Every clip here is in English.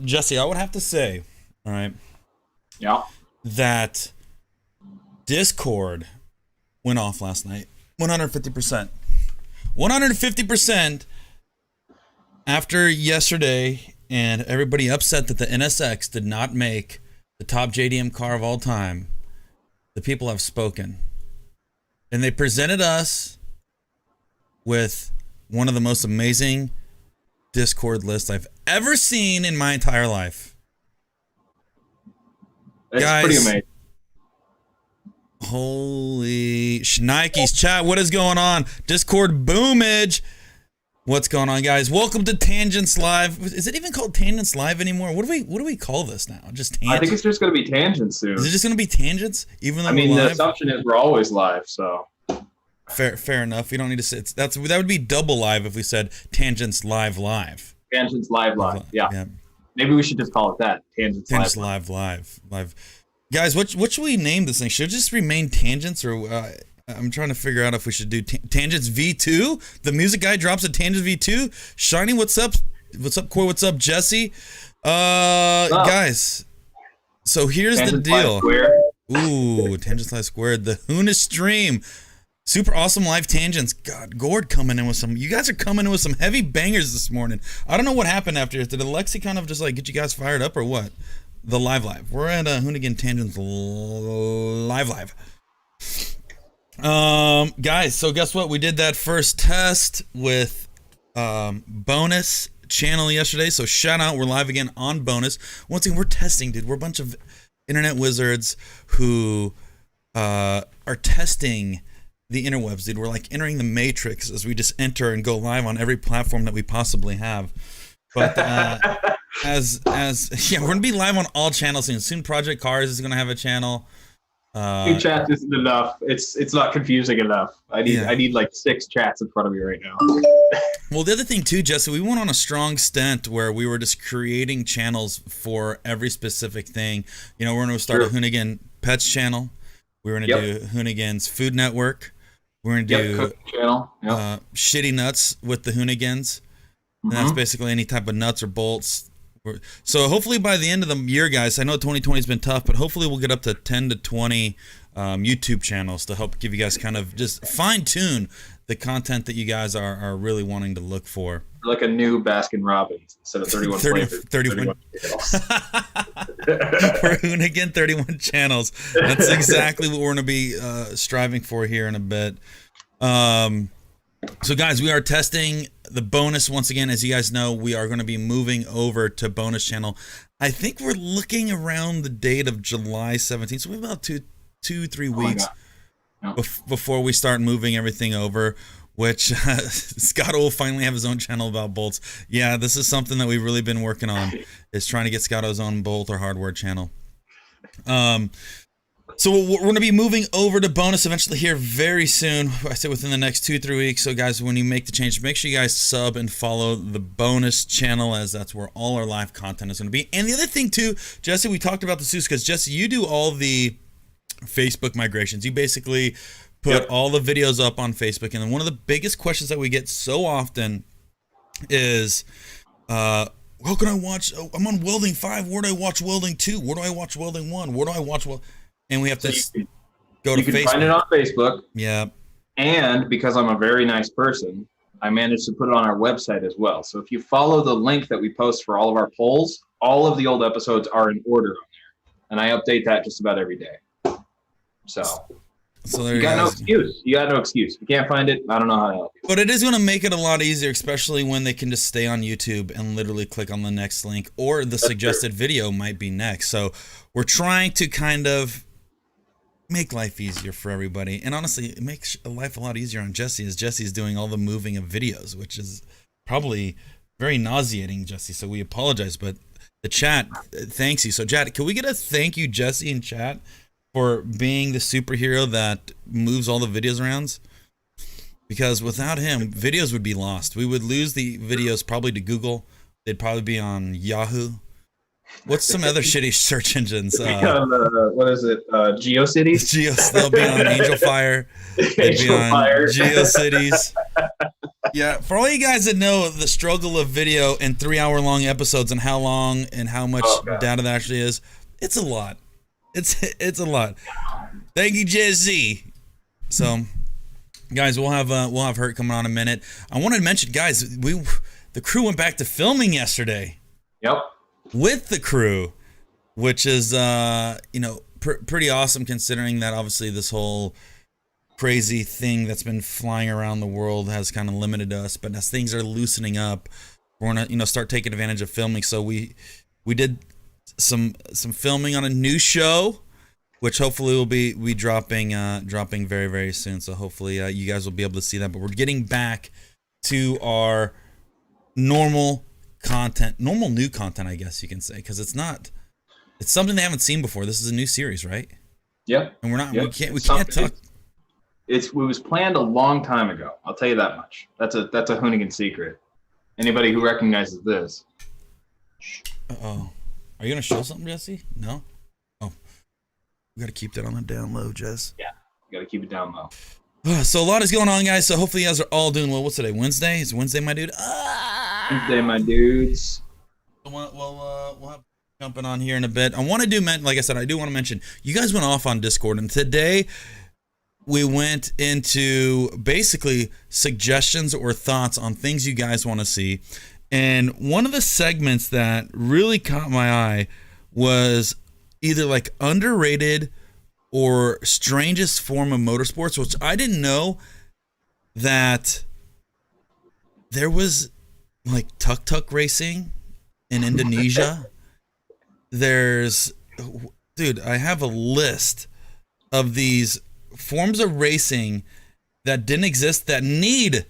Jesse, I would have to say, all right, Yeah. that Discord went off last night. 150%. 150% after yesterday, and everybody upset that the NSX did not make the top JDM car of all time. The people have spoken. And they presented us with one of the most amazing Discord lists I've ever seen in my entire life. It's Guys, pretty amazing. Holy shnikes. Chat, what is going on? Discord boomage. What's going on, guys? Welcome to Tangents Live. Is it even called Tangents Live anymore? What do we call this now? Just Tangents? I think it's just going to be tangents soon. Is it just going to be Tangents? Even though I mean, we're the live? assumption is we're always live, so. Fair enough. You don't need to say that would be double live if we said Tangents Live. Tangents live. Yeah. Maybe we should just call it that. Tangents live. Guys, what should we name this thing? Should it just remain Tangents, or I'm trying to figure out if we should do Tangents V2? The music guy drops a Tangents V2. Shiny, what's up? What's up, Coy? What's up, Jesse? Guys, so here's Tangents the deal. Live Squared. Ooh, Tangents Live Squared. The Hoona stream. Super awesome live tangents. God, Gord coming in with some. You guys are coming in with some heavy bangers this morning. I don't know what happened after. Did Alexi kind of just like get you guys fired up or what? The live. We're at Hoonigan Tangents live. Guys, so guess what? We did that first test with bonus channel yesterday. So shout out, we're live again on bonus. Once again, we're testing, dude. We're a bunch of internet wizards who are testing the interwebs, dude. We're like entering the matrix as we just enter and go live on every platform that we possibly have. But as we're gonna be live on all channels soon. Soon Project Cars is gonna have a channel. Two chats isn't enough. It's not confusing enough. I need like 6 chats in front of me right now. Well, the other thing too, Jesse, we went on a strong stint where we were just creating channels for every specific thing. You know, we're gonna start a Hoonigan Pets channel. We're gonna do Hoonigan's Food Network. We're gonna do cooking channel. Shitty Nuts with the Hoonigans. And that's basically any type of nuts or bolts. So hopefully by the end of the year, guys, I know 2020 has been tough, but hopefully we'll get up to 10 to 20 YouTube channels to help give you guys kind of just fine tune the content that you guys are really wanting to look for. Like a new Baskin Robbins instead of 31 flavors. 31 We're Hoonigan 31 channels. That's exactly what we're going to be striving for here in a bit. So guys, we are testing the bonus once again. As you guys know, we are going to be moving over to bonus channel. I think we're looking around the date of July 17th. So we have about 3 weeks before we start moving everything over, which Scott will finally have his own channel about bolts. Yeah, this is something that we've really been working on, is trying to get Scotto's own bolt or hardware channel. So we're going to be moving over to bonus eventually here very soon. I say within the next 2-3 weeks. So guys, when you make the change, make sure you guys sub and follow the bonus channel, as that's where all our live content is going to be. And the other thing too, Jesse, we talked about this too, because Jesse, you do all the Facebook migrations. You basically put all the videos up on Facebook. And then one of the biggest questions that we get so often is, how can I watch? I'm on Welding 5. Where do I watch Welding 2? Where do I watch Welding 1? Where do I watch And we have to go to Facebook. You can find it on Facebook. Yeah. And because I'm a very nice person, I managed to put it on our website as well. So if you follow the link that we post for all of our polls, all of the old episodes are in order on there. And I update that just about every day. So there you got no excuse. You got no excuse. If you can't find it, I don't know how to help you. But it is going to make it a lot easier, especially when they can just stay on YouTube and literally click on the next link, or the suggested video might be next. So we're trying to kind of make life easier for everybody. And honestly, it makes life a lot easier on Jesse, as Jesse's doing all the moving of videos, which is probably very nauseating, Jesse. So we apologize, but the chat thanks you. So chat, can we get a thank you, Jesse, in chat, for being the superhero that moves all the videos around? Because without him, videos would be lost. We would lose the videos probably to Google. They'd probably be on Yahoo. What's some other shitty search engines? What is it? GeoCities? They'll be on Angel Fire. They'd be on GeoCities. Yeah, for all you guys that know the struggle of video and 3-hour-long episodes and how long and how much data that actually is, it's a lot. It's a lot. Thank you, Jesse. So, guys, we'll have Hurt coming on in a minute. I wanted to mention, guys, the crew went back to filming yesterday. Yep. With the crew, which is pretty awesome considering that obviously this whole crazy thing that's been flying around the world has kind of limited us, but as things are loosening up, we're gonna start taking advantage of filming. So we did some filming on a new show, which hopefully will be dropping very, very soon. So hopefully you guys will be able to see that. But we're getting back to our normal new content, I guess you can say, because it's something they haven't seen before. This is a new series, right? Yep. And we can't talk. It was planned a long time ago. I'll tell you that much. That's a Hoonigan secret. Anybody who recognizes this. Uh-oh. Are you gonna show something, Jesse? No? Oh. We gotta keep that on the down low, Jess. Yeah. You gotta keep it down low. So a lot is going on, guys. So hopefully you guys are all doing well. What's today? Wednesday? It's Wednesday, my dude. Wednesday, my dudes. We'll have jumping on here in a bit. I want to do, like I said, I do want to mention, you guys went off on Discord, and today we went into basically suggestions or thoughts on things you guys want to see. And one of the segments that really caught my eye was either like underrated or strangest form of motorsports, which I didn't know that there was like tuk-tuk racing in Indonesia. Dude, I have a list of these forms of racing that didn't exist that need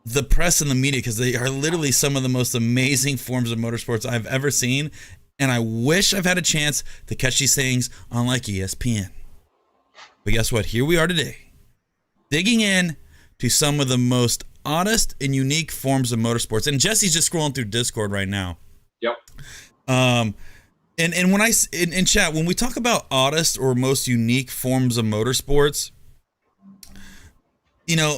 the press and the media because they are literally some of the most amazing forms of motorsports I've ever seen. And I wish I've had a chance to catch these things on like ESPN. But guess what? Here we are today, digging in to some of the most oddest and unique forms of motorsports. And Jesse's just scrolling through Discord right now. Yep. And when in chat, when we talk about oddest or most unique forms of motorsports, we're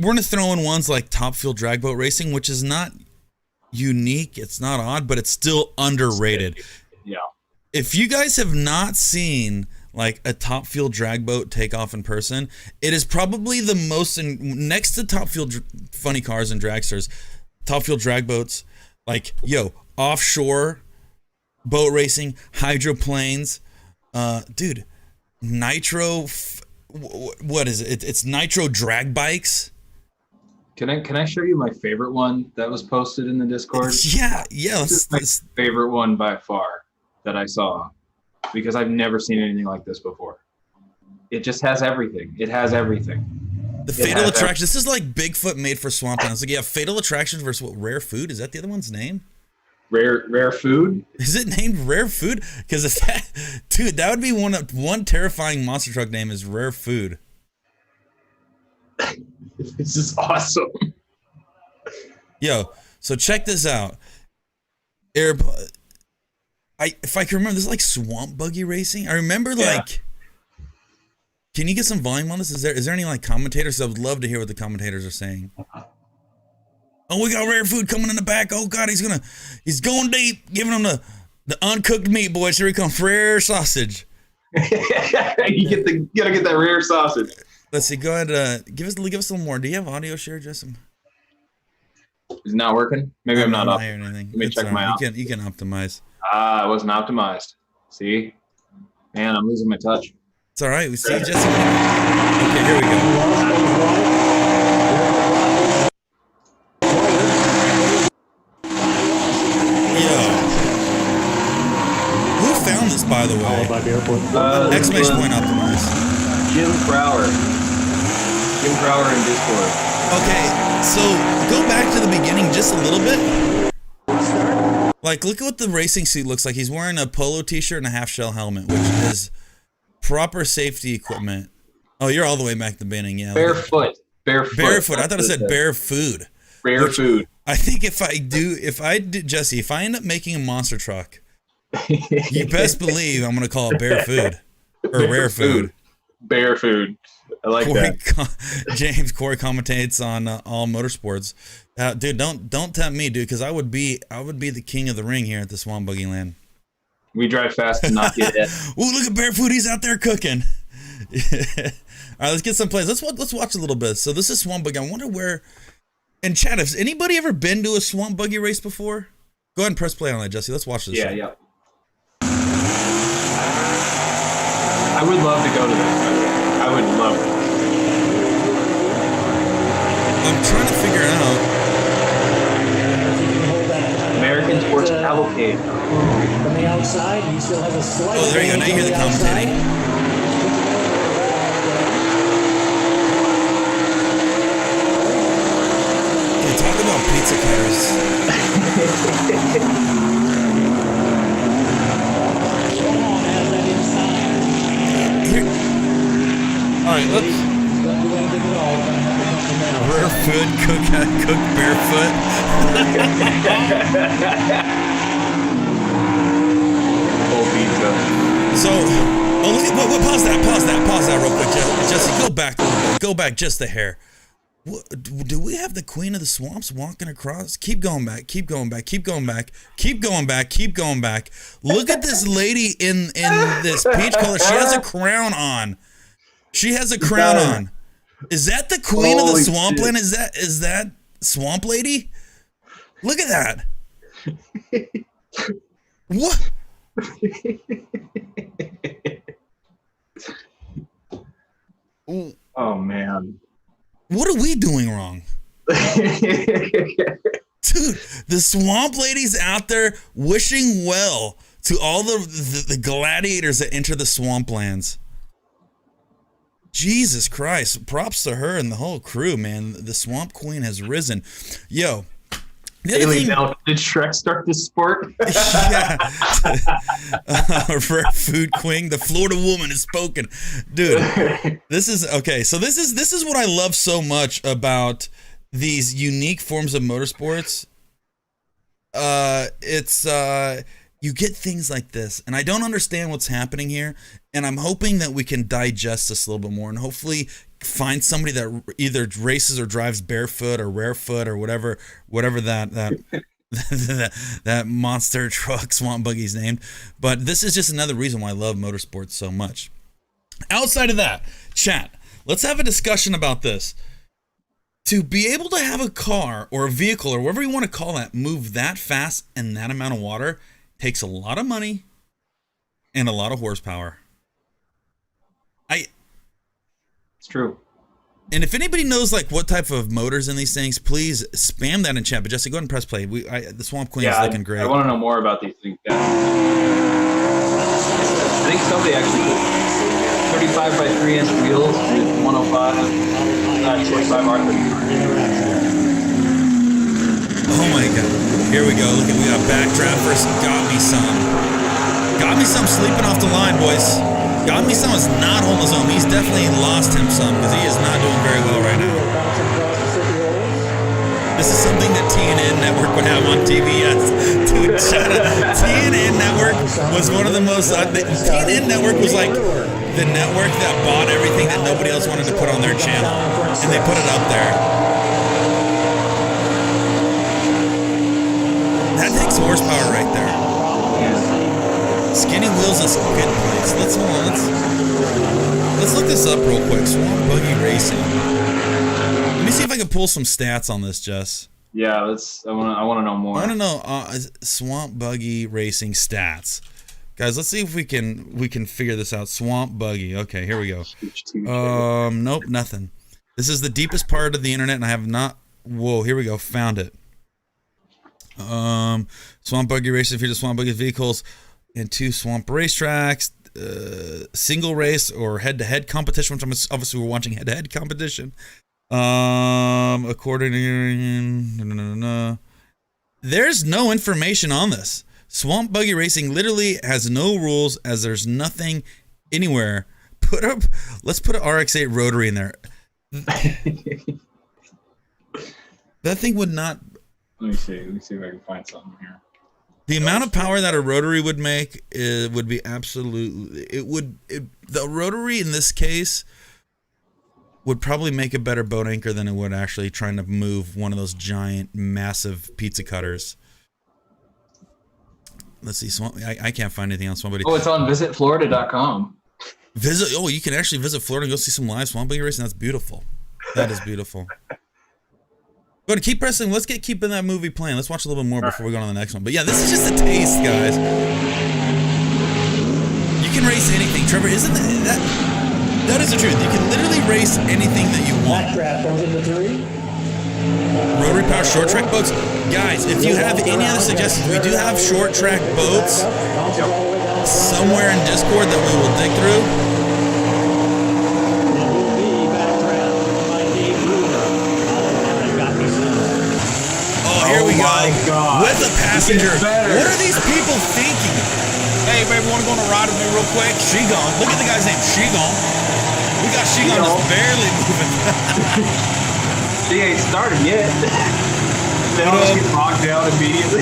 gonna throw in ones like top fuel drag boat racing, which is not unique, it's not odd, but it's still underrated. Yeah. If you guys have not seen like a top fuel drag boat take off in person, it is probably the most next to top fuel funny cars and dragsters, top fuel drag boats, like offshore boat racing, hydroplanes, dude, nitro. What is it? It's nitro drag bikes. Can I show you my favorite one that was posted in the Discord? Yeah. This is my favorite one by far that I saw because I've never seen anything like this before. It just has everything. It has everything. The Fatal Attraction. This is like Bigfoot made for swampland. It's like, yeah, Fatal Attractions versus what? Rare Food? Is that the other one's name? Rare Food? Is it named Rare Food? Because if that, dude, that would be one terrifying monster truck name is Rare Food. This is awesome. Yo, so check this out. If I can remember, this is like swamp buggy racing. I remember like. Can you get some volume on this? Is there any like commentators? I would love to hear what the commentators are saying. Oh, we got Rare Food coming in the back. Oh God, he's going deep, giving them the uncooked meat, boys. Here he comes, rare sausage. You gotta get that rare sausage. Let's see. Go ahead. Give us a little more. Do you have audio share, Justin? Is it not working? Maybe I'm not up. Anything. Let me check my out. You can optimize. It wasn't optimized. See, man, I'm losing my touch. It's all right. We see Justin. Okay, here we go. By the way, exclamation point optimized. Jim Crowder in Discord. Okay, so go back to the beginning just a little bit. Like, look at what the racing suit looks like. He's wearing a polo t-shirt and a half shell helmet, which is proper safety equipment. Oh, you're all the way back to the beginning, yeah. Barefoot. I thought I said bare food. Rare Food. I think if I end up making a monster truck, you best believe I'm going to call it Bare Food or Rare Food. Bear food. I like that. James Corey commentates on all motorsports. Dude, don't tempt me, dude, because I would be the king of the ring here at the Swamp Buggy Land. We drive fast and not get hit. Ooh, look at Bear Food. He's out there cooking. All right, let's get some plays. Let's watch a little bit. So this is Swamp Buggy. I wonder where. And Chad, has anybody ever been to a Swamp Buggy race before? Go ahead and press play on that, Jesse. Let's watch this. Yeah. I would love to go to this. I would love it. I'm trying to figure it out. American Sports Cavalcade. From the outside, he still has a slight. Oh, there you go. Now you hear the commentating. Hey, talk about pizza cutters. All right, let's. Rare food, cook barefoot. Full pizza. So, oh look at pause that real quick, Jesse. Go back just a hair. Do we have the Queen of the Swamps walking across? Keep going back. Look at this lady in this peach color. She has a crown on. Is that the Queen of the Swampland? Is that Swamp Lady? Look at that. What? Oh man. What are we doing wrong? Dude, the Swamp Lady's out there wishing well to all the gladiators that enter the swamplands. Jesus Christ. Props to her and the whole crew, man. The Swamp Queen has risen. Yo. Now, did Shrek start this sport? Yeah. Rare Food Queen. The Florida woman has spoken. Dude, this is okay. So this is what I love so much about these unique forms of motorsports. You get things like this, and I don't understand what's happening here, and I'm hoping that we can digest this a little bit more and hopefully find somebody that either races or drives barefoot or rarefoot or whatever that that monster truck Swamp Buggy's named. But this is just another reason why I love motorsports so much. Outside of that, chat, let's have a discussion about this. To be able to have a car or a vehicle or whatever you want to call that move that fast and that amount of water takes a lot of money and a lot of horsepower. It's true. And if anybody knows like what type of motors in these things, please spam that in chat. But Jesse, go ahead and press play. The Swamp Queen is looking great. I want to know more about these things. Yeah. I think somebody actually put 35 by 3 inch wheels with 105, 25 R35. Oh my God. Here we go. Look at, we got backdrafters. Got me some sleeping off the line, boys. Got me some is not holding his own. He's definitely lost him some because he is not doing very well right now. This is something that TNN Network would have on TV. Yes. Dude, shut up. TNN Network was one of the most... TNN Network was like the network that bought everything that nobody else wanted to put on their channel. And they put it up there. That takes horsepower right there. Skinny wheels is a good place. Let's look this up real quick. Swamp Buggy Racing. Let me see if I can pull some stats on this, Jess. Yeah, I want to know more. I want to know Swamp Buggy Racing stats, guys. Let's see if we can figure this out. Swamp Buggy. Okay, here we go. Nope, nothing. This is the deepest part of the internet, and I have not. Whoa, here we go. Found it. Swamp Buggy Racing features Swamp Buggy vehicles and 2 swamp racetracks, single race or head-to-head competition, which I'm obviously we're watching head-to-head competition. According to there's no information on this. Swamp Buggy Racing literally has no rules, as there's nothing anywhere. Let's put an RX-8 rotary in there. That thing would not. Let me see if I can find something here. The amount of power that a rotary would make would be absolutely. The rotary in this case would probably make a better boat anchor than it would actually trying to move one of those giant, massive pizza cutters. Let's see. I can't find anything on Swamp Buddy. Oh, it's on visitflorida.com. You can actually visit Florida and go see some live Swamp Buddy racing. That's beautiful. That is beautiful. Go ahead, keep pressing. Let's keep in that movie playing. Let's watch a little bit more before we go on to the next one. But yeah, this is just a taste, guys. You can race anything, Trevor. Isn't that is the truth? You can literally race anything that you want. Backdraft goes into 3. Rotary power short track boats, guys. If you have any other suggestions, we do have short track boats somewhere in Discord that we will dig through. Here we go. God. With a passenger. What are these people thinking? Hey, baby, want to go on a ride with me real quick? She gone. Look at the guy's name. She gone. We got she gone just barely moving. She ain't started yet. They all just get locked down immediately.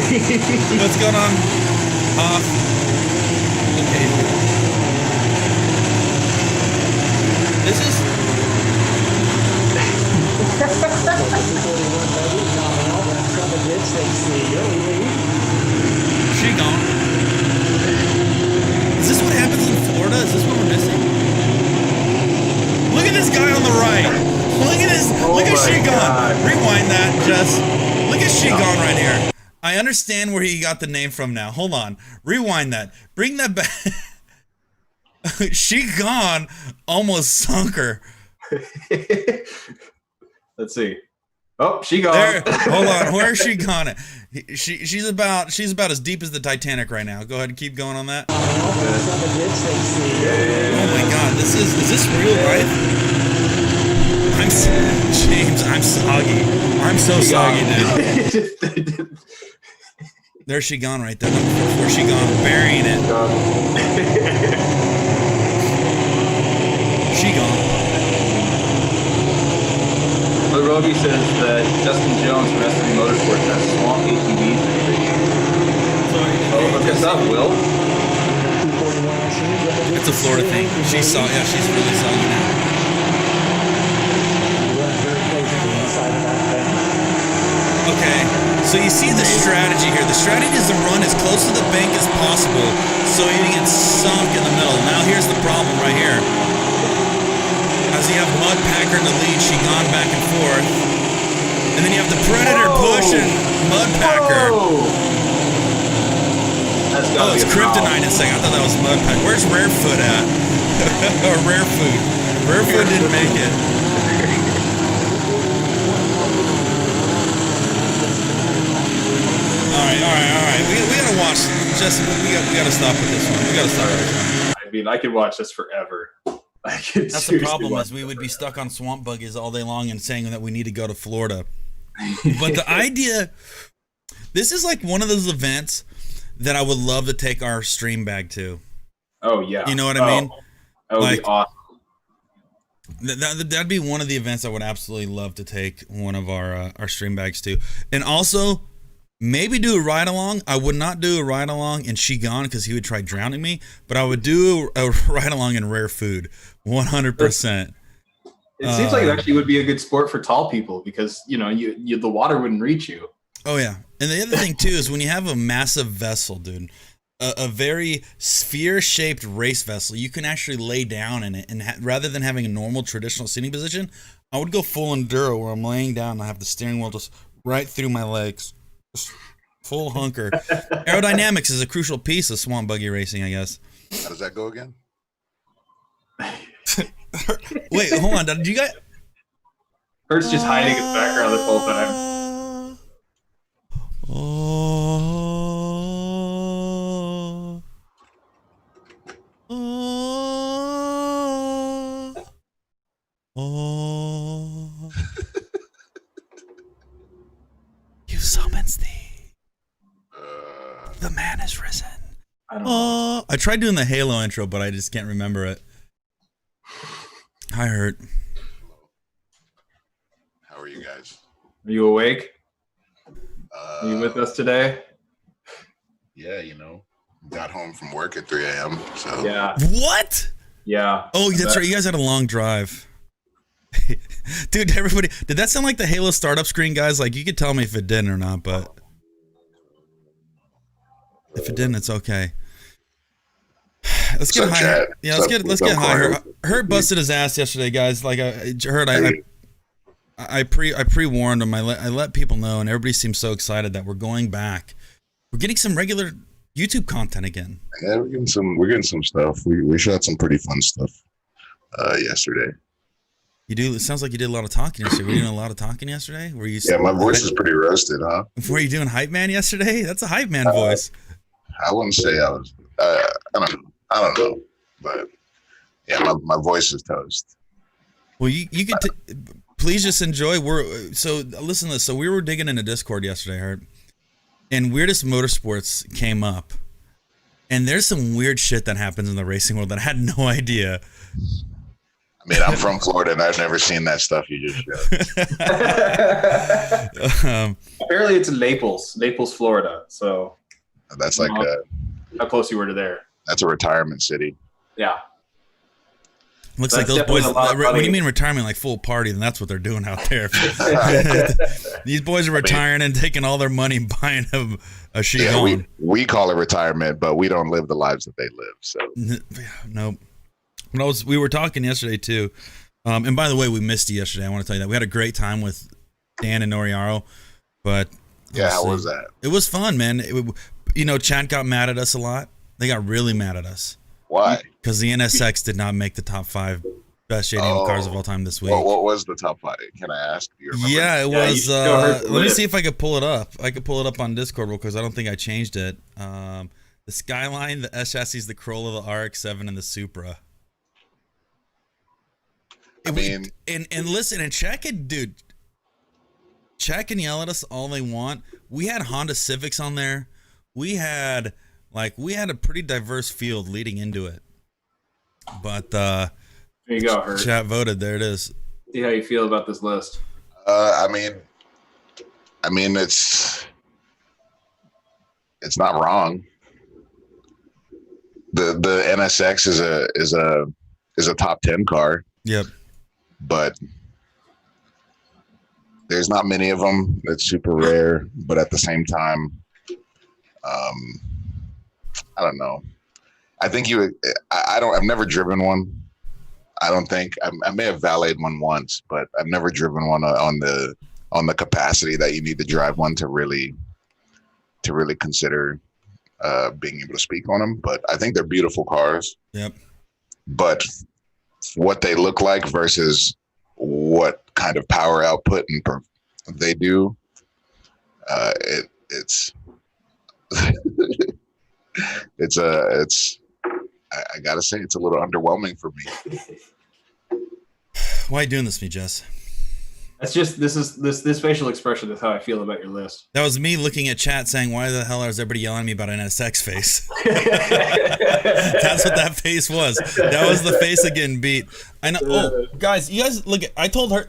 What's going on? Okay. This is. She gone. Is this what happens in Florida? Is this what we're missing? Look at this guy on the right. Look at this. Look at she gone. Rewind that, Jess. Look at she gone right here. I understand where he got the name from now. Hold on. Rewind that. Bring that back. She gone almost sunk her. Let's see. Oh, she gone. There, hold on. Where's she gone? She's about as deep as the Titanic right now. Go ahead and keep going on that. Oh my God, is this real life? James, I'm soggy. I'm so soggy, dude. There's she gone right there. Where's she gone? Burying it. She gone. The Roby says that Justin Jones from SB Motorsports has swamp ATVs. Look this up, Will. It's a Florida thing. She's really soggy now. Okay, so you see the strategy here. The strategy is to run as close to the bank as possible so you get sunk in the middle. Now here's the problem right here. As you have Mud Packer in the lead, she gone back and forth. And then you have the Predator pushing Mud Packer. Oh, it's Kryptonite in a second. I thought that was Mud Packer. Where's Rarefoot at? Or Rarefoot. Rarefoot didn't make it. All right. We gotta watch. Just we gotta stop with this one. We gotta stop with this one. I mean, I could watch this forever. That's the problem, is we would be stuck on swamp buggies all day long and saying that we need to go to Florida. But the idea, this is like one of those events that I would love to take our stream bag to. Oh yeah, you know what I mean? That would be awesome. That'd be one of the events I would absolutely love to take one of our stream bags to, and also maybe do a ride along. I would not do a ride along in Shigan because he would try drowning me, but I would do a ride along in Rare Food, 100%. It seems like it actually would be a good sport for tall people because you the water wouldn't reach you. Oh yeah, and the other thing too is when you have a massive vessel, dude, a very sphere-shaped race vessel, you can actually lay down in it, and rather than having a normal traditional sitting position, I would go full enduro where I'm laying down and I have the steering wheel just right through my legs. Full hunker. Aerodynamics is a crucial piece of swamp buggy racing, I guess. How does that go again? Wait, hold on. Did you guys? Kurt's just hiding in the background this whole time. You summons thee. The man is risen. I tried doing the Halo intro, but I just can't remember it. Hi, Hurt. How are you guys? Are you awake? Are you with us today? Yeah, got home from work at 3 a.m. So Yeah. What? Yeah. Oh, that's right. You guys had a long drive. Dude, everybody, did that sound like the Halo startup screen, guys? Like, you could tell me if it didn't or not, but if it didn't, it's okay. Let's get high. Chat? Yeah, let's get high. Hurt busted his ass yesterday, guys. Like I heard, I pre-warned him. I let people know, and everybody seems so excited that we're going back. We're getting some regular YouTube content again. Yeah, we're getting some stuff. We shot some pretty fun stuff yesterday. You do. It sounds like you did a lot of talking yesterday. Were you doing a lot of talking yesterday? Were you? Yeah, my voice is pretty roasted, huh? Were you doing hype man yesterday? That's a hype man voice. I wouldn't say I was. I don't know, but yeah, my voice is toast. Well, you could please just enjoy. Listen to this. So we were digging into Discord yesterday, Hurt, and Weirdest Motorsports came up, and there's some weird shit that happens in the racing world that I had no idea. I mean, I'm from Florida, and I've never seen that stuff you just showed. Apparently, it's in Naples, Florida. So that's like how close you were to there. That's a retirement city. Yeah. Looks like those boys. What do you mean retirement? Like full party? Then that's what they're doing out there. These boys are retiring and taking all their money and buying a sheet. Yeah, we call it retirement, but we don't live the lives that they live. So nope. We were talking yesterday too, and by the way, we missed you yesterday. I want to tell you that we had a great time with Dan and Noriaro, but yeah, how was that? It was fun, man. Chat got mad at us a lot. They got really mad at us. Why? Because the NSX did not make the top 5 best JDM cars of all time this week. What was the top 5? Can I ask? Do you remember? Yeah, it was. Let me see if I could pull it up. I could pull it up on Discord because I don't think I changed it. The Skyline, the S chassis, the Corolla, the RX-7, and the Supra. And listen and check it, dude. Check and yell at us all they want. We had Honda Civics on there. We had a pretty diverse field leading into it. But there you go, Hurt. Chat voted. There it is. See how you feel about this list. I mean, it's not wrong. The NSX is a top 10 car. Yep. But there's not many of them. It's super rare. But at the same time, I don't know. I think I've never driven one. I don't think I may have valeted one once, but I've never driven one on the capacity that you need to drive one to really consider being able to speak on them. But I think they're beautiful cars. Yep. But what they look like versus what kind of power output they do, it's I gotta say it's a little underwhelming for me. Why are you doing this to me, Jess? That's just this facial expression is how I feel about your list. That was me looking at chat saying, why the hell is everybody yelling at me about an NSX face? That's what that face was. That was the face of getting beat. I know. Oh, guys, look at, I told her,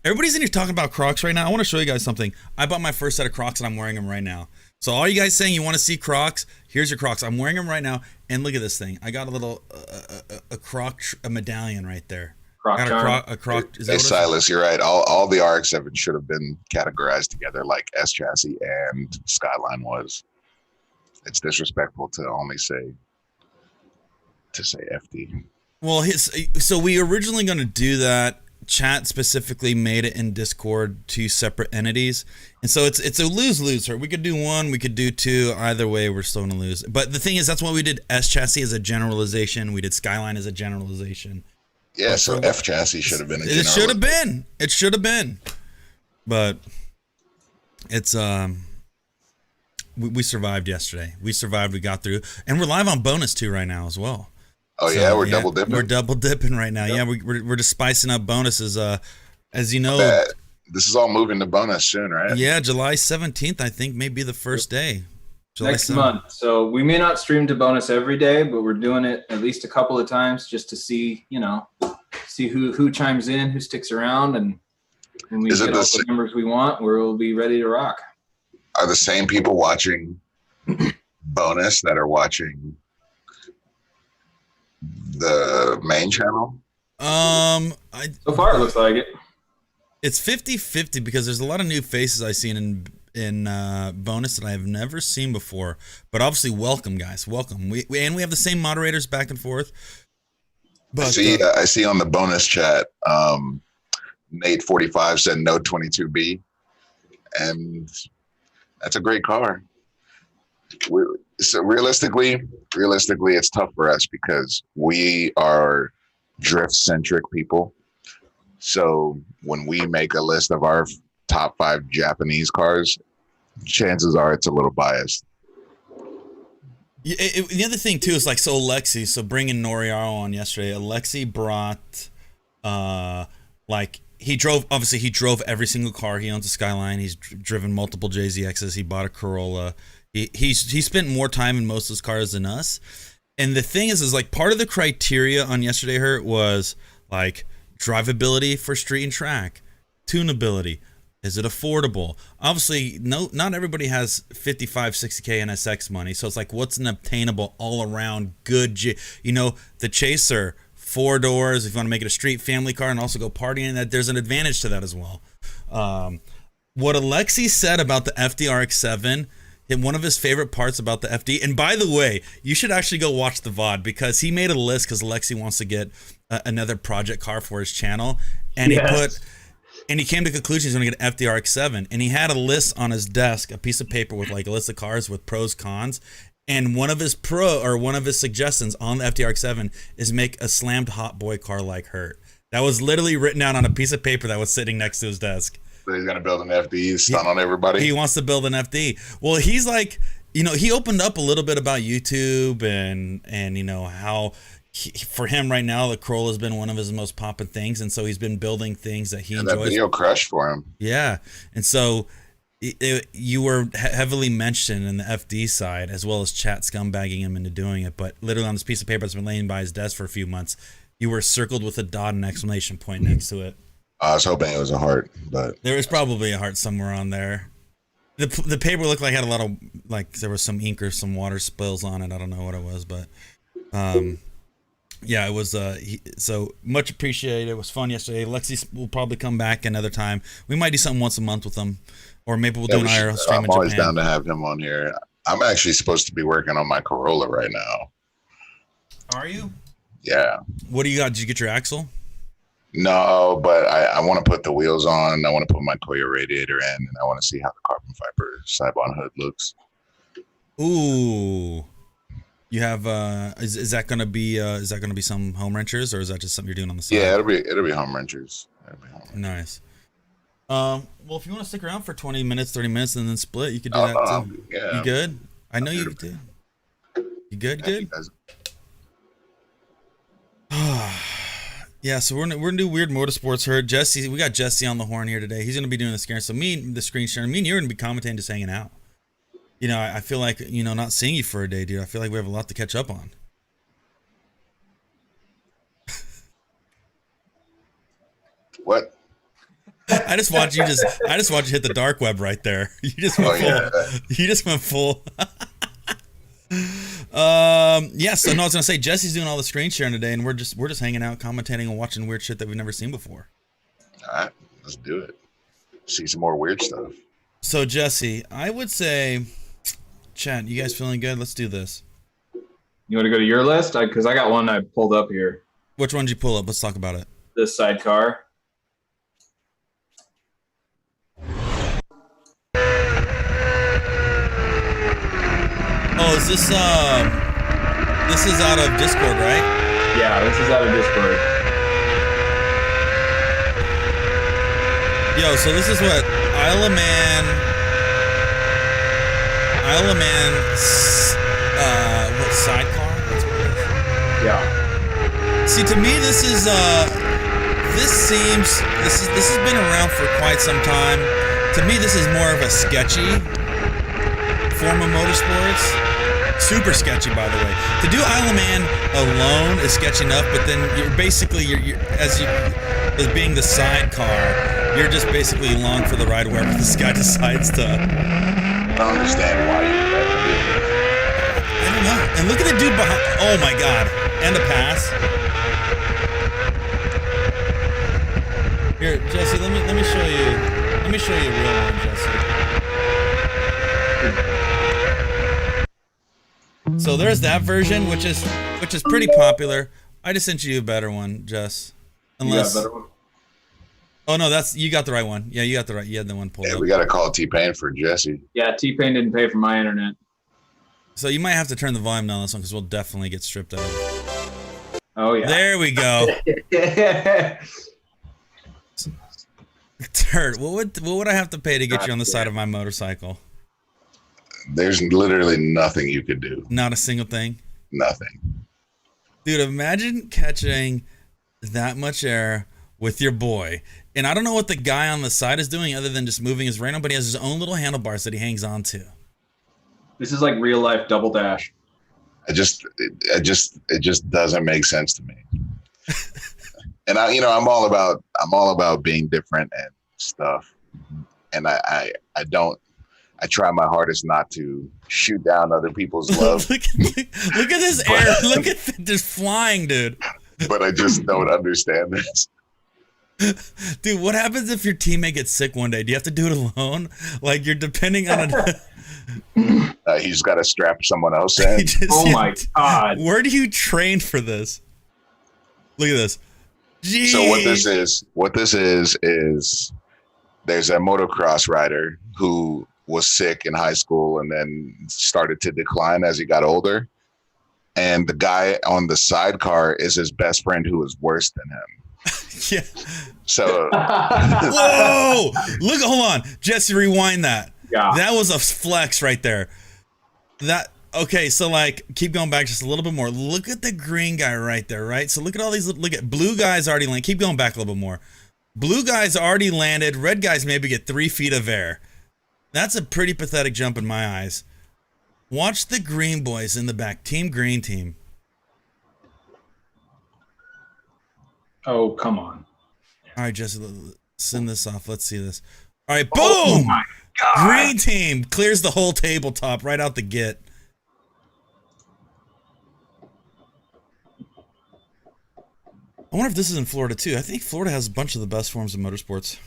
everybody's in here talking about Crocs right now. I want to show you guys something. I bought my first set of Crocs and I'm wearing them right now. So all you guys saying you want to see Crocs, here's your Crocs. I'm wearing them right now. And look at this thing. I got a little, a medallion right there. Hey, Silas, you're right. All the RX-7 should have been categorized together like S chassis and Skyline was. It's disrespectful to only say FD. Well, so we originally going to do that. Chat specifically made it in Discord 2 separate entities, and so it's a lose-lose. We could do one, we could do 2. Either way, we're still gonna lose. But the thing is, that's why we did S chassis as a generalization. We did Skyline as a generalization. Yeah, so F chassis should have been. It should have been. It should have been. But it's we survived yesterday. We survived. We got through, and we're live on bonus 2 right now as well. Oh yeah, we're double dipping. We're double dipping right now. Yep. Yeah, we're just spicing up bonuses. As you know, this is all moving to bonus soon, right? Yeah, July 17th, I think, may be the first day. Next month. So we may not stream to bonus every day, but we're doing it at least a couple of times just to see who chimes in, who sticks around, and when we get all the numbers we want, we'll be ready to rock. Are the same people watching bonus that are watching the main channel? So far, it looks like it. It's 50-50 because there's a lot of new faces I've seen in bonus that I have never seen before. But obviously, welcome, guys. Welcome. We have the same moderators back and forth. But I see on the bonus chat, Nate 45 said no 22B, and that's a great car. So realistically, it's tough for us because we are drift-centric people. So when we make a list of our top 5 Japanese cars, chances are it's a little biased. The other thing too is like, so Alexi, so bringing Noriaro on yesterday, Alexi brought he drove every single car. He owns a Skyline. He's driven multiple JZXs. He bought a Corolla. He spent more time in most of his cars than us. And the thing is like part of the criteria on yesterday was like drivability for street and track, tunability. Is it affordable? Obviously, not everybody has 55, 60K NSX money. So it's like, what's an obtainable all-around good, the Chaser, 4 doors, if you want to make it a street family car and also go partying, that there's an advantage to that as well. What Alexi said about the FDRX7, one of his favorite parts about the FD, and by the way, you should actually go watch the VOD because he made a list because Alexi wants to get another project car for his channel, and he came to the conclusion he's going to get an FDRX7, and he had a list on his desk, a piece of paper with like a list of cars with pros, cons, and one of his suggestions on the FDRX7 is make a slammed hot boy car like Hurt. That was literally written down on a piece of paper that was sitting next to his desk. So he's going to build an FD, stun on everybody? He wants to build an FD. Well, he's like, he opened up a little bit about YouTube and how for him right now, the Corolla has been one of his most popping things, and so he's been building things that he enjoys. That video crushed for him. Yeah, and so you were heavily mentioned in the FD side, as well as chat scumbagging him into doing it. But literally on this piece of paper that's been laying by his desk for a few months, you were circled with a dot and exclamation point next to it. I was hoping it was a heart, but there was probably a heart somewhere on there. The paper looked like it had a lot of there was some ink or some water spills on it. I don't know what it was, but yeah, it was so much appreciated. It was fun yesterday. Lexi will probably come back another time. We might do something once a month with him, or maybe we'll do an IRL stream in Japan. I'm always down to have him on here. I'm actually supposed to be working on my Corolla right now. Are you? Yeah. What do you got? Did you get your axle? No, but I want to put the wheels on. I want to put my Koya radiator in, and I want to see how the carbon fiber Sibon hood looks. Ooh. You have is that gonna be some home wrenchers, or is that just something you're doing on the side? Yeah, it'll be home wrenchers. Nice. Well, if you want to stick around for 20 minutes, 30 minutes, and then split, you could do that too. Yeah. You good? I know you did. You good? Good. Yeah, so we're gonna do Weird Motorsports. Jesse, we got Jesse on the horn here today. He's gonna be doing the screen. So me and you're gonna be commentating, just hanging out. I feel like, not seeing you for a day, dude. I feel like we have a lot to catch up on. What? I just watch you hit the dark web right there. You just went full. Yeah. You just went full. Yeah, so no, I was gonna say Jesse's doing all the screen sharing today, and we're just hanging out, commentating, and watching weird shit that we've never seen before. All right, let's do it. See some more weird stuff. So Jesse, I would say, chat, you guys feeling good? Let's do this. You want to go to your list? Because I got one I pulled up here. Which one did you pull up? Let's talk about it. This sidecar. Oh, is this is out of Discord, right? Yeah, this is out of Discord. Yo, so this is what Isle of Man, what sidecar? That's what it is. Yeah. See, to me, this has been around for quite some time. To me, this is more of a sketchy form of motorsports. Super sketchy, by the way. To do Isle of Man alone is sketchy enough, but then you're basically as being the sidecar, you're just basically along for the ride wherever this guy decides to. I don't understand why you guys do this. don't know. And look at the dude behind. Oh my god. And a pass. Here, Jesse, let me show you. Let me show you a real one, Jesse. So there's that version, which is pretty popular. I just sent you a better one, Jess. Unless. You got a better one? Oh no, you got the right one. Yeah, you got the right. You had the one pulled up. We got to call T-Pain for Jesse. Yeah, T-Pain didn't pay for my internet. So you might have to turn the volume down on this one because we'll definitely get stripped out. Oh yeah. There we go. Turd, what would I have to pay to get you on the side of my motorcycle? There's literally nothing you could do. Not a single thing? Nothing. Dude, imagine catching that much air with your boy. And I don't know what the guy on the side is doing other than just moving his random, but he has his own little handlebars that he hangs on to. This is like real life double dash. It just doesn't make sense to me. And I'm all about being different and stuff. And I try my hardest not to shoot down other people's love. look at this air. Look at this flying, dude. But I just don't understand this. Dude, what happens if your teammate gets sick one day? Do you have to do it alone? Like you're depending on He's got to strap someone else in. My God. Where do you train for this? Look at this. Jeez. So what this is there's a motocross rider who was sick in high school and then started to decline as he got older. And the guy on the sidecar is his best friend who is worse than him. Yeah. So. Whoa! Look, hold on. Jesse, rewind that. Yeah. That was a flex right there. Okay, so like, keep going back just a little bit more. Look at the green guy right there, right? So look at all these, look at blue guys already landed. Keep going back a little bit more. Blue guys already landed. Red guys maybe get 3 feet of air. That's a pretty pathetic jump in my eyes. Watch the green boys in the back. Team green team. Oh, come on. All right, Jesse, send this off. Let's see this. All right, boom! Oh my God. Green team clears the whole tabletop right out the get. I wonder if this is in Florida too. I think Florida has a bunch of the best forms of motorsports.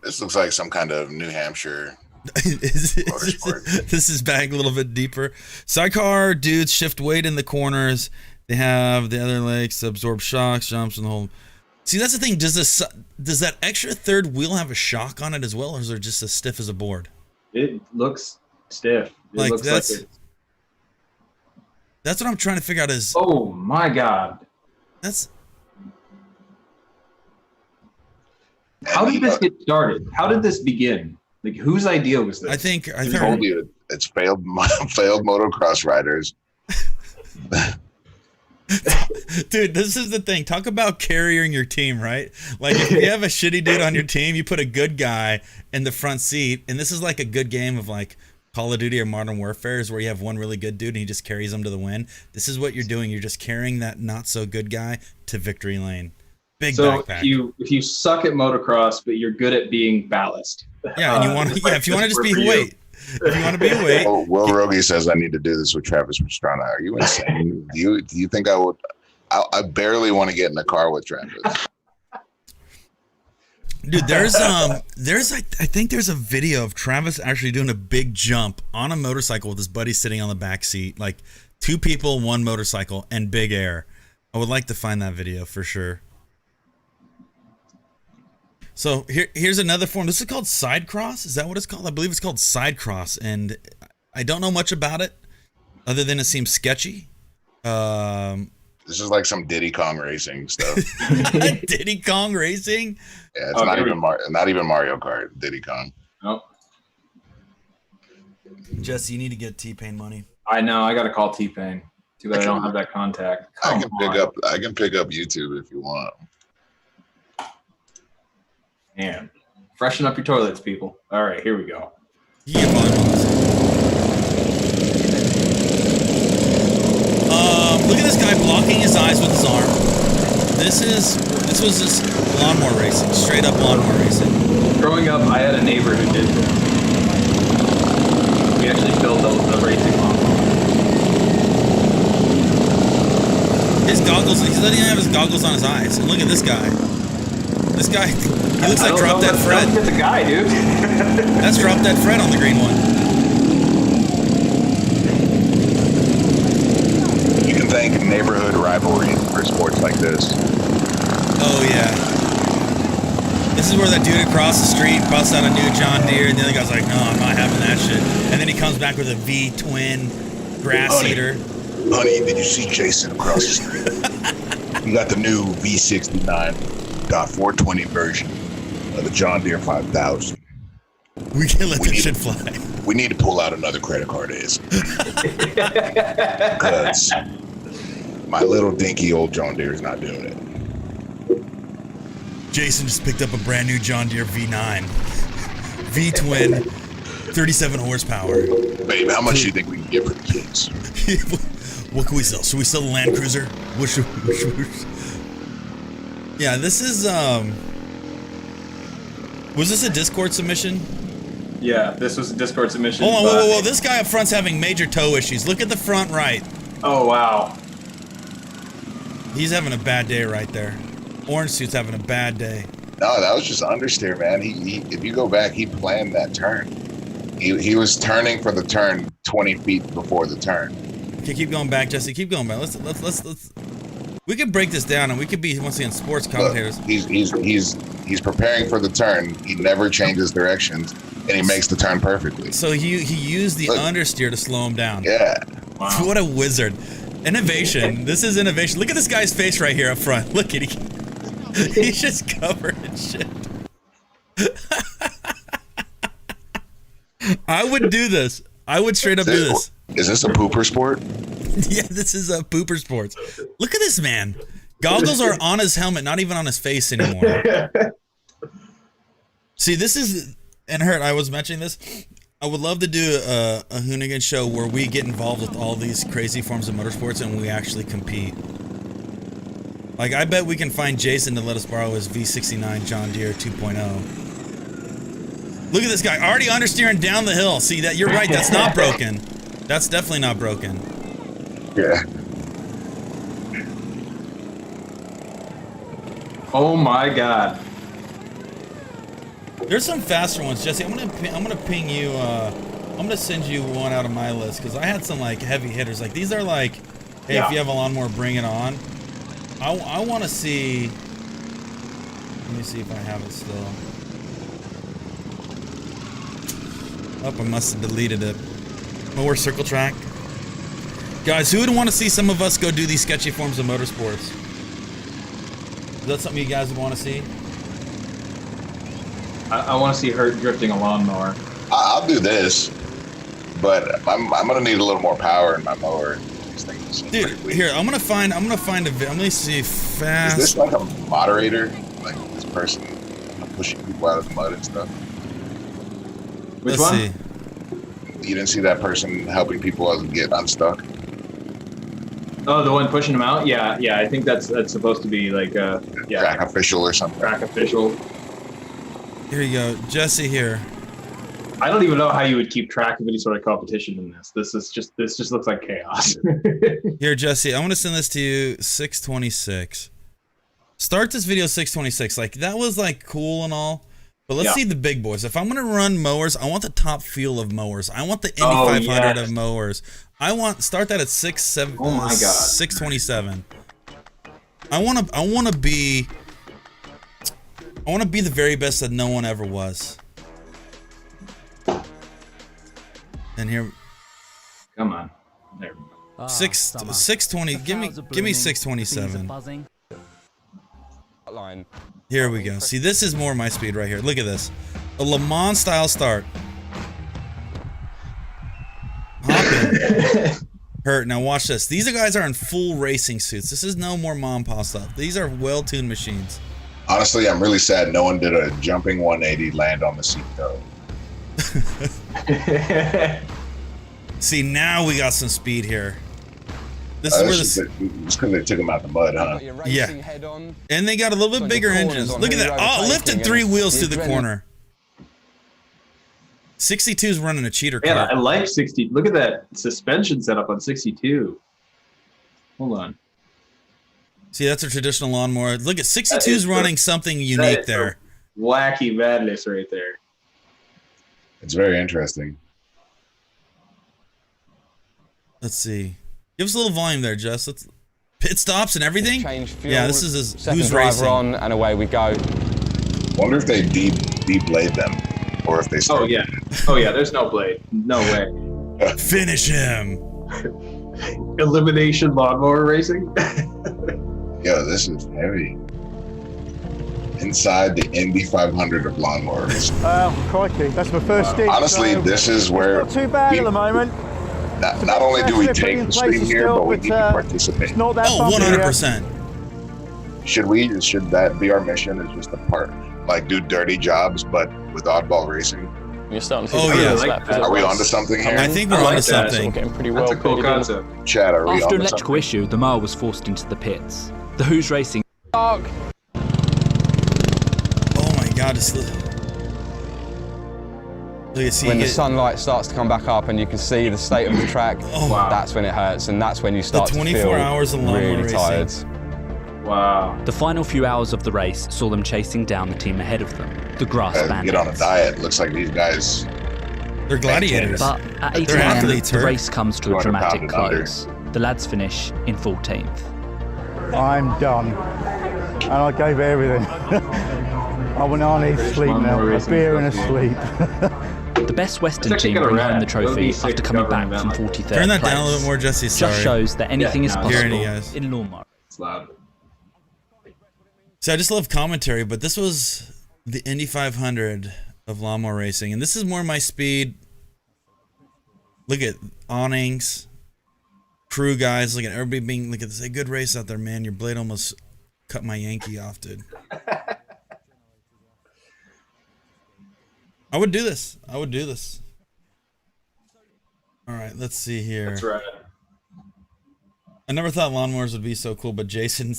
This looks like some kind of New Hampshire motorsport. This is back a little bit deeper. Sidecar dudes shift weight in the corners. They have the other legs to absorb shocks, jumps, and the whole. See, that's the thing. Does that extra third wheel have a shock on it as well, or is it just as stiff as a board? It looks stiff. It looks that's like it's... That's what I'm trying to figure out. Is oh my God. That's. How did this get started? How did this begin? Like, whose idea was this? I think I told you it's failed motocross riders. Dude, this is the thing. Talk about carrying your team, right? Like, if you have a shitty dude on your team, you put a good guy in the front seat, and this is like a good game of like Call of Duty or Modern Warfare, is where you have one really good dude and he just carries them to the win. This is what you're doing. You're just carrying that not so good guy to victory lane. Big backpack. If you suck at motocross, but you're good at being ballast. Yeah, and you want if you want to just be weight. If you want to be weight. Will Rogie says I need to do this with Travis Pastrana. Are you insane? Do you think I would? I barely want to get in the car with Travis. Dude, there's I think there's a video of Travis actually doing a big jump on a motorcycle with his buddy sitting on the back seat, like 2 people, 1 motorcycle, and big air. I would like to find that video for sure. So here's another form. This is called side cross. Is that what it's called? I believe it's called side cross, and I don't know much about it other than it seems sketchy. This is like some Diddy Kong racing stuff. Diddy Kong racing? Yeah, it's not even Mario Kart. Diddy Kong. Nope. Jesse, you need to get T-Pain money. I know. I got to call T-Pain. Too bad I don't have that contact. I can pick up YouTube if you want. Man, freshen up your toilets, people. All right, here we go. You get volume on this. Look at this guy blocking his eyes with his arm. This was just lawnmower racing, straight up lawnmower racing. Growing up, I had a neighbor who did this. We actually built the racing lawnmower. His goggles, he doesn't even have his goggles on his eyes. And look at this guy. This guy, he looks like Drop Dead Fred. That's a guy, dude. That's Drop Dead Fred on the green one. You can thank neighborhood rivalry for sports like this. Oh, yeah. This is where that dude across the street busts out a new John Deere, and the other guy's like, no, I'm not having that shit. And then he comes back with a V-twin grass seeder. Honey, did you see Jason across the street? You got the new V69.420 version of the John Deere 5000. We can't let that shit fly. We need to pull out another credit card, Ace. Because my little dinky old John Deere is not doing it. Jason just picked up a brand new John Deere V9. V-twin, 37 horsepower. Babe, how much do you think we can get for the kids? What can we sell? Should we sell the Land Cruiser? What should Yeah, this is, was this a Discord submission? Yeah, this was a Discord submission. Hold on, whoa. This guy up front's having major toe issues. Look at the front right. Oh, wow. He's having a bad day right there. Orange suit's having a bad day. No, that was just understeer, man. He if you go back, he planned that turn. He was turning for the turn 20 feet before the turn. Okay, keep going back, Jesse. Keep going back. Let's. We could break this down, and we could be once again sports commentators. Look, he's preparing for the turn. He never changes directions, and he makes the turn perfectly. So he used the understeer to slow him down. Yeah. Wow. What a wizard! Innovation. This is innovation. Look at this guy's face right here up front. Look at him. He's just covered in shit. I would do this. I would straight up do this. Is this a pooper sport? Yeah, this is a pooper sports. Look at this man. Goggles are on his helmet, not even on his face anymore. See, this is, and Hurt, I was mentioning this. I would love to do a Hoonigan show where we get involved with all these crazy forms of motorsports and we actually compete. Like, I bet we can find Jason to let us borrow his V69 John Deere 2.0. Look at this guy, already understeering down the hill. See, that you're right, that's not broken. That's definitely not broken. Yeah. Oh my God. There's some faster ones, Jesse. I'm gonna ping you. I'm gonna send you one out of my list because I had some like heavy hitters. Like these are like, hey, Yeah. if you have a lawnmower, bring it on. I want to see. Let me see if I have it still. Oh, I must have deleted it. Mower circle track. Guys, who would want to see some of us go do these sketchy forms of motorsports? Is that something you guys would want to see? I want to see Hurt drifting a lawnmower. I'll do this, but I'm gonna need a little more power in my mower. These things seem Dude, pretty weak. here, I'm gonna find a video. I'm gonna see fast. Is this like a moderator? Like this person pushing people out of the mud and stuff? Which Let's one? see. You didn't see that person helping people get unstuck? Oh, the one pushing him out? Yeah. I think that's supposed to be like Track official or something. track official. Here you go, Jesse. Here. I don't even know how you would keep track of any sort of competition in this. This just looks like chaos. Here, Jesse. I'm gonna send this to you. 626. Start this video 626. Like that was like cool and all, but let's see the big boys. If I'm gonna run mowers, I want the top feel of mowers. I want the Indy 500 of mowers. I want start that at 6-7. Oh my God. 627. I want to be the very best that no one ever was. And here, Come on. There we go. 620. Give me 627. Here we go. See, this is more my speed right here. Look at this. A Le Mans style start. Hop in. Hurt. Now watch this. These guys are in full racing suits. This is no more mom and pop stuff. These are well-tuned machines. Honestly, I'm really sad no one did a jumping 180 land on the seat though. See, now we got some speed here. This is where this. It's because they took them out the mud, huh? Yeah. And they got a little bit bigger engines. Look at that. Oh, lifted 3 wheels through the corner. 62's running a cheater car. Man, I like 60. Look at that suspension setup on 62. Hold on. See, that's a traditional lawnmower. Look at 62's running something unique there. Wacky madness right there. It's very interesting. Let's see. Give us a little volume there, Jess. Let's pit stops and everything. Change fuel, Yeah, this is second who's driver racing. on, and away we go. Wonder if they deblade them, or if they. Oh yeah. There's no blade. No way. Finish him. Elimination lawnmower racing. Yo, this is heavy. Inside the Indy 500 of lawnmowers. Crikey, that's my first stint. Honestly, so this is where not too bad at the moment. Not only do we take the stream here, but we need to participate. It's not that Oh, bumpy yet. 100%. Should that be our mission? Is just a part, like do dirty jobs, but with oddball racing? You're starting to see Oh, the yeah. first I like lap that. as it Are we was. onto something here? I think we're I like onto that. We're something. getting pretty That's well a cool bedded in. concept. Chad, are we After onto electrical something? issue, the mower was forced into the pits. The Who's Racing Dark. Oh my God! Look at see When the it- sunlight starts to come back up and you can see the state of the track, Oh, wow. that's when it hurts, and that's when you start to 24 feel hours of lawnmower really racing. tired. Wow. The final few hours of the race saw them chasing down the team ahead of them, the Grass Get on a Bandits. diet. Looks like these guys. They're gladiators. But at 8 They're a.m., athletes, the Herb. race comes to a 200 dramatic pounds under. close. The lads finish in 14th. I'm done. And I gave everything. I went on to sleep now. A beer and a sleep. The Best Western It's actually team got a bring home rat. the It would trophy be sick after coming back government from like that. 43rd Turn that place. down a little bit more, Jesse. Sorry. Just shows that anything is no, possible Hearing you guys. in lawnmower. It's loud. See, I just love commentary, but this was the Indy 500 of lawnmower racing, and this is more my speed. Look at awnings, crew guys. Look at everybody being. Look at this. A good race out there, man. Your blade almost cut my Yankee off, dude. I would do this. I would do this. All right, let's see here. That's right. I never thought lawnmowers would be so cool, but Jason in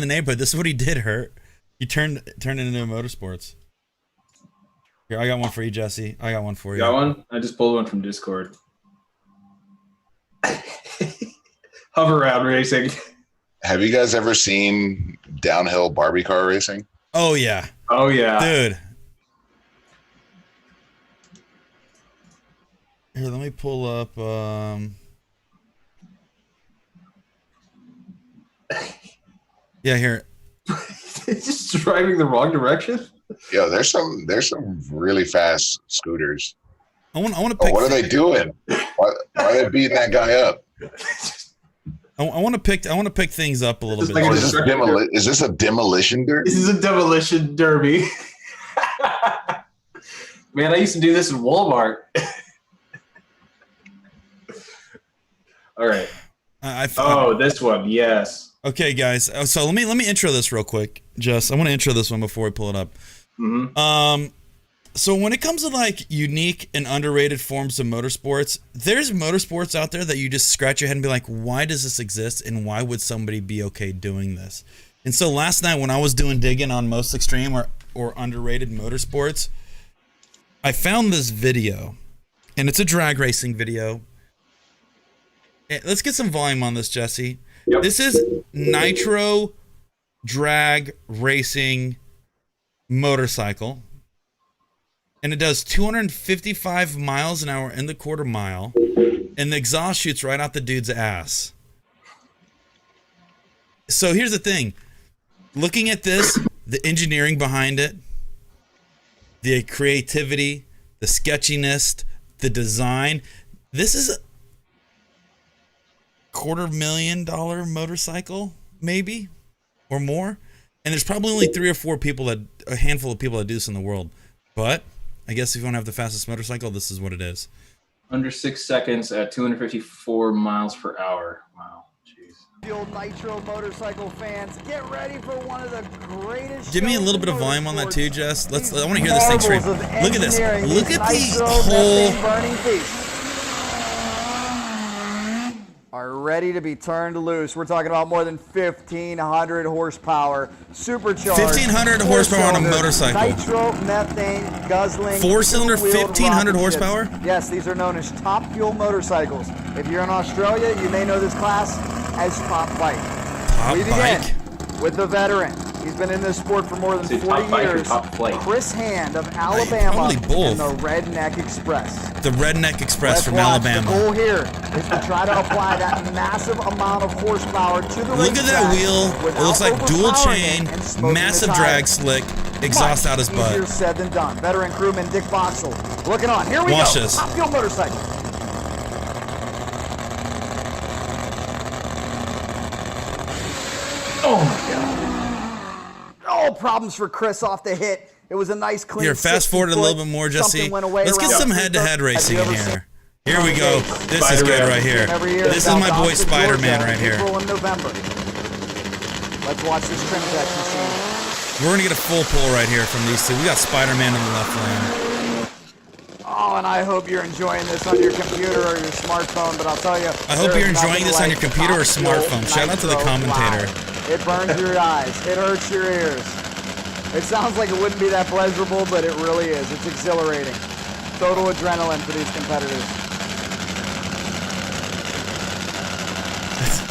the neighborhood, this is what he did, Hurt. He turned it into motorsports. Here, I got one for you, Jesse. I got one for you. Got one? I just pulled one from Discord. Hover round racing. Have you guys ever seen downhill Barbie car racing? Oh yeah, Oh yeah. dude. Here, let me pull up. Yeah, here. It's just driving the wrong direction. Yo, there's some really fast scooters. I want to Oh, pick. what are they doing? Why are they beating that guy up? I want to pick things up a little Just bit. like Oh, a is this a demolition derby? This is a demolition derby. Man, I used to do this in Walmart. All right. Oh, this one, yes. Okay, guys. So let me intro this real quick, Jess. I want to intro this one before we pull it up. Mm-hmm. So when it comes to like unique and underrated forms of motorsports, there's motorsports out there that you just scratch your head and be like, why does this exist and why would somebody be okay doing this? And so last night when I was doing digging on most extreme or underrated motorsports, I found this video, and it's a drag racing video. Let's get some volume on this, Jesse. Yep. This is Nitro drag racing motorcycle. And it does 255 miles an hour in the quarter mile. And the exhaust shoots right out the dude's ass. So here's the thing. Looking at this, the engineering behind it, the creativity, the sketchiness, the design. This is a $250,000 motorcycle, maybe, or more. And there's probably only a handful of people that do this in the world. But I guess if you want to have the fastest motorcycle, this is what it is. Under 6 seconds at 254 miles per hour. Wow. Jeez. The old Nitro motorcycle fans, get ready for one of the greatest. Give me a shows little in bit of volume on that too, motorsports. Jess. I want to hear this thing straight. Marvels of Look at this. engineering, Look these at the Nitro whole. methane burning beasts are ready to be turned loose. We're talking about more than 1,500 horsepower, supercharged. 1,500 horsepower on a four-cylinder, motorcycle. Nitro methane guzzling. Four-cylinder, two-wheeled 1,500 rocket horsepower? ships. Yes, these are known as top fuel motorcycles. If you're in Australia, you may know this class as Top Bike. top We bike? begin with the veteran. He's been in this sport for more than Say 40 top bike or years. top flight? Chris Hand of Alabama probably both. in the Redneck Express. The Redneck Express Let's from watch. Alabama. The goal here is to try to apply that massive amount of horsepower to the Look at that racetrack wheel. It without looks like dual overpowering chain, it and smoking the massive tires. drag slick, exhaust out his Easier butt. said than done. Veteran crewman Dick Boxell looking on. Here we Watch go. this. Top Fuel motorcycle. Oh my god. Oh, problems for Chris off the hit. It was a nice clean. Here, fast 60 forward a little foot. bit more, Something Jesse. went away Let's get around some the head-to-head Have racing you in ever here. Here we go. This is Spider-Man. good right here. Every year This is South my boy Austin, Spider-Man Georgia, right here. April and November. Let's watch this trim deck machine. We're gonna get a full pull right here from these two. We got Spider-Man in the left lane. Oh, and I hope you're enjoying this on your computer or your smartphone, but I'll tell you. I hope there you're is enjoying nothing this on like your computer or Top Fuel smartphone. Shout out to the Nitro commentator. Live. It burns your eyes. It hurts your ears. It sounds like it wouldn't be that pleasurable, but it really is. It's exhilarating. Total adrenaline for these competitors.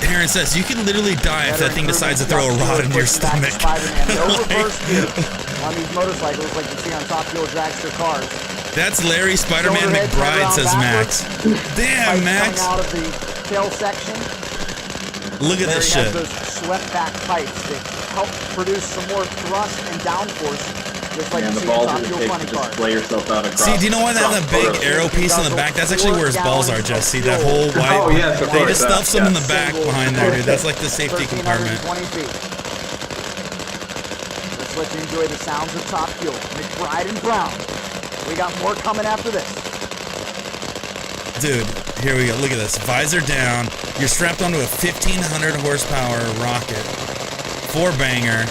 Aaron says you can literally die if that thing decides to throw a rod into your stomach. Spider-Man. No reverse gear on these motorcycles like you see on Top Fuel dragster cars. That's Larry Spider-Man Shoulder head turned McBride, around says Max. backwards. Damn, Pipes Max. coming out of the tail section. Look at Larry this has shit. those swept back pipes that help produce some more thrust and downforce, just like And you the see in balls Top that it Fuel takes funny to just cars. play yourself out across. See, do you know why they have that big across arrow piece on the back? That's actually where his balls are, Jesse. That whole white. Oh, yes, of They course, just that, stuff some in yeah. the back behind there, dude. That's like the safety compartment. 1,320 feet. Let's let you enjoy the sounds of Top Fuel. McBride and Brown. We got more coming after this. Dude, here we go. Look at this. Visor down. You're strapped onto a 1,500 horsepower rocket. 4-banger.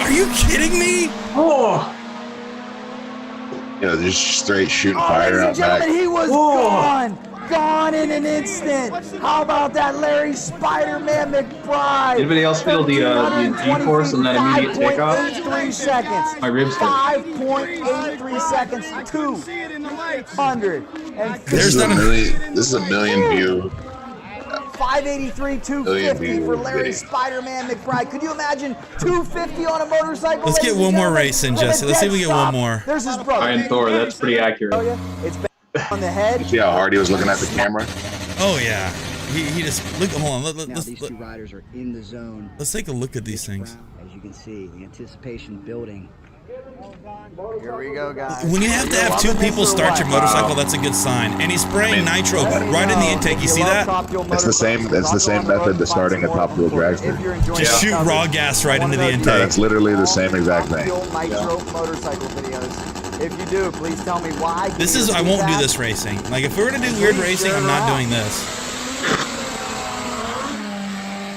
Are you kidding me? Oh, You know, just straight shooting fire Ladies and out back. gentlemen, he was gone. Gone in an instant. How about that Larry Spider-Man McBride? Anybody else feel the G-force in that immediate takeoff? 5.83 seconds. My ribs hurt. 5.83 seconds. 250. This is a million view. 583, 250 for Larry Spider-Man McBride. Could you imagine 250 on a motorcycle? Let's get ladies and one more gentlemen? race in, With a Jesse. Let's see if we dead get one stop. more. There's his brother. Iron Thor, that's pretty accurate. It's been on the head. See how hard he was looking at the camera? Oh yeah. He just look. Hold on. Now these two riders are in the zone. Let's take a look at these things. As you can see, the anticipation building. Here we go, guys. When you have to have two people start your motorcycle, that's a good sign. And he's spraying nitro right in the intake. You see that? It's the same method that's starting a Top Fuel dragster. Just shoot raw gas right into the No, intake. that's literally the same exact thing. Nitro motorcycle videos. If you do, please tell me why. This is, I won't do this racing. Like, if we're gonna do weird racing, I'm not doing this.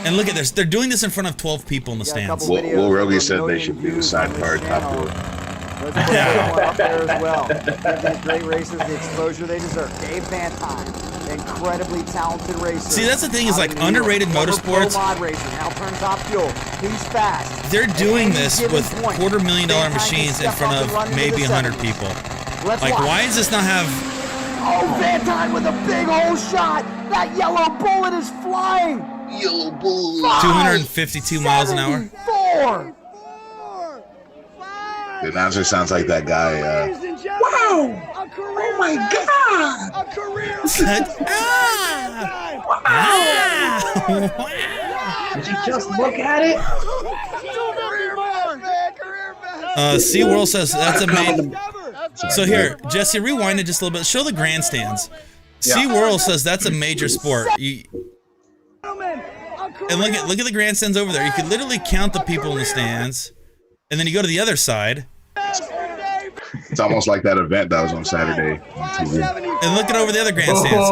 And look at this. They're doing this in front of 12 people in the stands. Will Rogie said they should do the sidecar Top Fuel. Let's put that one up there as well. Give these great racers the exposure they deserve. Dave Van Tine, incredibly talented racer. See, that's the thing is, out like, of New underrated York. Former motorsports, pro mod racer, now turns Top Fuel. He's fast. they're doing At any this given with point, $250,000 Van Tine machines can in step front up and run of into maybe the 100 70. people. Let's Like, watch. why does this not have... Oh, Van Tine with a big hole shot. That yellow bullet is flying. Yellow bull. 252 miles an hour? 74. The announcer sounds like that guy. Wow. Oh my God. A career. Did you just look at it? SeaWorld says that's amazing. So here, Jesse, rewind it just a little bit. Show the grandstands. SeaWorld says that's a major sport. And look at the grandstands over there. You can literally count the people in the stands. And then you go to the other side. It's almost like that event that was on Saturday on TV. And look at over the other grandstands.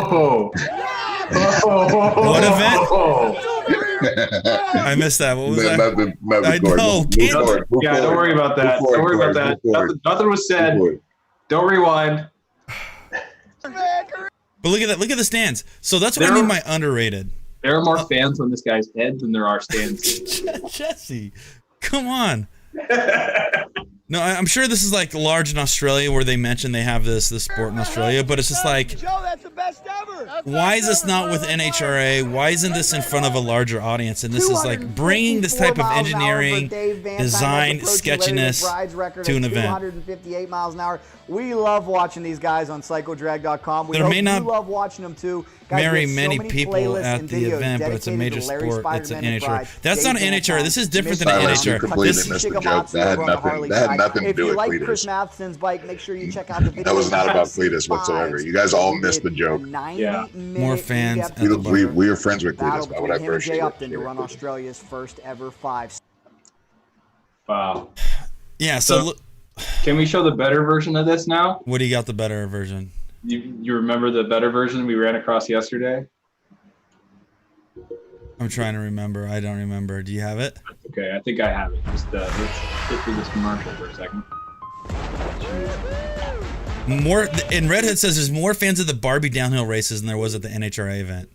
What event? I missed that. What was that? I know. Yeah, don't worry about that. Don't worry about that. Nothing was said. Don't rewind. But look at that. Look at the stands. So that's what I mean by underrated. There are more fans on this guy's head than there are stands. Jesse, come on. No, I'm sure this is like large in Australia where they mention they have this sport in Australia, but it's just like, Joe, that's the best ever. why is this not with NHRA? Why isn't this in front of a larger audience? And this is like bringing this type of engineering, design, sketchiness to an event. 258 miles an hour. We love watching these guys on CycleDrag.com. We There may not you love watching them too. Guys, Very we have so many many people playlists at and the videos event, but it's a dedicated major to Larry sport. It's an Spider-Man NHRA. McBride, That's Dave not an Van NHRA. This is different than Mitch an Brown, You NHRA. completely This, missed the Shigematsu joke. That had over on the Harley nothing side. to If do you with like Chris Cletus. Matheson's bike, make sure you check out the video. That was not about Season Cletus whatsoever. 5. You guys all We missed did the joke. a 90 Yeah. minute More fans in-depth at the We are friends with battle Cletus. Why would I between him and first Jay shit Upton to it? run Australia's first ever 5. Wow. yeah, so So- Can we show the better version of this now? what do you got the better version? You remember the better version we ran across yesterday? I'm trying to remember. I don't remember. Do you have it? Okay, I think I have it. Just let's get through this commercial for a second. More and Red Hood says there's more fans of the Barbie downhill races than there was at the NHRA event.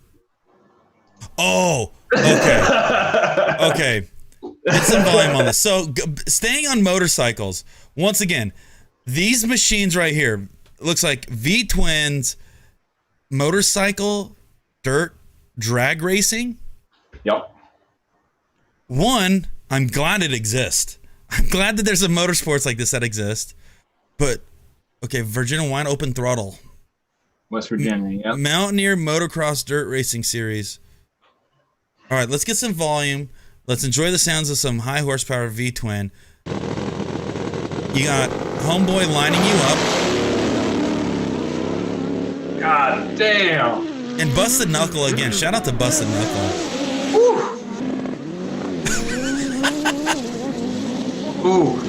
Oh, okay. Okay. Get some volume on this. So, staying on motorcycles, once again, these machines right here looks like V-twins, motorcycle, dirt, drag racing. Yep. One, I'm glad it exists. I'm glad that there's a motorsports like this that exists. But, okay, Virginia Wine Open Throttle. West Virginia, yep. Mountaineer Motocross Dirt Racing Series. All right, let's get some volume. Let's enjoy the sounds of some high horsepower V-twin. You got Homeboy lining you up. God damn. And Busted Knuckle again. Shout out to Busted Knuckle. Ooh.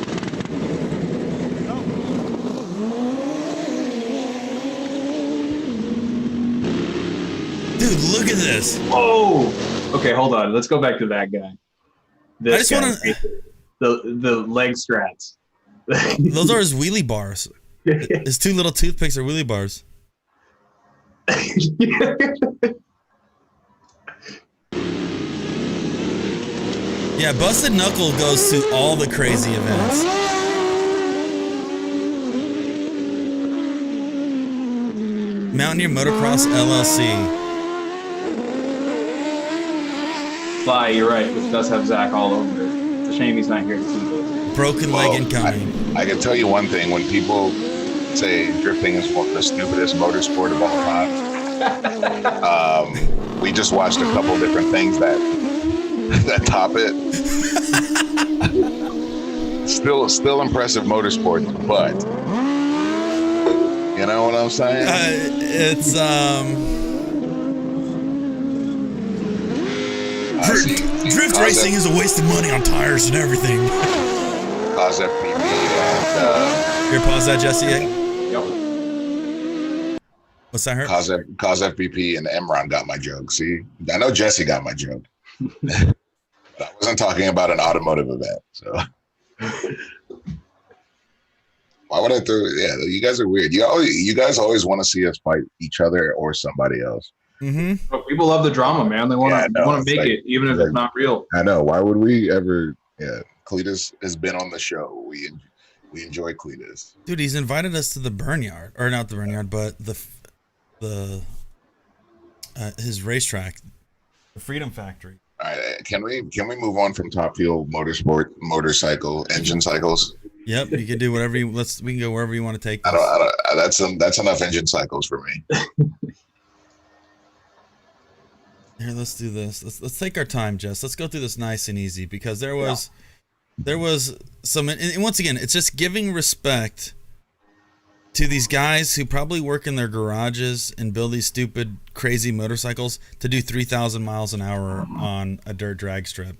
Dude, look at this. Oh. Okay, hold on. Let's go back to that guy. I just guy wanna- right there. The leg strats. Those are his wheelie bars. His two little toothpicks are wheelie bars. Yeah, Busted Knuckle goes to all the crazy events. Mountaineer Motocross LLC. Sly, you're right. This does have Zach all over it. It's a shame he's not here to see this. Broken leg incoming. I can tell you one thing: when people say drifting is the stupidest motorsport of all time, we just watched a couple different things that top it. Still impressive motorsport, but you know what I'm saying? It's drift racing is a waste of money on tires and everything. Cause FPV and Here, pause that, Jesse. Yep. What's that hurt? Cause FPP and Emron got my joke. See, I know Jesse got my joke. But I wasn't talking about an automotive event. So why would I throw? Yeah, you guys are weird. You guys always want to see us fight each other or somebody else. Mm-hmm. But people love the drama, man. They want to make like, it, even if it's not real. I know. Why would we ever? Yeah, Cletus has been on the show. We enjoy Cletus. Dude, he's invited us to the Burnyard, or not the Burnyard, but the his racetrack, the Freedom Factory. All right, can we move on from Top Fuel motorcycle engine cycles? Yep, you can do whatever we can go wherever you want to take this. I don't. That's enough engine cycles for me. Here, let's do this. Let's take our time, Jess. Let's go through this nice and easy because there was some, and once again, it's just giving respect to these guys who probably work in their garages and build these stupid, crazy motorcycles to do 3,000 miles an hour on a dirt drag strip.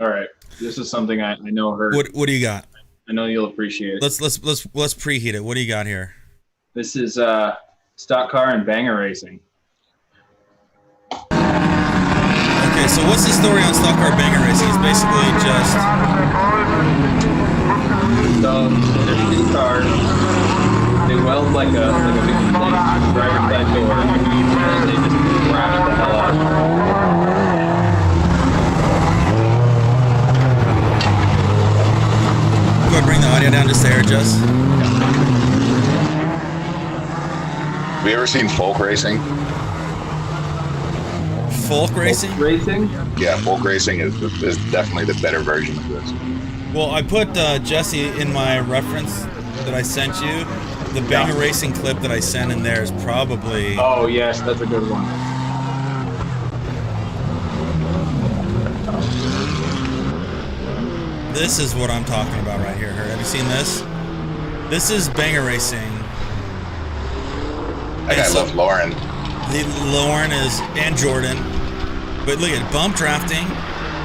All right, this is something I know her. What do you got? I know you'll appreciate it. Let's preheat it. What do you got here? This is stock car and banger racing. Okay, so what's the story on stock car banger racing? It's basically just so there's two cars. They weld like a big plate driver's side door, and they just crash the hell out. Go ahead, bring the audio down shortest hair, Jess? Have you ever seen folk racing? Folk racing? Racing? Yeah, folk racing is definitely the better version of this. Well, I put Jesse in my reference that I sent you. The Banger Racing clip that I sent in there is probably... Oh, yes, that's a good one. This is what I'm talking about right here. Have you seen this? This is Banger Racing. That guy loves Lauren. Lauren is, and Jordan. But look at bump drafting.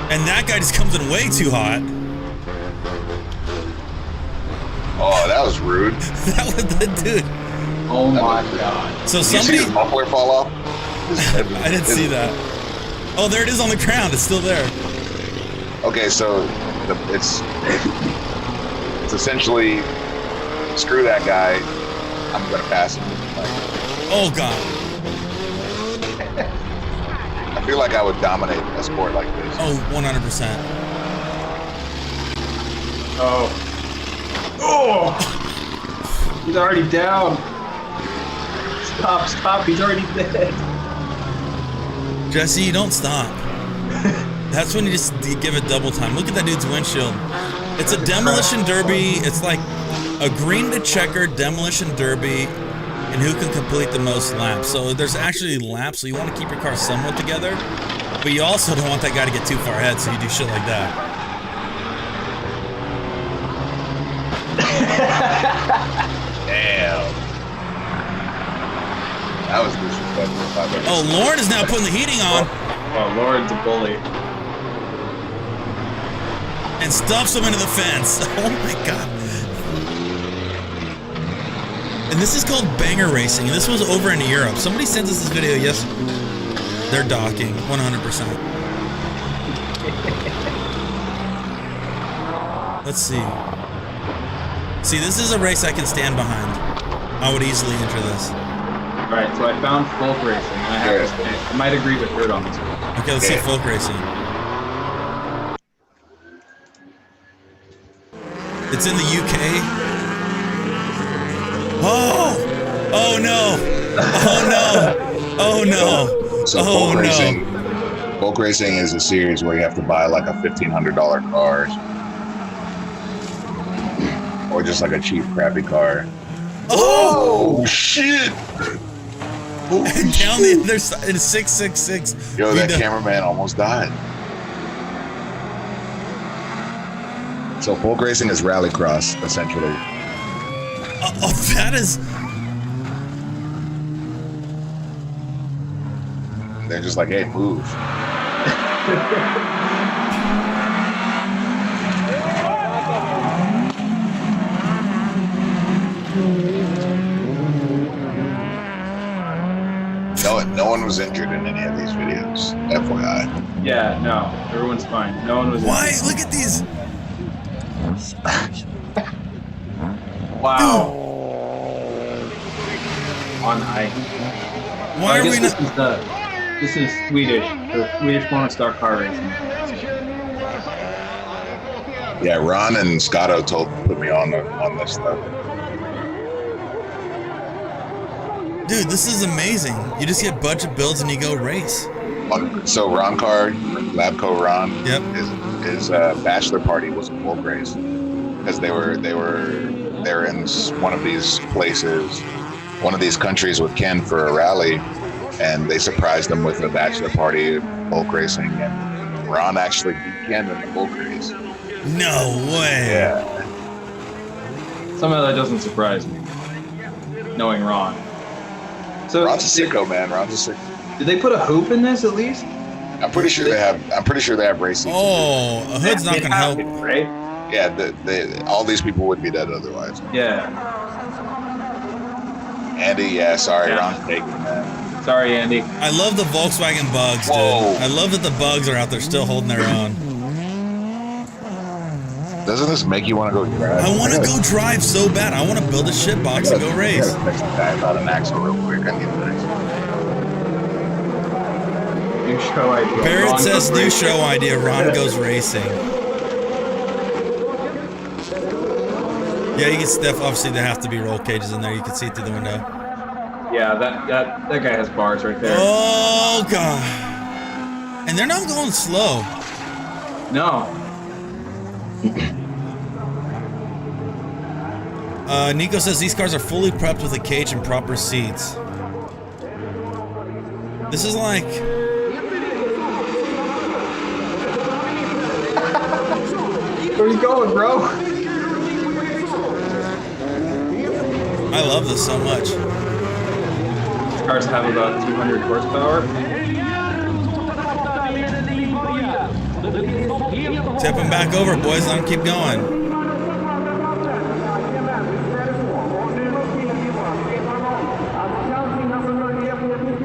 And that guy just comes in way too hot. Oh, that was rude. That was the dude. Oh my god. So Did somebody... you see his muffler fall off? I didn't see that. Oh, there it is on the ground. It's still there. Okay, so it's essentially screw that guy. I'm gonna pass him. Oh god. I feel like I would dominate a sport like this. Oh, 100%. Oh. Oh! He's already down. Stop, he's already dead. Jesse, you don't stop. That's when you just give it double time. Look at that dude's windshield. It's a demolition derby. It's like a green to checker demolition derby, and who can complete the most laps. So there's actually laps, so you want to keep your car somewhat together, but you also don't want that guy to get too far ahead, so you do shit like that. Damn. That was disrespectful. Oh, Lauren is now putting the heating on. Oh, Lauren's a bully. And stuffs him into the fence. Oh my god. And this is called Banger Racing. And this was over in Europe. Somebody sent us this video. Yes, they're docking 100%. Let's see. See, this is a race I can stand behind. I would easily enter this. All right, so I found folk racing, and I have to say, I might agree with Hurt on this one. Okay, let's see folk racing. It's in the UK. Oh! Oh no! Oh no! Oh no! So oh folk no! racing, folk racing is a series where you have to buy like a $1,500 car, or just like a cheap, crappy car. Oh, shit! And down the other side, it's 666. Yo, that cameraman almost died. So folk racing is rallycross, essentially. Oh, that is... They're just like, hey, move. No one was injured in any of these videos, FYI. Yeah, no, everyone's fine. No one was. Why? Look at these. Wow. On ice. Why are we not? This is Swedish. The Swedish Monostock car racing. Yeah, Ron and Scotto put me on this stuff. Dude, this is amazing. You just get budget builds and you go race. So Ron Car, Labco Ron, yep, his bachelor party was a folk race because they're in one of these places, one of these countries with Ken for a rally, and they surprised him with a bachelor party folk racing, and Ron actually beat Ken in the folk race. No way. Yeah. Somehow that doesn't surprise me, knowing Ron. So Ron's a sicko, man. Ron's a sicko. Did they put a hoop in this at least? I'm pretty sure they have racing. Oh, a hood's not gonna help, right? Yeah, all these people would be dead otherwise. Yeah. Andy, yeah, sorry, Ron's taking that. Sorry, Andy. I love the Volkswagen bugs, dude. Whoa. I love that the bugs are out there still holding their own. Doesn't this make you want to go drive? I want to go drive so bad. I want to build a shit box and go race. I gotta text the guy about an axle real quick. I need an axle. New show idea. Barrett Ron says goes new racing. show idea. Ron goes racing. Yeah, you can Steph. Obviously, there have to be roll cages in there. You can see through the window. Yeah, that guy has bars right there. Oh god! And they're not going slow. No. Nico says these cars are fully prepped with a cage and proper seats. This is like. Where you going, bro? I love this so much. These cars have about 200 horsepower. Tip them back over, boys. Let them keep going.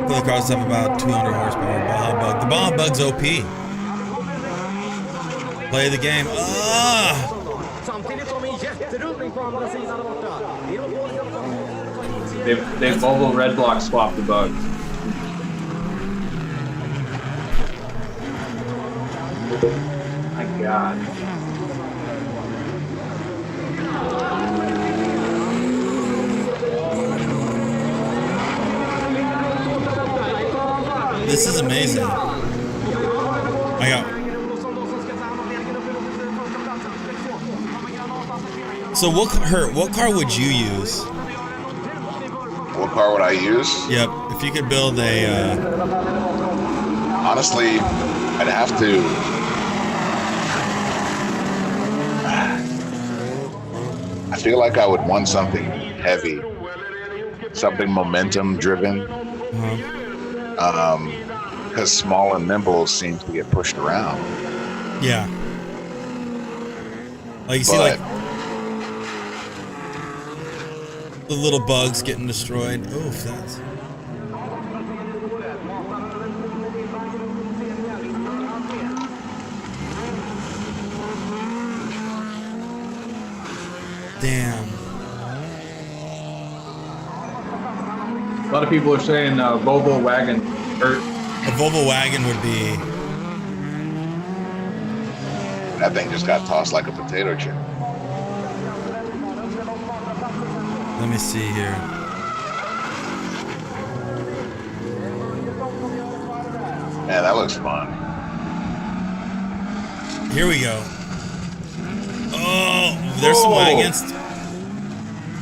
The cars have about 200 horsepower. Baja Bug. The Baja Bug's OP. Play the game. Ah! They've Volvo red block swapped the Bug. My God. This is amazing. I got. So what car would you use? What car would I use? Yep. If you could build a. Honestly, I'd have to. I feel like I would want something heavy, something momentum driven. Because small and nimble seems to get pushed around. Yeah. Like you see, like the little bugs getting destroyed. Oof, that's. Damn. A lot of people are saying Volvo wagon. Or a Volvo wagon would be. That thing just got tossed like a potato chip. Let me see here. Man, that looks fun. Here we go. Oh, there's some wagons.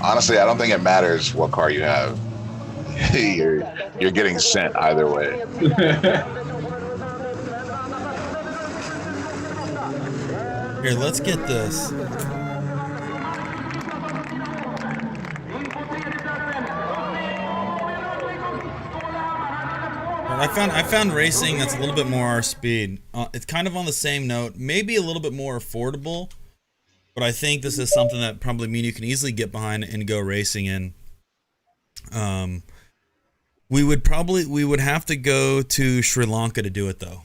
Honestly, I don't think it matters what car you have. You're getting sent either way. Here, let's get this. I found racing that's a little bit more our speed. It's kind of on the same note, maybe a little bit more affordable, but I think this is something that probably me and you can easily get behind and go racing in. We would have to go to Sri Lanka to do it though.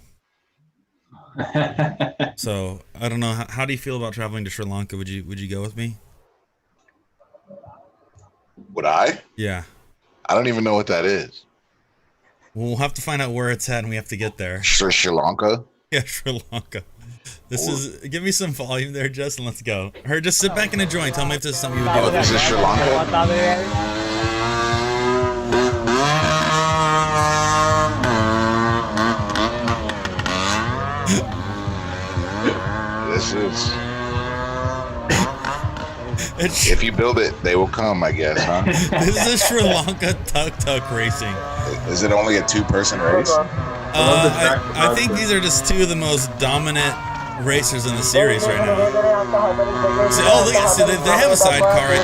So I don't know. How do you feel about traveling to Sri Lanka? Would you go with me? Would I? Yeah. I don't even know what that is. We'll have to find out where it's at, and we have to get there. Sri Lanka? Yeah, Sri Lanka. This is. Give me some volume there, Justin. Let's go. Her, just sit back and enjoy. Tell me if this is something you would do. This is Sri Lanka? This is. If you build it, they will come, I guess, huh? This is Sri Lanka tuk-tuk racing. Is it only a two-person race? I think these are just two of the most dominant racers in the series right now. See, oh, look at they have a sidecar right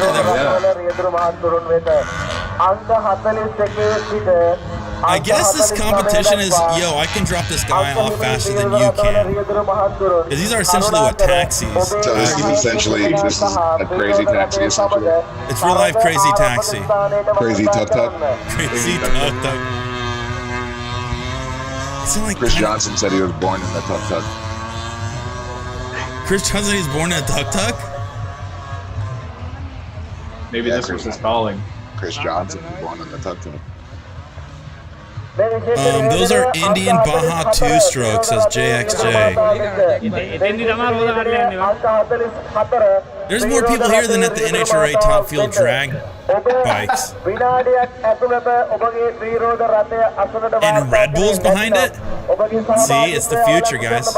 there. I guess this competition is, yo, I can drop this guy off faster than you can. Because these are essentially what taxis. So this is essentially just a crazy taxi, essentially. It's real life crazy taxi. Crazy tuk-tuk. Crazy tuk-tuk. Like Chris Johnson said he was born in the tuk-tuk. Chris Johnson, he's born in a tuk-tuk? Maybe this was his calling. Chris Johnson was born in the tuk-tuk. Those are Indian Baja 2-stroke, says JXJ. There's more people here than at the NHRA Top Fuel drag bikes. And Red Bull's behind it? See, it's the future, guys.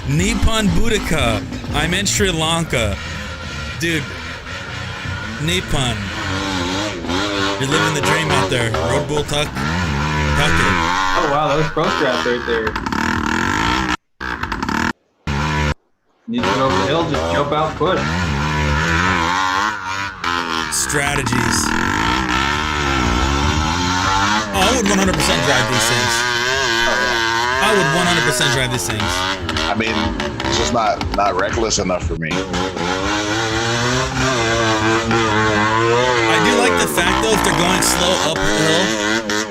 Nippon Boudica. I'm in Sri Lanka. Dude, Nippon. You're living the dream out there. Road Bull Tuck. Tuck it. Oh wow, that was pro straps right there. Need to get over the hill, just jump out, push. Strategies. Oh, I would 100% drive these things. I would 100% drive these things. I mean, it's just not reckless enough for me. I do like the fact though, if they're going slow uphill,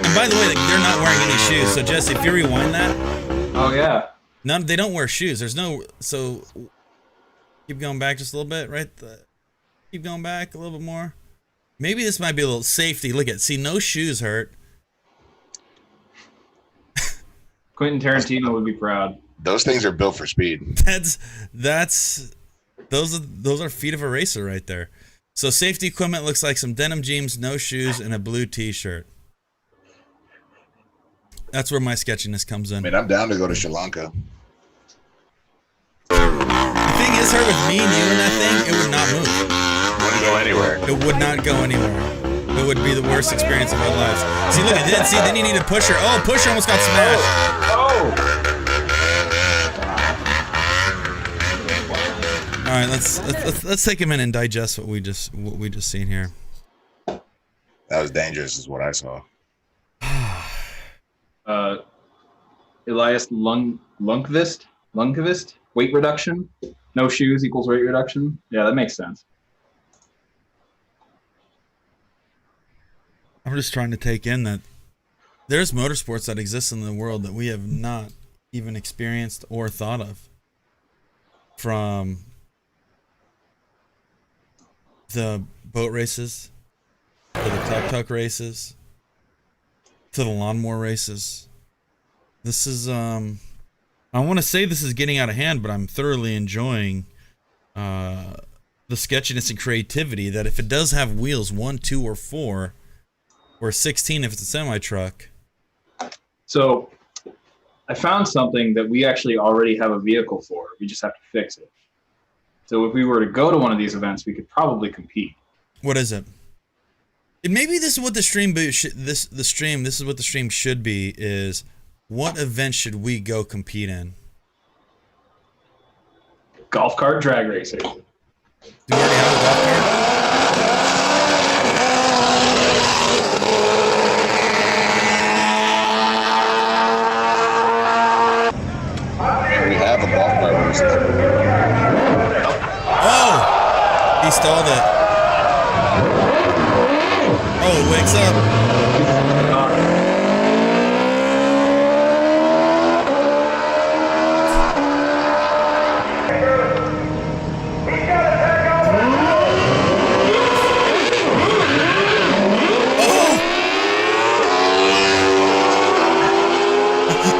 and by the way, like, they're not wearing any shoes. So Jesse, if you rewind that, oh yeah, none. They don't wear shoes. There's no. So keep going back just a little bit, right? Keep going back a little bit more. Maybe this might be a little safety. Look at, see, no shoes hurt. Quentin Tarantino would be proud. Those things are built for speed. Those are feet of a racer right there. So safety equipment looks like some denim jeans, no shoes, and a blue t-shirt. That's where my sketchiness comes in. I mean, I'm down to go to Sri Lanka. The thing is, her with me and you in that thing, it would not move. Wouldn't go anywhere. It would not go anywhere. It would be the worst experience of our lives. See, look at this. See, then you need a pusher. Oh, pusher almost got smashed. Oh! All right, let's take a minute and digest what we just seen here. That was dangerous, is what I saw. Elias Lundqvist, weight reduction. No shoes equals weight reduction. Yeah, that makes sense. I'm just trying to take in that there's motorsports that exist in the world that we have not even experienced or thought of. From the boat races, to the tuk-tuk races, to the lawnmower races. This is, I want to say this is getting out of hand, but I'm thoroughly enjoying the sketchiness and creativity that if it does have wheels, 1, 2, or 4, or 16 if it's a semi-truck. So I found something that we actually already have a vehicle for. We just have to fix it. So if we were to go to one of these events, we could probably compete. What is it? And maybe this is what the stream this is what the stream should be, is what event should we go compete in? Golf cart drag racing. Do we already have a golf cart? We have a golf cart racing. Oh! He stalled it. Oh, it wakes up.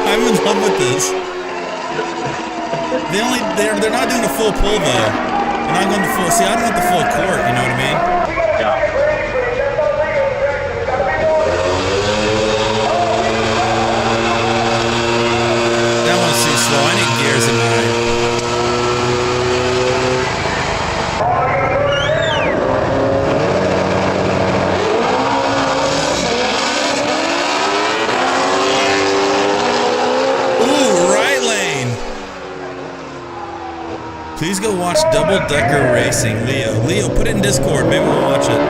I'm in love with this. They're not doing a full pull though. They're not going to full. See, I don't want the full court. You know what I mean? Yeah. That one's too slow. I need gears in mine. Please go watch Double Decker Racing, Leo. Leo, put it in Discord. Maybe we'll watch it.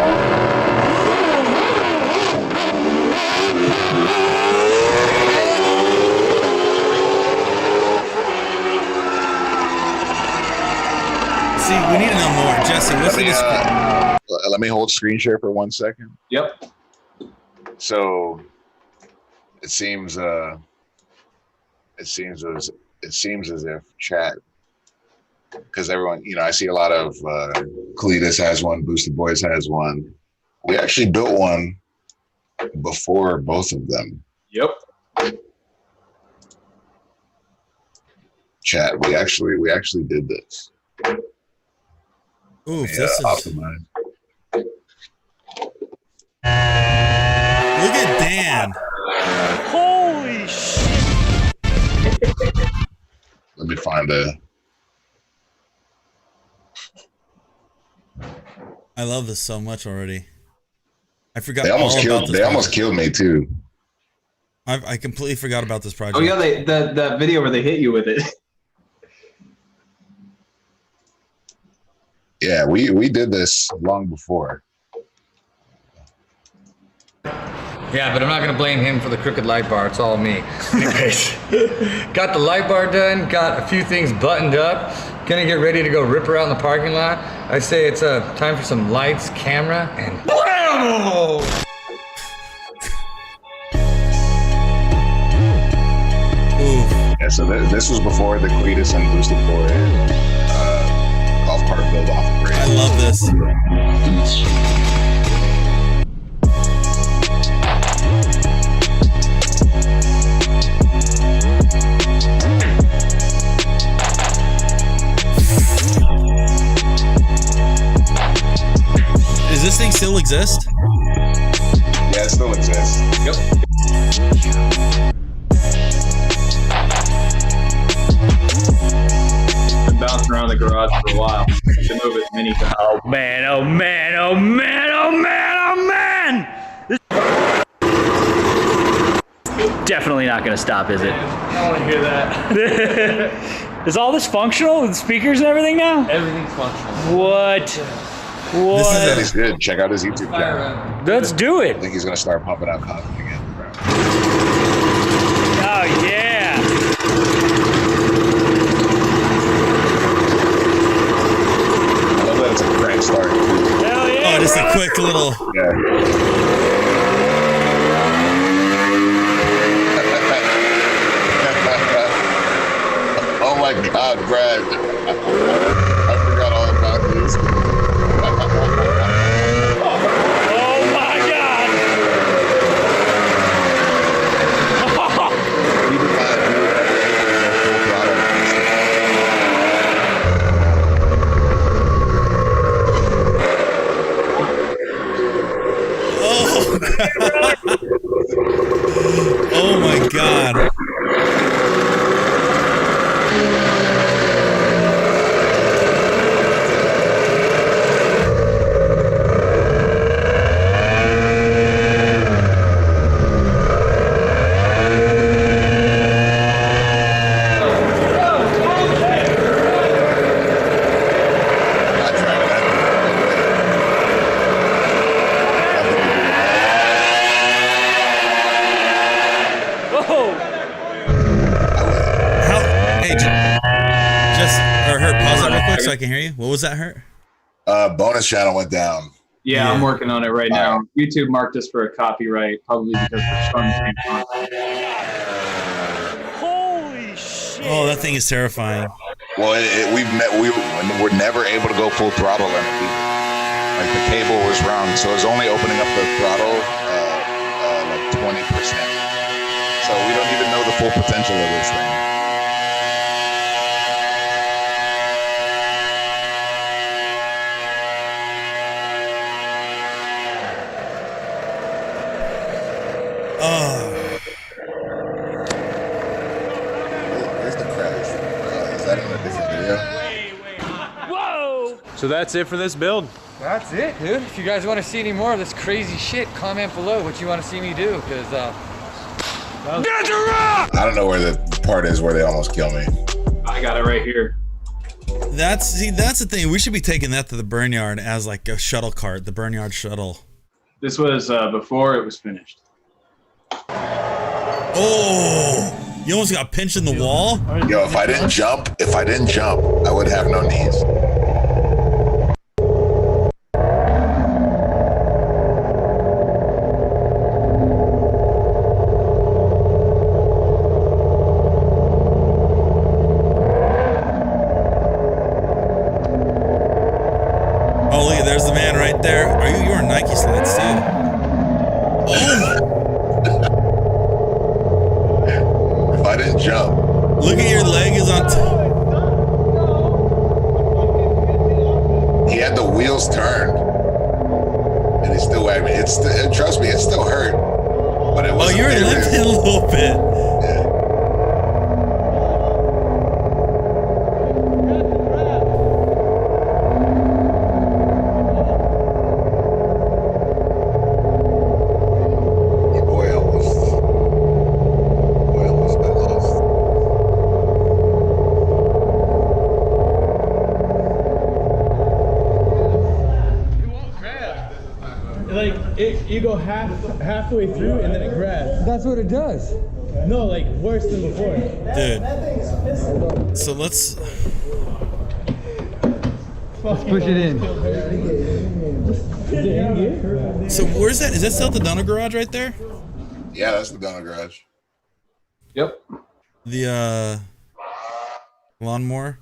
See, we need to know more. Jesse, what's the let me hold screen share for 1 second. Yep. So it seems it seems as if chat, because everyone, I see a lot of Cletus has one, Boosted Boys has one. We actually built one before both of them. Yep. Chat, we actually did this. Ooh, Yeah, this is. optimized. Look at Dan. Holy shit! Let me find a. I love this so much already. I forgot. They almost all killed me too. I completely forgot about this project. Oh yeah, that video where they hit you with it. Yeah, we did this long before. Yeah, but I'm not gonna blame him for the crooked light bar. It's all me. Anyways, got the light bar done. Got a few things buttoned up. Gonna get ready to go rip around the parking lot. I say it's time for some lights, camera, and blam! Yeah, so this was before the Cletus and Boosted Boy golf cart build off the I love this. Does this thing still exist? Yeah, it still exists. Yep. Been bouncing around the garage for a while. Should move it many times. Oh man, oh man, oh man, oh man, oh man! Definitely not gonna stop, is it? I want to hear that. Is all this functional with speakers and everything now? Everything's functional. What? He said he's good. Check out his YouTube channel. Let's do it. I think he's gonna start pumping out content again. Oh yeah. I love that it's a crank start. Hell yeah. Oh, just a quick little. Yeah. Oh my God, Brad. I forgot all about this. Oh my god. We did not do full throttle. Oh my god. So I can hear you. What was that, Hurt? Bonus channel went down. Yeah, I'm working on it right now. YouTube marked us for a copyright, probably because we're showing the same content. Holy shit! Oh, that thing is terrifying. Well, we're never able to go full throttle in it. Like the cable was wrong, so it was only opening up the throttle like 20%. So we don't even know the full potential of this thing. Where's the crash? Is that in a different video? Whoa! So that's it for this build. That's it, dude. If you guys want to see any more of this crazy shit, comment below what you want to see me do, because I don't know where the part is where they almost kill me. I got it right here. That's the thing. We should be taking that to the burn yard as like a shuttle cart, the burn yard shuttle. This was before it was finished. Oh, you almost got pinched in the wall. Yo, if I didn't jump, I would have no knees. you wear Nike slides too. Oh! If I didn't jump. Look at your leg is on He had the wheels turned. And he still whacked me. Trust me, it still hurt. But it wasn't. Oh, you were limping a little bit. Yeah. Boy, almost got lost. Like you go halfway through and then it grabs. That's what it does. No, like worse than before. Dude. So let's push it in. So where's that? Is that still at the Donner garage right there? Yeah, that's the Donner garage. Yep. The lawnmower.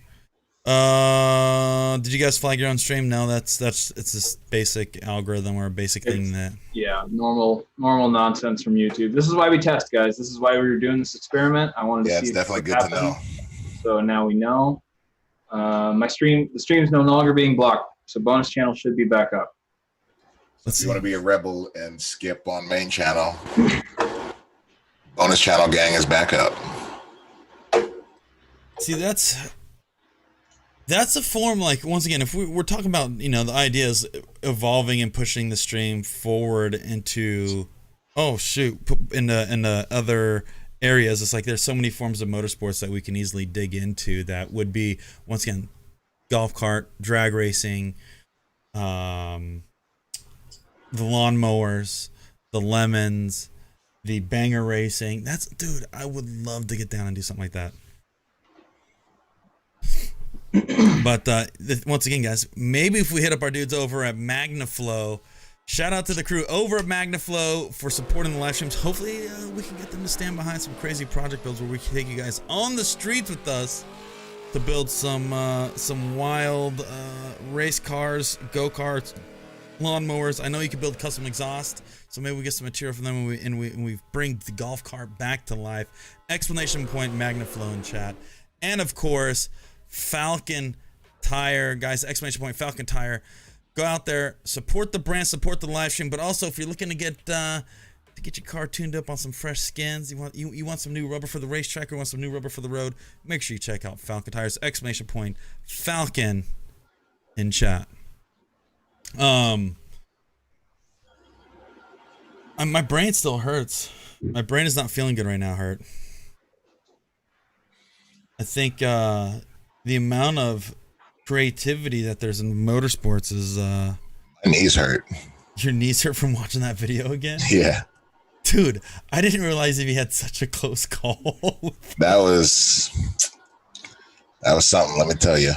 Did you guys flag your own stream? No, it's this basic algorithm or a basic thing that. Yeah, normal nonsense from YouTube. This is why we test, guys. This is why we were doing this experiment. I wanted to see. Yeah, it's definitely good to know. So now we know. The stream is no longer being blocked, so bonus channel should be back up. If you want to be a rebel and skip on main channel, bonus channel gang is back up. See, that's a form, like, once again, if we're talking about, the idea is evolving and pushing the stream forward into, into other areas. It's like there's so many forms of motorsports that we can easily dig into that would be, once again, golf cart, drag racing, the lawnmowers, the lemons, the banger racing. Dude, I would love to get down and do something like that. But once again, guys, maybe if we hit up our dudes over at MagnaFlow, shout out to the crew over at MagnaFlow for supporting the live streams. Hopefully, we can get them to stand behind some crazy project builds where we can take you guys on the streets with us to build some wild race cars, go-karts, lawnmowers. I know you can build custom exhaust, so maybe we get some material from them and we bring the golf cart back to life. Explanation point MagnaFlow in chat, and of course, Falcon Tire, guys, exclamation point Falcon Tire. Go out there, support the brand, support the live stream, but also if you're looking to get your car tuned up on some fresh skins, you want some new rubber for the racetrack or want some new rubber for the road, make sure you check out Falcon Tires, exclamation point Falcon in chat. My brain still hurts. My brain is not feeling good right now, Hurt. I think the amount of creativity that there's in motorsports is my knees hurt. Your knees hurt from watching that video again? Yeah. Dude, I didn't realize if he had such a close call. That was something, let me tell you.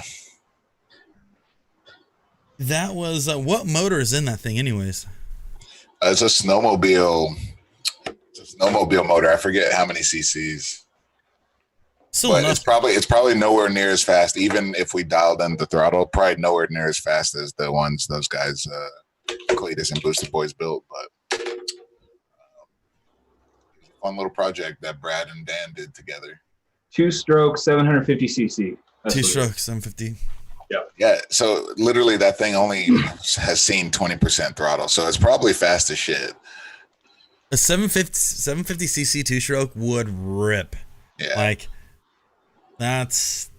That was what motor is in that thing anyways? It's a snowmobile motor. I forget how many cc's. So but it's probably nowhere near as fast, even if we dialed in the throttle, probably nowhere near as fast as the ones those guys, Cletus and Boosted Boys built. But it was a fun little project that Brad and Dan did together. 2-stroke 750 cc. 2-stroke 750. Yeah. So literally that thing only has seen 20% throttle. So it's probably fast as shit. A 750 cc 2-stroke would rip. Yeah. Like, That's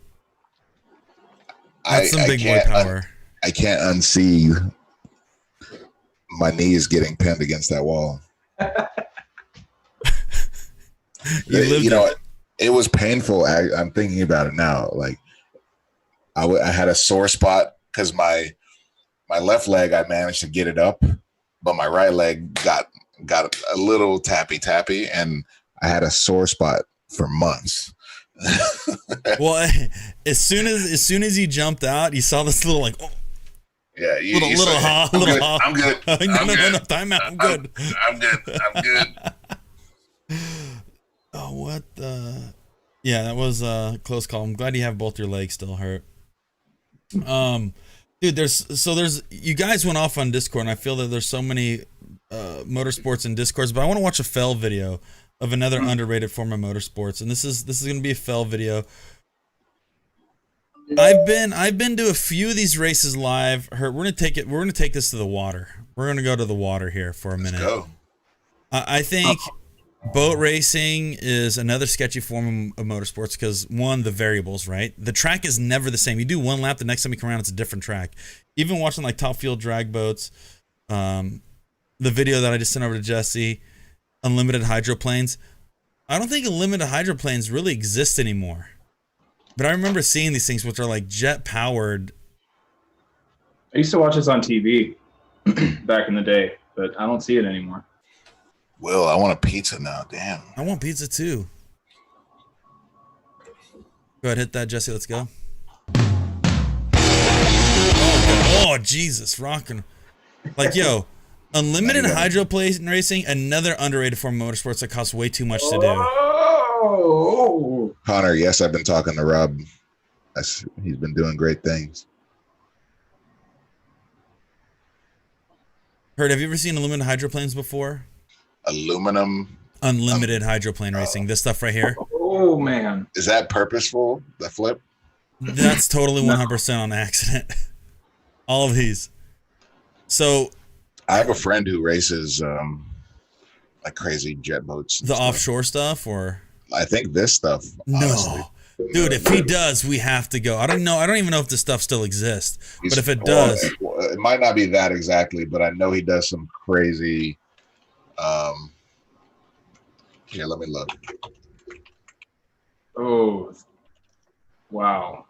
some big boy power. I can't unsee my knees getting pinned against that wall. It was painful. I'm thinking about it now. Like I had a sore spot because my left leg, I managed to get it up, but my right leg got a little tappy, and I had a sore spot for months. Well, as soon as you jumped out, you saw this little yeah, little ha. I'm good. No, time out. I'm good. I'm good. Oh, what the? Yeah, that was a close call. I'm glad you have both your legs still hurt. Dude, there's you guys went off on Discord, and I feel that there's so many motorsports and Discords, but I want to watch a fell video of another underrated form of motorsports, and this is going to be a fell video. I've been to a few of these races live. We're gonna take this to the water. We're gonna go to the water here for a minute. Let's go. I think boat racing is another sketchy form of motorsports because, one, the variables, right? The track is never the same. You do one lap, the next time you come around, it's a different track. Even watching like Top Fuel drag boats, the video that I just sent over to Jesse, unlimited hydroplanes. I don't think unlimited hydroplanes really exist anymore. But I remember seeing these things which are like jet powered. I used to watch this on TV back in the day, but I don't see it anymore. Will, I want a pizza now. Damn. I want pizza too. Go ahead, hit that, Jesse. Let's go. Oh, Jesus, rocking. Like, yo, unlimited hydroplane racing, another underrated form of motorsports that costs way too much to do. Oh, Connor, yes, I've been talking to Rob. He's been doing great things. Heard, have you ever seen unlimited hydroplanes before? Unlimited hydroplane racing. This stuff right here. Oh, man. Is that purposeful, the flip? That's totally 100% on accident. All of these. So I have a friend who races like crazy jet boats. The offshore stuff, or I think this stuff. Honestly. No, dude. If he does, we have to go. I don't know. I don't even know if this stuff still exists. But if it does, it might not be that exactly. But I know he does some crazy. Here, let me look. Oh, wow.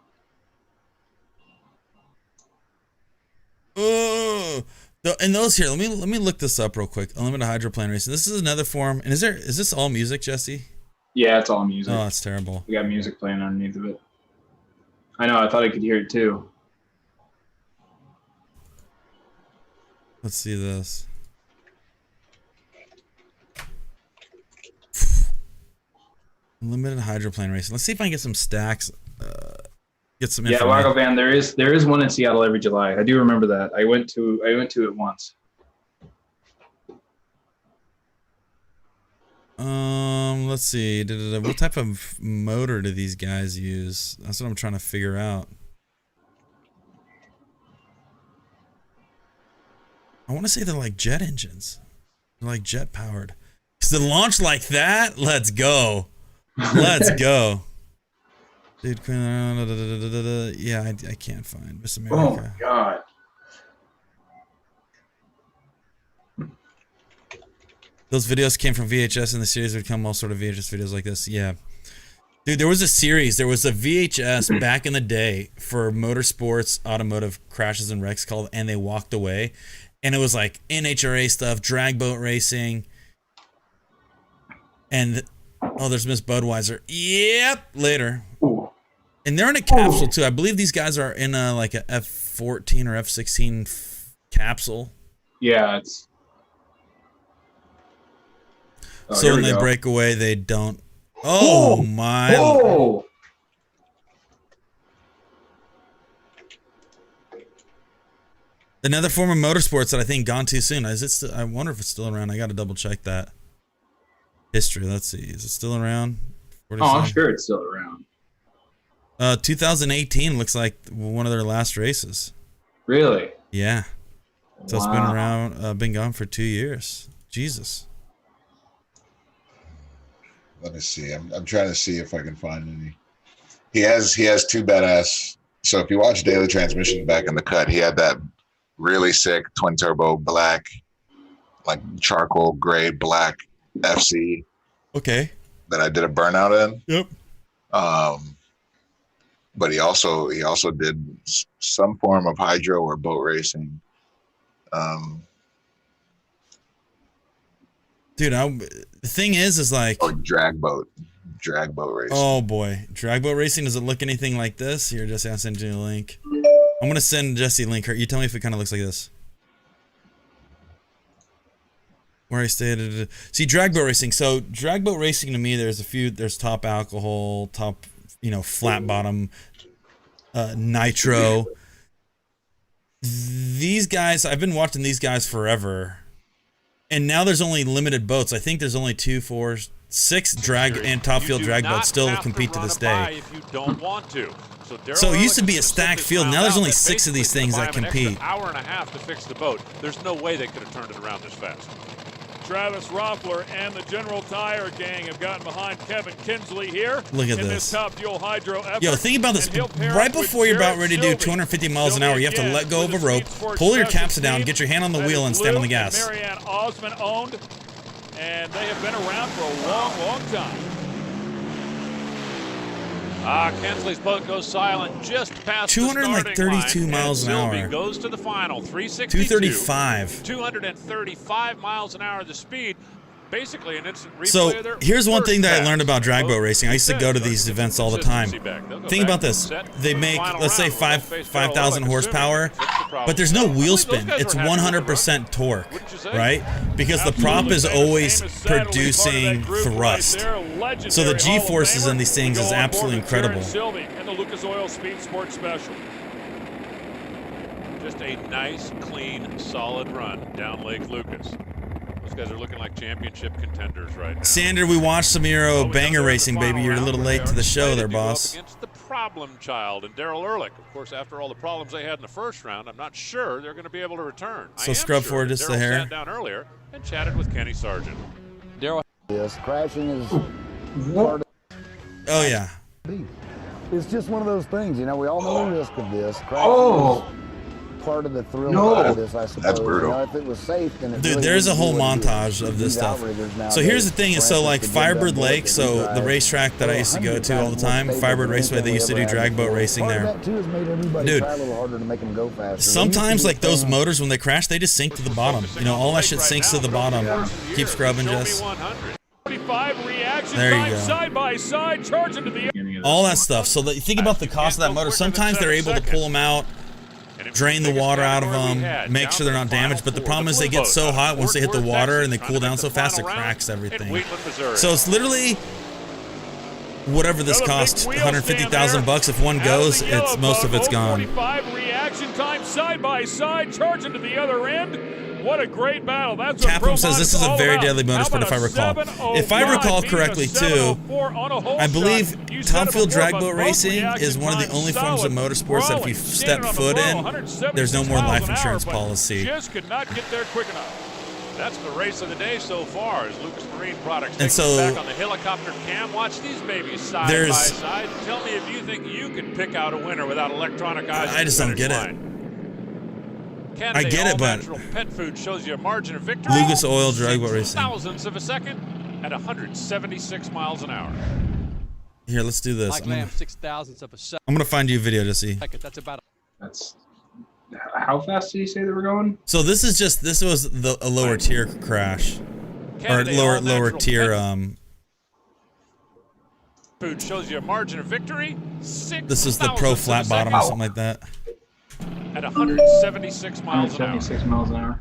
Oh, and those here. Let me look this up real quick. Unlimited hydroplane racing. This is another form. And is this all music, Jesse? Yeah, it's all music. Oh, that's terrible. We got music playing underneath of it. I know. I thought I could hear it too. Let's see this. Unlimited hydroplane racing. Let's see if I can get some stacks. Get some. Yeah, Wago Van. There is one in Seattle every July. I do remember that. I went to it once. Let's see. What type of motor do these guys use? That's what I'm trying to figure out. I want to say they're like jet engines. They're like jet powered. Because to launch like that, let's go. Let's go. Dude, yeah, I can't find Miss America. Oh, God. Those videos came from VHS, and the series would come all sort of VHS videos like this. Yeah. Dude, there was a series. There was a VHS back in the day for motorsports, automotive crashes and wrecks called And They Walked Away. And it was like NHRA stuff, drag boat racing. And, oh, there's Miss Budweiser. Yep, later. Ooh. And they're in a capsule, too. I believe these guys are in a, like a F-14 or F-16 capsule. Yeah, it's... Oh, so when they break away, they don't... Oh, my... Oh! Another form of motorsports that I think gone too soon. Is it still, I wonder if it's still around. I got to double check that. History. Let's see. Is it still around? 47? Oh, I'm sure it's still around. 2018 looks like one of their last races. Really? Yeah. So It's been around, been gone for 2 years. Jesus. Let me see. I'm trying to see if I can find any. He has two badass. So if you watch Daily Transmission back in the cut, he had that really sick twin turbo black, like charcoal gray black FC. Okay. That I did a burnout in. Yep. But he also did some form of hydro or boat racing. Dude, the thing is like... Oh, drag boat racing. Oh, boy. Drag boat racing, does it look anything like this? Here, Jesse, I'll send you a link. I'm going to send Jesse a link. You tell me if it kind of looks like this. Where I stated... See, drag boat racing. So, drag boat racing to me, there's top alcohol, top, flat bottom, nitro. these guys, I've been watching these guys forever, and now there's only limited boats. I think there's only 2, 4, 6 drag and top field drag boats still compete to this day. If you don't want to. So it used to be a stacked field. Now there's only 6 of these things that compete. An hour and a half to fix the boat. There's no way they could have turned it around this fast. Travis Roffler and the General Tire gang have gotten behind Kevin Kinsley here. Look at in this. Top Fuel Hydro effort. Yo, think about this. Right before you're about ready to do 250 miles an hour, you have to let go of a rope, pull your capstan down, get your hand on the wheel, and stand on the gas. Marianne Osman owned, and they have been around for a long, long time. Kensley's boat goes silent just past 232 miles an hour. Goes to the final, 362. 235. 235 miles an hour the speed. Basically an instant replay So of their here's one thing that I first learned about drag boat racing. I used to go to these events all the time. Think about this. They make, let's say, 5,000 horsepower, but there's no wheel spin. It's 100% torque, right? Because the prop is always producing thrust. So the G-forces in these things is absolutely incredible. And the Lucas Oil Speed Sport Special. Just a nice, clean, solid run down Lake Lucas. Those guys are looking like championship contenders right now. Sander, we watched some Euro banger racing, baby. You're a little late to the show there, boss. Against the problem child and Daryl Ehrlich. Of course, after all the problems they had in the first round, I'm not sure they're going to be able to return. So scrub forward just the hair. Sat down earlier and chatted with Kenny Sargent. Daryl, yes, crashing is part of. Oh yeah. It's just one of those things, you know. We all know the risk of this. Crashing is part of the thrill of this, I suppose. That's brutal. You know, if it was safe, then it Dude, really there's a wouldn't whole be what it montage is. of this These stuff. outriggers So nowadays, here's the thing, is so like the Firebird Jim Lake, Dundee so the drive, racetrack that I used to go to all the time, Firebird Raceway, they used to do drag boat racing Part of there. that, too, has made everybody Dude, try a little harder to make them go faster. sometimes like those motors, when they crash, they just sink to the bottom. You know, all that shit sinks to the bottom. Keep scrubbing, Jess. There you go. Side by side, charging to the All that stuff. So that, think about the cost of that motor. Sometimes they're able to pull them out, drain the water out of them, make sure they're not damaged. But the problem is they get so hot once they hit the water and they cool down so fast, it cracks everything. So it's literally whatever this costs, 150,000 bucks. If one goes, it's most of it's gone. 45 reaction time, side by side, charging to the other end. What a great battle. That's what Capcom says this is a very deadly motorsport, if I recall. If I recall correctly, too, I believe top field drag boat racing is one of the only forms of motorsports that if you step foot in, there's no more life insurance policy. Just could not get there quick enough. That's the race of the day so far as Lucas Marine Products And takes so, us back on the helicopter cam. Watch these babies side by side. Tell me if you think you can pick out a winner without electronic eyes. I just don't get it. Canada I get it, but All-Natural Pet Food shows you a margin of victory. Lucas Oil drag boat racing. Thousandths of a second at 176 miles an hour. Here, let's do this. Mike Lamb, 6,000ths of a second. I'm gonna find you a video to see. That's about. That's how fast did you say they were going? So this was a lower tier crash, or lower tier. Food shows you a margin of victory. This is the pro flat bottom or something like that. At 176 miles an hour. 176 miles an hour.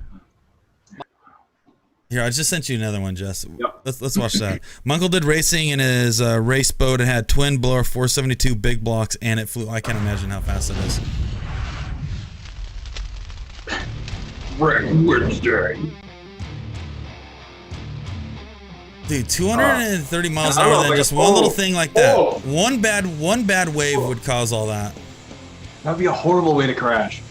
Here, I just sent you another one, Jess. Yep. Let's watch that. Munkle did racing in his race boat. It had twin blower 472 big blocks, and it flew. I can't imagine how fast it is. Wednesday. Dude, 230 miles an hour, then just one little thing like that. One bad wave would cause all that. That'd be a horrible way to crash.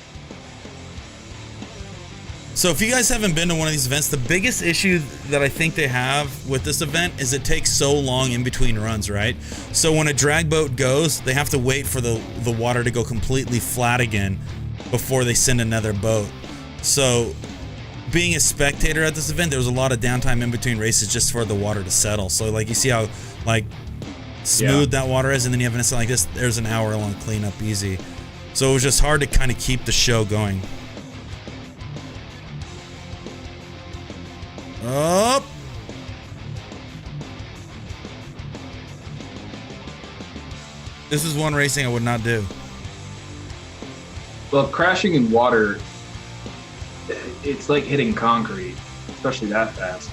So if you guys haven't been to one of these events, the biggest issue that I think they have with this event is it takes so long in between runs, right? So when a drag boat goes, they have to wait for the water to go completely flat again before they send another boat. So being a spectator at this event, there was a lot of downtime in between races just for the water to settle. So like you see how like smooth that water is, and then you have an incident like this, there's an hour-long cleanup easy. So it was just hard to kind of keep the show going. Up. This is one racing I would not do. Well, crashing in water, it's like hitting concrete, especially that fast.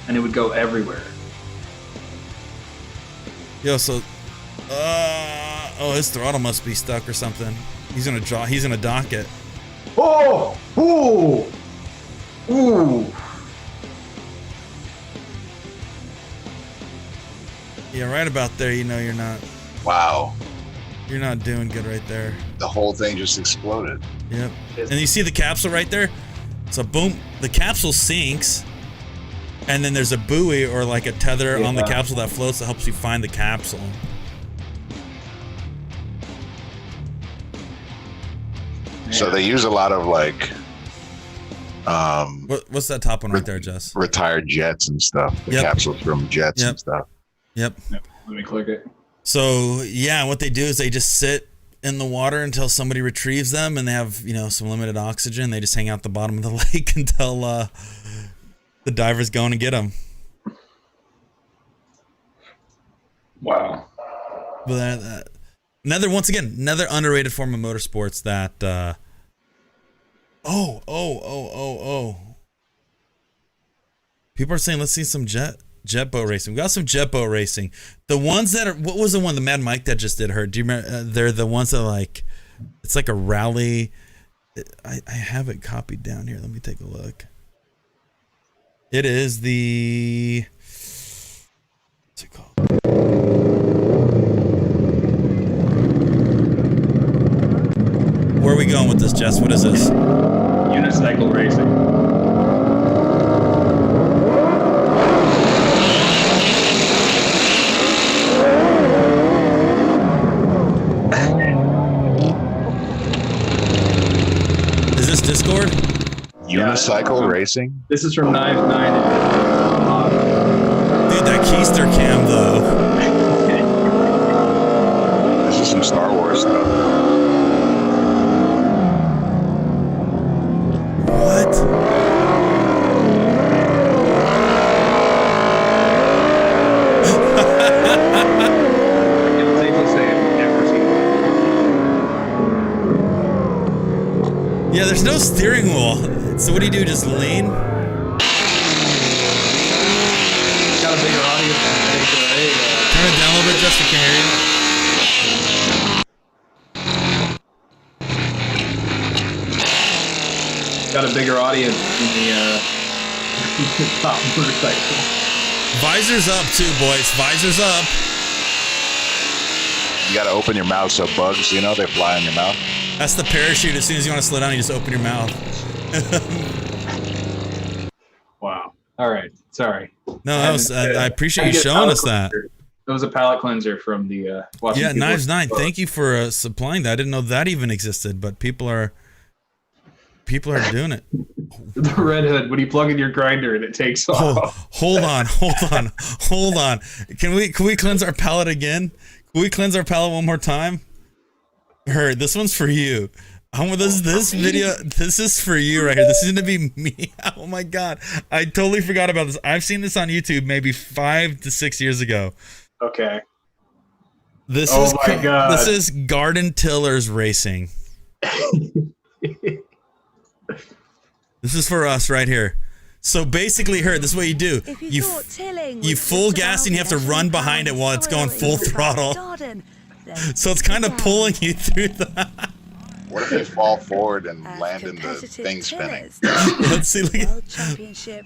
And it would go everywhere. Yo, so, oh, his throttle must be stuck or something. He's gonna dock it. Oh! Ooh! Ooh! Yeah, right about there. You know you're not. Wow. You're not doing good right there. The whole thing just exploded. Yep. And you see the capsule right there? So boom, the capsule sinks, and then there's a buoy or like a tether on the capsule that floats that helps you find the capsule. So they use a lot of like what's that top one right there, Jess? Retired jets and stuff. The capsules from jets and stuff. Yep. Let me click it. So yeah, what they do is they just sit in the water until somebody retrieves them, and they have, you know, some limited oxygen. They just hang out at the bottom of the lake until the divers go in and get them. Wow. But another underrated form of motorsports that people are saying, let's see some jet boat racing. We got some jet boat racing. The ones that are, what was the one the Mad Mike that just did her? Do you remember? They're the ones that like, it's like a rally. I have it copied down here. Let me take a look. It is the, what's it called? Where are we going with this, Jess? What is this? Unicycle racing. Is this Discord? Unicycle racing? This is from 9. Dude, that keister cam though. This is some Star Wars stuff. What? I can safely say I've never seen it. Yeah, there's no steering wheel. So what do you do? Just lean? Got a bigger audience than Turn it down a little bit just so I can hear you. Got a bigger audience than the top motorcycle. Visors up too, boys. Visors up. You gotta open your mouth so bugs, you know, they fly in your mouth. That's the parachute. As soon as you want to slow down, you just open your mouth. Wow. All right. Sorry. No, that was, I appreciate you showing us that. It was a palate cleanser from the watching. Yeah, Knives 9. Thank you for supplying that. I didn't know that even existed, but people are doing it. The Red Hood, when you plug in your grinder and it takes off. Hold on. Can we cleanse our palate again? Can we cleanse our palate one more time? Her, this one's for you. This video, this is for you right here. This is gonna be me. Oh my god, I totally forgot about this. I've seen this on YouTube maybe 5 to 6 years ago. Okay. This my god. This is Garden Tillers Racing. This is for us right here. So basically, this is what you do. You full gas and you have to run behind it while it's going full throttle. So it's kind of pulling you through the. What if you fall forward and land in the thing spinning? Let's see. Look at.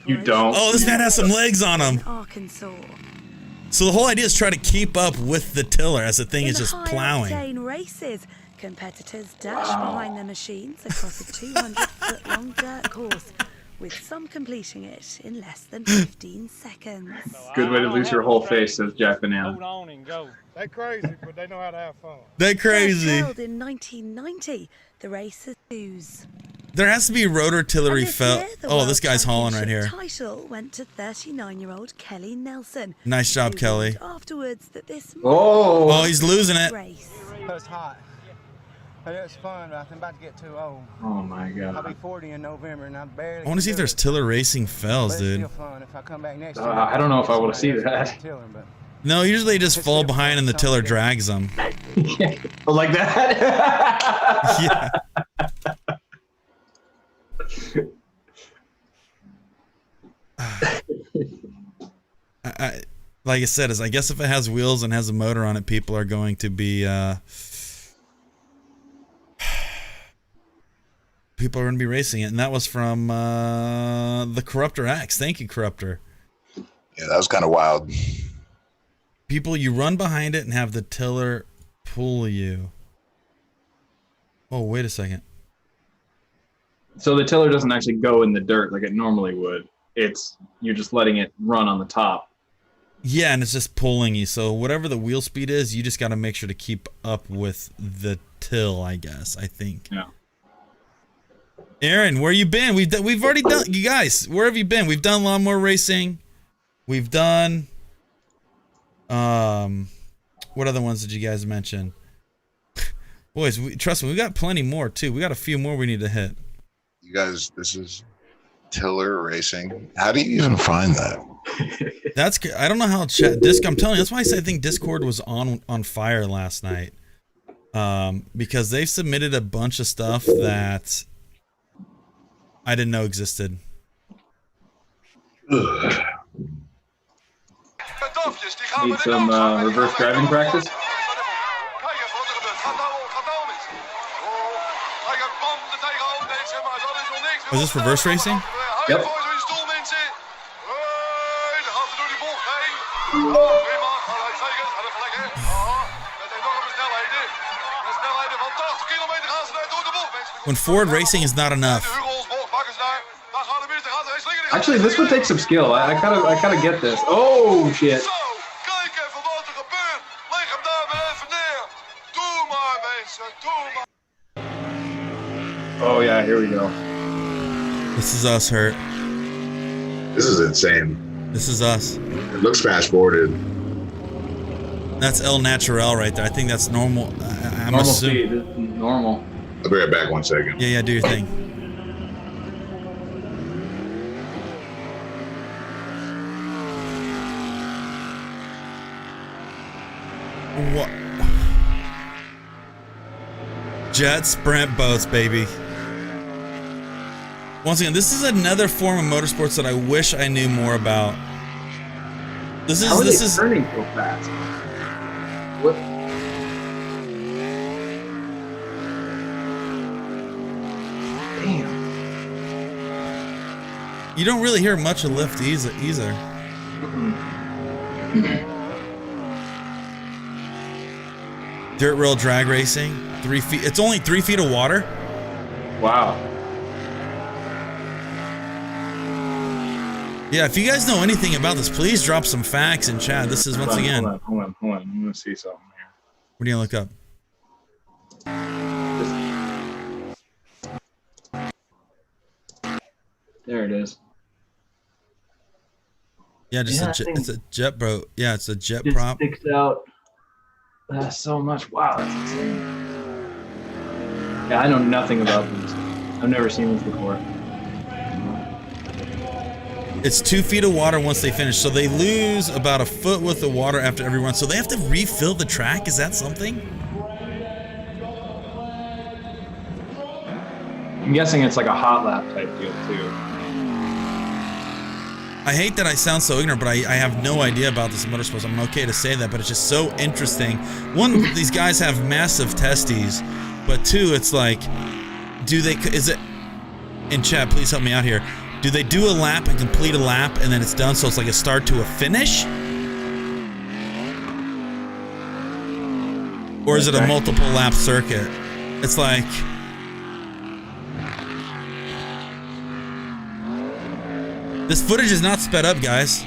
You don't. Oh, this man has some legs on him. So the whole idea is try to keep up with the tiller as the thing is just plowing. Races, competitors dash behind their machines across a 200-foot-long dirt course, with some completing it in less than 15 seconds. Good way to lose your whole face, says Jack Banana. Hold on and go. They're crazy, but they know how to have fun. They're crazy. Held in 1990, the racers lose. There has to be rototillery felt. Oh, this guy's hauling right here. Title went to 39-year-old Kelly Nelson. Nice job, Kelly. Afterwards, that this Oh, he's losing it. It's hot. But it's fun, but I'm about to get too old. Oh my god. I'll be 40 in November and I'm barely. I want to see if there's tiller racing fells, dude. It's still fun if I come back next year. I don't know if I want to see that. No, usually they just fall behind and the tiller drags them. Like that? Yeah. Like I said, I guess if it has wheels and has a motor on it, people are going to be people are going to be racing it, and that was from the Corruptor X. Thank you, Corruptor. Yeah, that was kind of wild. People, you run behind it and have the tiller pull you. Oh, wait a second. So the tiller doesn't actually go in the dirt like it normally would. You're just letting it run on the top. Yeah, and it's just pulling you. So whatever the wheel speed is, you just got to make sure to keep up with the till, I guess, I think. Yeah. Aaron, where you been? We've already done, you guys, where have you been? We've done lawnmower racing. We've done, what other ones did you guys mention? Boys, trust me, we got plenty more too. We got a few more we need to hit. You guys, this is tiller racing. How do you even find that? That's good. I don't know how I'm telling you, that's why I say I think Discord was on fire last night. Because they've submitted a bunch of stuff that I didn't know existed. Need some reverse driving practice? Was this reverse racing? Yep. When forward racing is not enough. Actually, this would take some skill. I gotta get this. Oh shit! Oh yeah, here we go. This is us, Hurt. This is insane. This is us. It looks fast forwarded. That's El Natural right there. I think that's normal. I'm Normal assuming. speed. This is normal. I'll be right back 1 second. Yeah, do your thing. What? Jet sprint boats, baby. Once again, this is another form of motorsports that I wish I knew more about. This is turning so fast. What? Damn. You don't really hear much of lift either. Dirt road drag racing, 3 feet. It's only 3 feet of water. Wow. Yeah, if you guys know anything about this, please drop some facts in chat. This is once again. Hold on. I'm gonna see something here. What are you gonna look up? There it is. Yeah, it's a jet boat. Yeah, it's a jet prop. Sticks out so much. Wow, that's insane. Yeah, I know nothing about these. I've never seen this before. It's 2 feet of water once they finish, so they lose about a foot worth of water after every run. So they have to refill the track. Is that something? I'm guessing it's like a hot lap type deal too. I hate that I sound so ignorant, but I have no idea about this in motorsports. I'm okay to say that, but it's just so interesting. One, these guys have massive testes, but two, it's like, is it, in chat, please help me out here. Do they do a lap and complete a lap and then it's done, so it's like a start to a finish? Or is it a multiple lap circuit? It's like, this footage is not sped up, guys.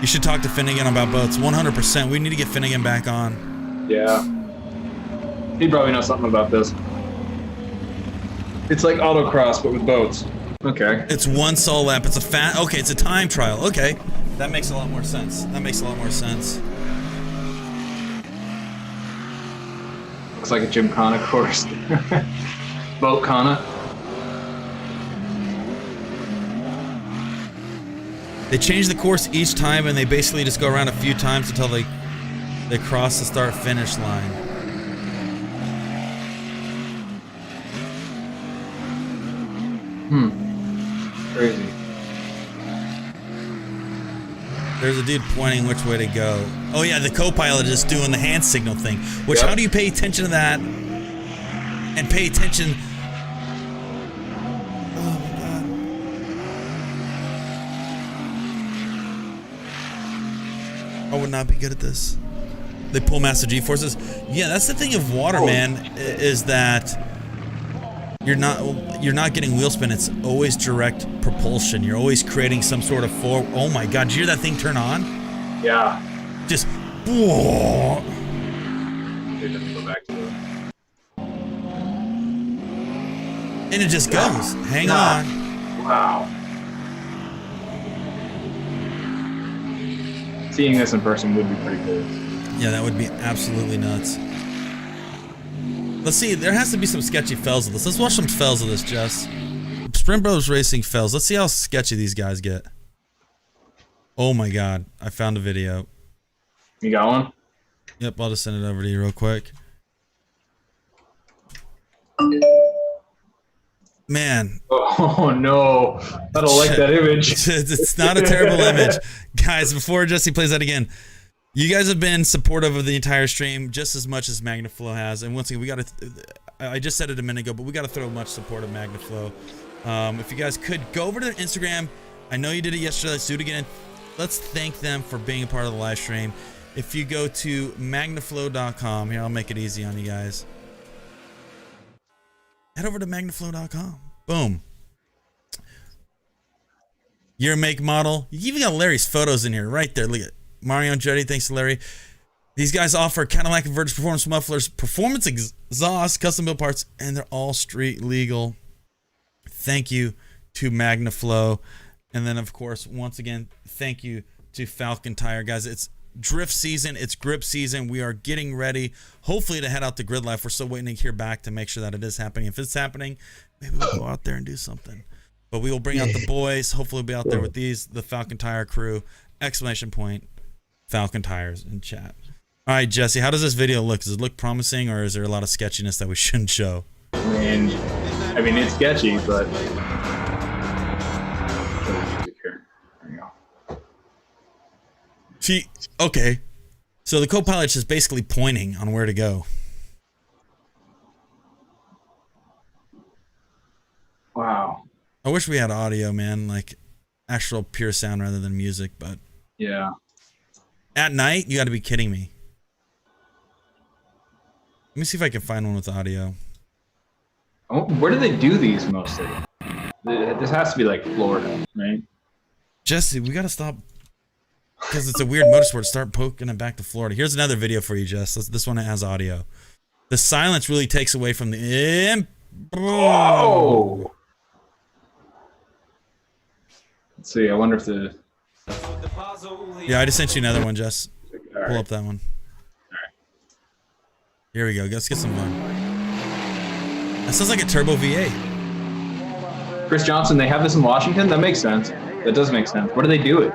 You should talk to Finnegan about boats. 100%. We need to get Finnegan back on. Yeah. He probably knows something about this. It's like autocross, but with boats. Okay. It's one solo lap. It's a okay, it's a time trial. Okay. That makes a lot more sense. Looks like a Gymkhana course. Boatkana. They change the course each time, and they basically just go around a few times until they cross the start-finish line. Crazy. There's a dude pointing which way to go. Oh yeah, the co-pilot is doing the hand signal thing. Which, how do you pay attention to that? And pay attention. Oh my God. I would not be good at this. They pull master G-forces. Yeah, that's the thing of water, man, is that you're not getting wheel spin. It's always direct propulsion. You're always creating some sort of oh my God, did you hear that thing turn on? Yeah. Just whoa. Maybe let me go back to it. And it just goes. Hang on. Wow. Seeing this in person would be pretty cool. Yeah, that would be absolutely nuts. Let's see, there has to be some sketchy fails of this. Let's watch some fails of this, Jess. Sprint Bros Racing fails. Let's see how sketchy these guys get. Oh my God, I found a video. You got one? Yep, I'll just send it over to you real quick. Man. Oh no, I don't like that image. It's not a terrible image. Guys, before Jesse plays that again, you guys have been supportive of the entire stream just as much as MagnaFlow has. And once again, we got to, I just said it a minute ago, but we got to throw much support of MagnaFlow. If you guys could go over to their Instagram. I know you did it yesterday. Let's do it again. Let's thank them for being a part of the live stream. If you go to magnaflow.com, here, I'll make it easy on you guys. Head over to magnaflow.com. Boom. Your make, model. You even got Larry's photos in here right there. Look at Mario and Jody. Thanks to Larry. These guys offer Cadillac Converged performance mufflers, performance exhaust, custom built parts, and they're all street legal. Thank you to MagnaFlow. And then, of course, once again, thank you to Falcon Tire. Guys, it's drift season. It's grip season. We are getting ready, hopefully, to head out to Grid Life. We're still waiting to hear back to make sure that it is happening. If it's happening, maybe we'll go out there and do something. But we will bring out the boys. Hopefully, we'll be out there with the Falcon Tire crew. Exclamation point, Falcon Tires in chat. All right, Jesse, how does this video look? Does it look promising, or is there a lot of sketchiness that we shouldn't show? I mean, it's sketchy, but... Here we go. Okay. So the co-pilot's just basically pointing on where to go. Wow. I wish we had audio, man, like actual pure sound rather than music, but... Yeah. At night? You gotta be kidding me. Let me see if I can find one with audio. Oh, where do they do these mostly? This has to be like Florida, right? Jesse, we gotta stop, because it's a weird motorsport. Start poking it back to Florida. Here's another video for you, Jess. This one has audio. The silence really takes away from the... Oh! Let's see, I wonder if the... Yeah, I just sent you another one, Jess. Pull up that one. Here we go. Let's get some fun. That sounds like a turbo V8. Chris Johnson, they have this in Washington? That makes sense. That does make sense. Where do they do it?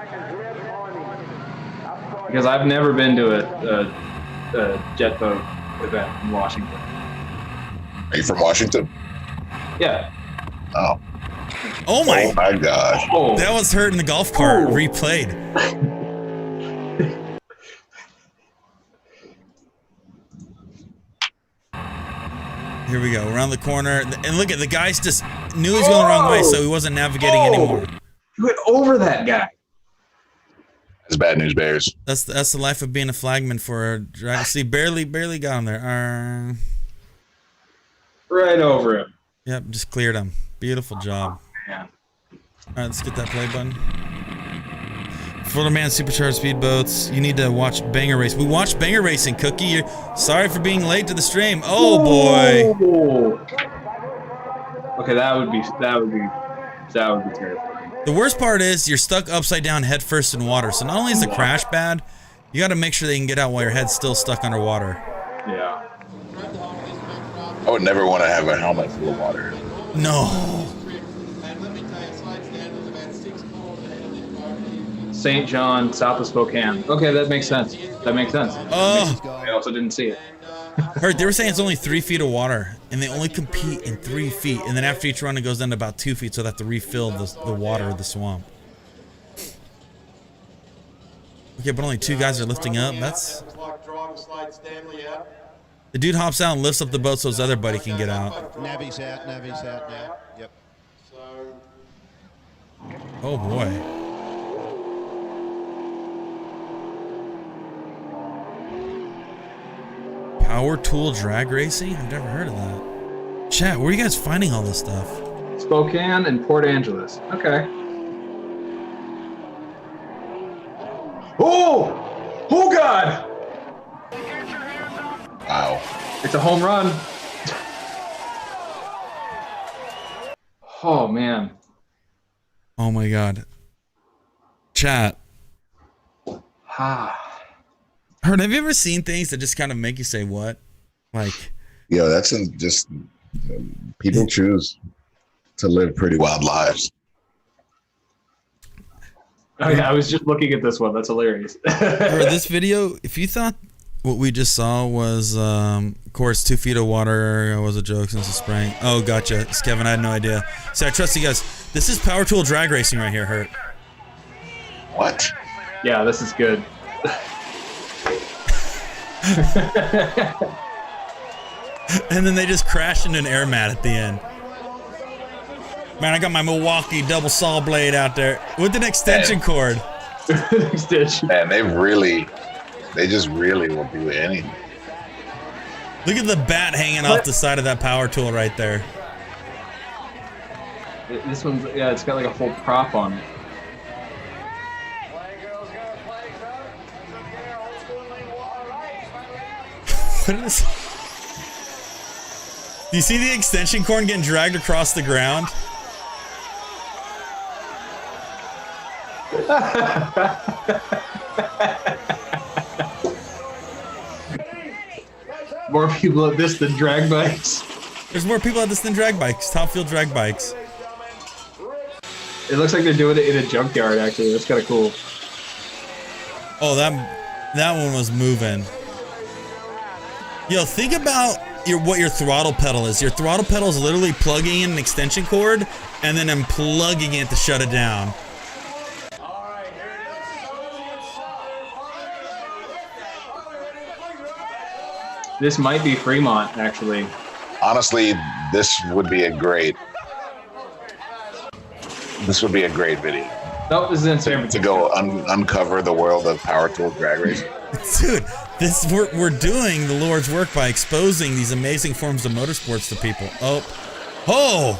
Because I've never been to a jet boat event in Washington. Are you from Washington? Yeah. Oh. Oh my gosh. Oh. That was hurt in the golf cart. Replayed. Here we go, around the corner, and look at the guys just knew he was going the wrong way, so he wasn't navigating anymore. You went over that guy. That's bad news bears. That's the life of being a flagman for a driver. See, barely got him there. Right over him. Yep, just cleared him. Beautiful job. Man. All right, let's get that play button. Florida Man Supercharged Speedboats. You need to watch Banger Race. We watched Banger Racing, Cookie. You're sorry for being late to the stream. Oh boy. Okay, that would be terrifying. The worst part is you're stuck upside down head first in water. So not only is the crash bad, you got to make sure they can get out while your head's still stuck underwater. Yeah. I would never want to have a helmet full of water. No. St. John, south of Spokane. Okay, that makes sense. Oh. I also didn't see it. Heard they were saying it's only 3 feet of water, and they only compete in 3 feet, and then after each run it goes down to about 2 feet, so they have to refill the water of the swamp. Okay, but only 2 guys are lifting up. That's... The dude hops out and lifts up the boat so his other buddy can get out. Navi's out now. Yep. Oh boy. Power tool drag racing? I've never heard of that. Chat, where are you guys finding all this stuff? Spokane and Port Angeles. Okay. Oh! Oh God! Wow. It's a home run. Oh man. Oh my God. Chat. Heard, have you ever seen things that just kind of make you say what? Like, Yo, that's just people choose to live pretty wild lives. Oh yeah, I was just looking at this one. That's hilarious. Or this video, if you thought what we just saw was, of course, 2 feet of water was a joke since the spring. Oh, gotcha. It's Kevin, I had no idea. See, I trust you guys. This is power tool drag racing right here, Hurt. What? Yeah, this is good. And then they just crashed into an air mat at the end. Man, I got my Milwaukee double saw blade out there with an extension cord. Extension. Man, they just really will do anything. Look at the bat hanging off the side of that power tool right there. This one's, yeah, it's got like a whole prop on it. What is... Do you see the extension cord getting dragged across the ground? More people at this than drag bikes. There's more people at this than drag bikes. Top Fuel drag bikes. It looks like they're doing it in a junkyard, actually. That's kind of cool. Oh, that one was moving. Yo, think about what your throttle pedal is. Your throttle pedal is literally plugging in an extension cord and then unplugging it to shut it down. This might be Fremont, actually. Honestly, this would be a great video. Nope, this is in San To Francisco. go uncover the world of power tool drag racing. Dude, we're doing the Lord's work by exposing these amazing forms of motorsports to people. Oh.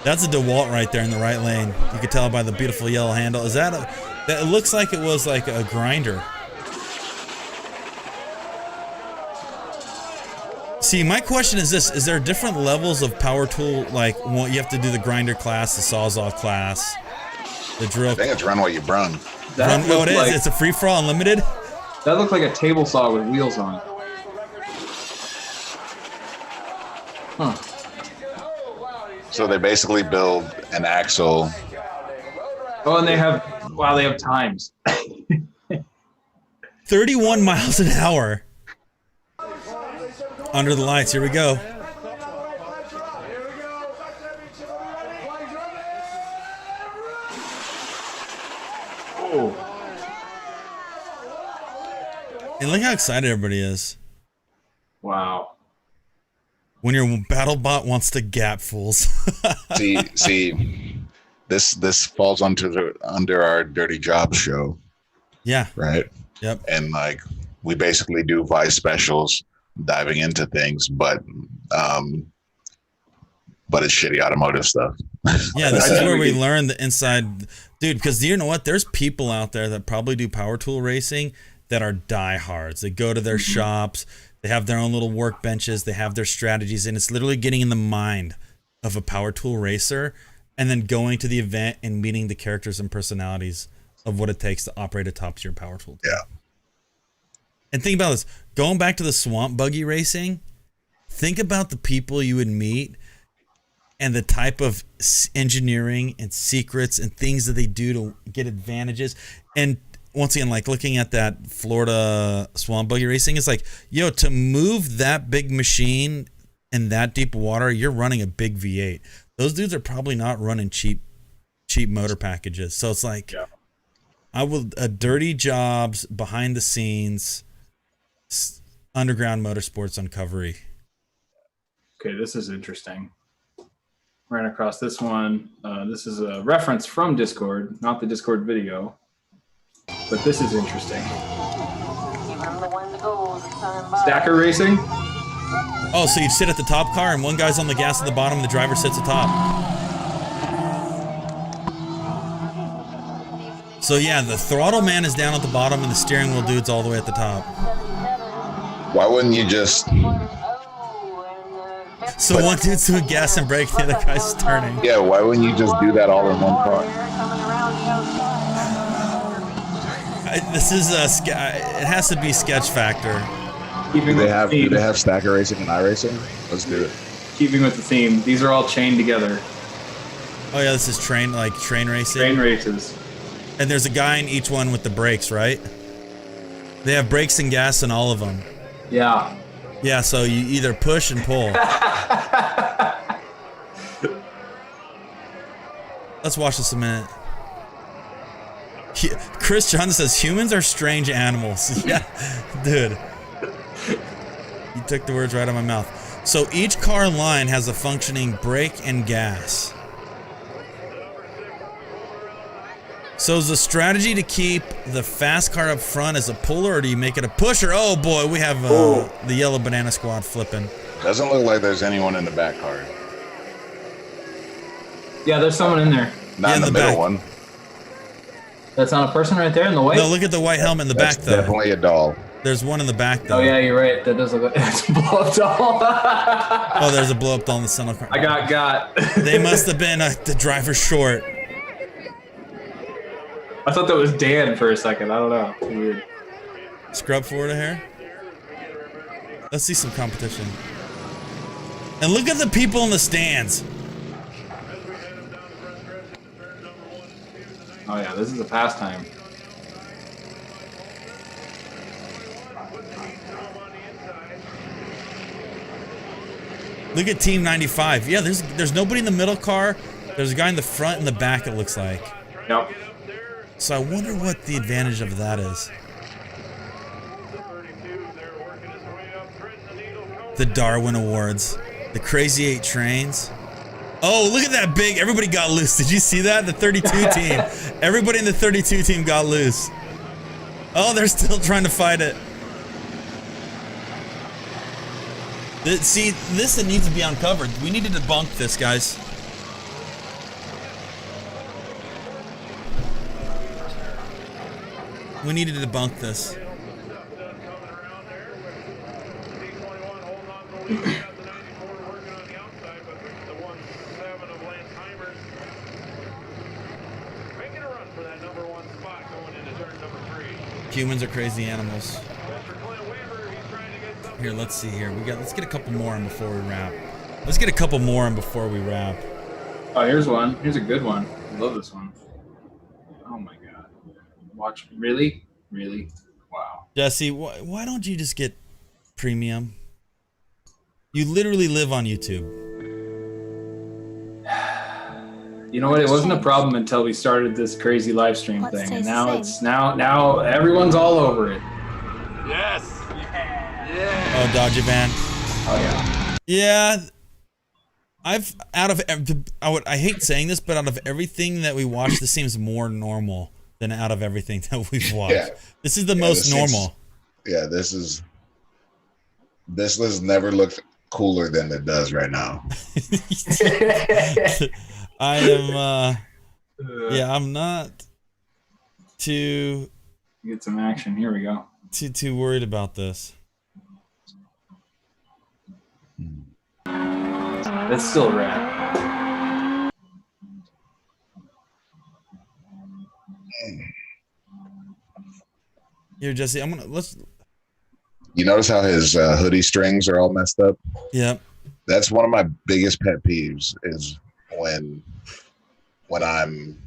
That's a DeWalt right there in the right lane. You can tell by the beautiful yellow handle. Is that that? It looks like it was like a grinder. See, my question is this: is there different levels of power tool? Like, you have to do the grinder class, the sawzall class, the drill. I think it's run what you brung. Oh, it is. It's a free for all unlimited. That looked like a table saw with wheels on it. Huh. So they basically build an axle. Oh, and they have times. 31 miles an hour. Under the lights, here we go. Oh. And look how excited everybody is. Wow. When your BattleBot wants to gap fools. see, this falls under our Dirty Jobs show. Yeah. Right. Yep. And like we basically do Vice specials, diving into things, but it's shitty automotive stuff. Yeah, this is where we learn the inside, dude. Because you know what? There's people out there that probably do power tool racing that are diehards. They go to their shops. They have their own little workbenches. They have their strategies, and it's literally getting in the mind of a power tool racer, and then going to the event and meeting the characters and personalities of what it takes to operate a top tier power tool. Yeah. And think about this: going back to the swamp buggy racing. Think about the people you would meet, and the type of engineering and secrets and things that they do to get advantages. And once again, like looking at that Florida swamp buggy racing, it's like, yo, to move that big machine in that deep water, you're running a big V8. Those dudes are probably not running cheap cheap motor packages. So it's like, I will dirty jobs, behind the scenes, underground motorsports uncovery. Okay, this is interesting. Ran across this one. This is a reference from Discord, not the Discord video, but this is interesting. Stacker racing. Oh, so you sit at the top car and one guy's on the gas at the bottom and the driver sits atop. So yeah, the throttle man is down at the bottom and the steering wheel dude's all the way at the top. Why wouldn't you just... So one dude's doing gas and brake, the other guy's turning. Yeah, why wouldn't you just do that all in one car? This is a it has to be sketch factor. Do they have stacker racing and iRacing? Let's do it. Keeping with the theme, these are all chained together. Oh yeah, this is train racing. Train races. And there's a guy in each one with the brakes, right? They have brakes and gas in all of them. Yeah. Yeah, so you either push and pull. Let's watch this a minute. Chris John says humans are strange animals. Yeah, dude. You took the words right out of my mouth. So each car line has a functioning brake and gas. So is the strategy to keep the fast car up front as a puller, or do you make it a pusher? Oh boy, we have the yellow banana squad flipping. Doesn't look like there's anyone in the back car. Yeah, there's someone in there. Not in the middle one. That's not a person right there in the white? No, look at the white helmet in the back though. Definitely a doll. There's one in the back though. Oh yeah, you're right. That does look like it's a blow-up doll. Oh, there's a blow-up doll in the center car. I got. They must have been the driver short. I thought that was Dan for a second. I don't know. It's weird. Scrub forward a hair. Let's see some competition. And look at the people in the stands. Oh yeah, this is a pastime. Look at Team 95. Yeah, there's nobody in the middle car. There's a guy in the front and the back, it looks like. Yep. So I wonder what the advantage of that is. The Darwin Awards. The Crazy 8 trains. Oh, look at that big. Everybody got loose. Did you see that? The 32 team. Everybody in the 32 team got loose. Oh, they're still trying to fight it. See, this needs to be uncovered. We need to debunk this, guys. We need to debunk this. Humans are crazy animals. Here, let's see here. Let's get a couple more in before we wrap. Oh, here's one. Here's a good one. I love this one. Oh my god. Watch. Really? Wow. Jesse, why don't you just get premium? You literally live on YouTube. You know what? It wasn't a problem until we started this crazy live stream thing, and now it's now everyone's all over it. Yes. Oh, Dodgy Van. Oh yeah. Yeah. I hate saying this, but out of everything that we watch, this seems more normal than out of everything that we've watched. Yeah. This is the most normal. This has never looked cooler than it does right now. I am I'm not too get some action. Here we go. Too worried about this. That's still rad. Here, Jesse, You notice how his hoodie strings are all messed up? Yep. That's one of my biggest pet peeves is when I'm